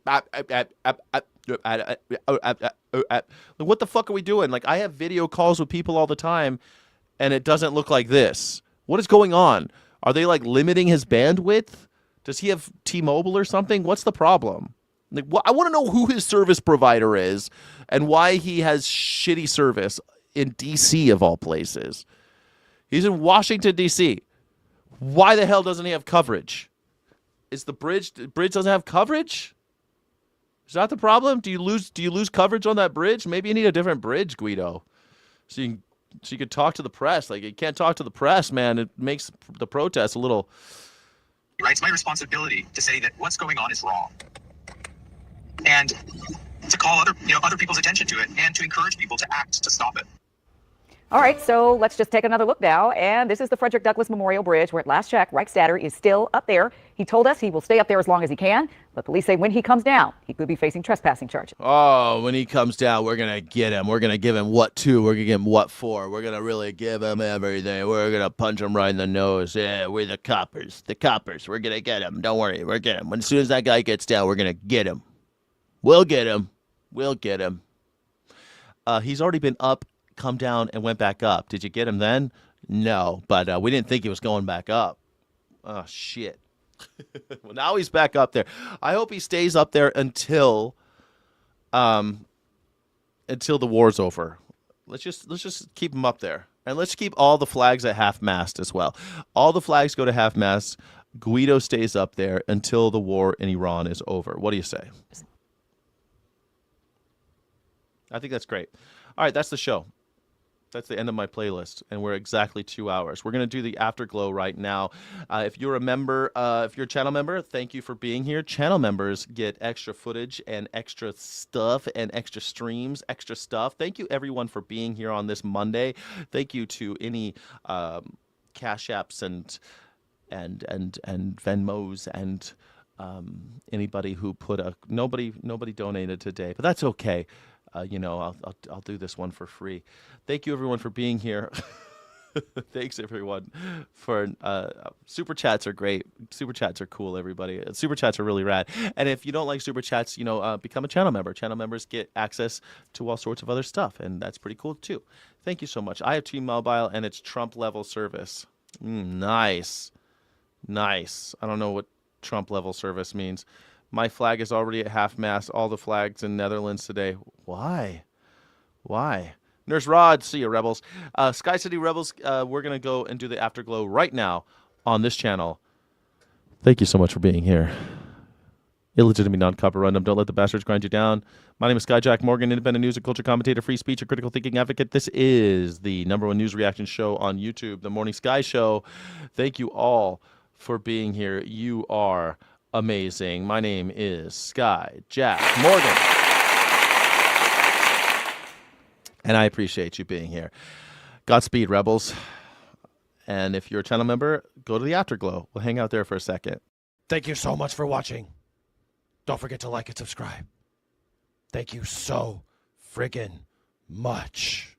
what the fuck are we doing? Like, I have video calls with people all the time, and it doesn't look like this. What is going on? Are they, like, limiting his bandwidth? Does he have T-Mobile or something? What's the problem? Like, I want to know who his service provider is and why he has shitty service in D.C. of all places. He's in Washington, D.C. Why the hell doesn't he have coverage? Is the bridge doesn't have coverage? Is that the problem? Do you lose coverage on that bridge? Maybe you need a different bridge, Guido, so you can talk to the press. Like, you can't talk to the press, man. It makes the protest a little. Right? It's my responsibility to say that what's going on is wrong, and to call other people's attention to it, and to encourage people to act to stop it. All right, so let's just take another look now. And this is the Frederick Douglass Memorial Bridge, where at last check, Reichstatter is still up there. He told us he will stay up there as long as he can, but police say when he comes down, he could be facing trespassing charges. Oh, when he comes down, we're going to get him. We're going to give him what to. We're going to give him what for. We're going to really give him everything. We're going to punch him right in the nose. Yeah, we're the coppers. The coppers. We're going to get him. Don't worry. We're getting him. As soon as that guy gets down, we're going to get him. We'll get him. We'll get him. He's already been up, come down, and went back up. Did you get him then? No, but we didn't think he was going back up. Oh, shit. Well, now he's back up there. I hope he stays up there until the war's over. Let's just keep him up there, and let's keep all the flags at half-mast as well. All the flags go to half-mast. Guido stays up there until the war in Iran is over. What do you say? I think that's great. All right, that's the show. That's the end of my playlist, and we're exactly 2 hours. We're going to do the Afterglow right now. If you're a member, if you're a channel member, thank you for being here. Channel members get extra footage and extra stuff and extra streams, extra stuff. Thank you, everyone, for being here on this Monday. Thank you to any Cash Apps and Venmos and anybody who put nobody donated today, but that's okay. I'll do this one for free. Thank you, everyone, for being here. Thanks, everyone, for super chats are great. Super chats are cool, everybody. Super chats are really rad. And if you don't like super chats, become a channel member. Channel members get access to all sorts of other stuff, and that's pretty cool too. Thank you so much. I have T-Mobile, and it's Trump level service. Nice. I don't know what Trump level service means. My flag is already at half-mast. All the flags in Netherlands today. Why? Nurse Rod, see you, Rebels. Sky City Rebels, we're going to go and do the Afterglow right now on this channel. Thank you so much for being here. Illegitimate non-copyright. Don't let the bastards grind you down. My name is Sky Jack Morgan, independent news and culture commentator, free speech, and critical thinking advocate. This is the #1 news reaction show on YouTube, The Morning Sky Show. Thank you all for being here. You are amazing. My name is Sky Jack Morgan, and I appreciate you being here. Godspeed, Rebels. And if you're a channel member, go to the Afterglow. We'll hang out there for a second. Thank you so much for watching. Don't forget to like and subscribe. Thank you so friggin' much.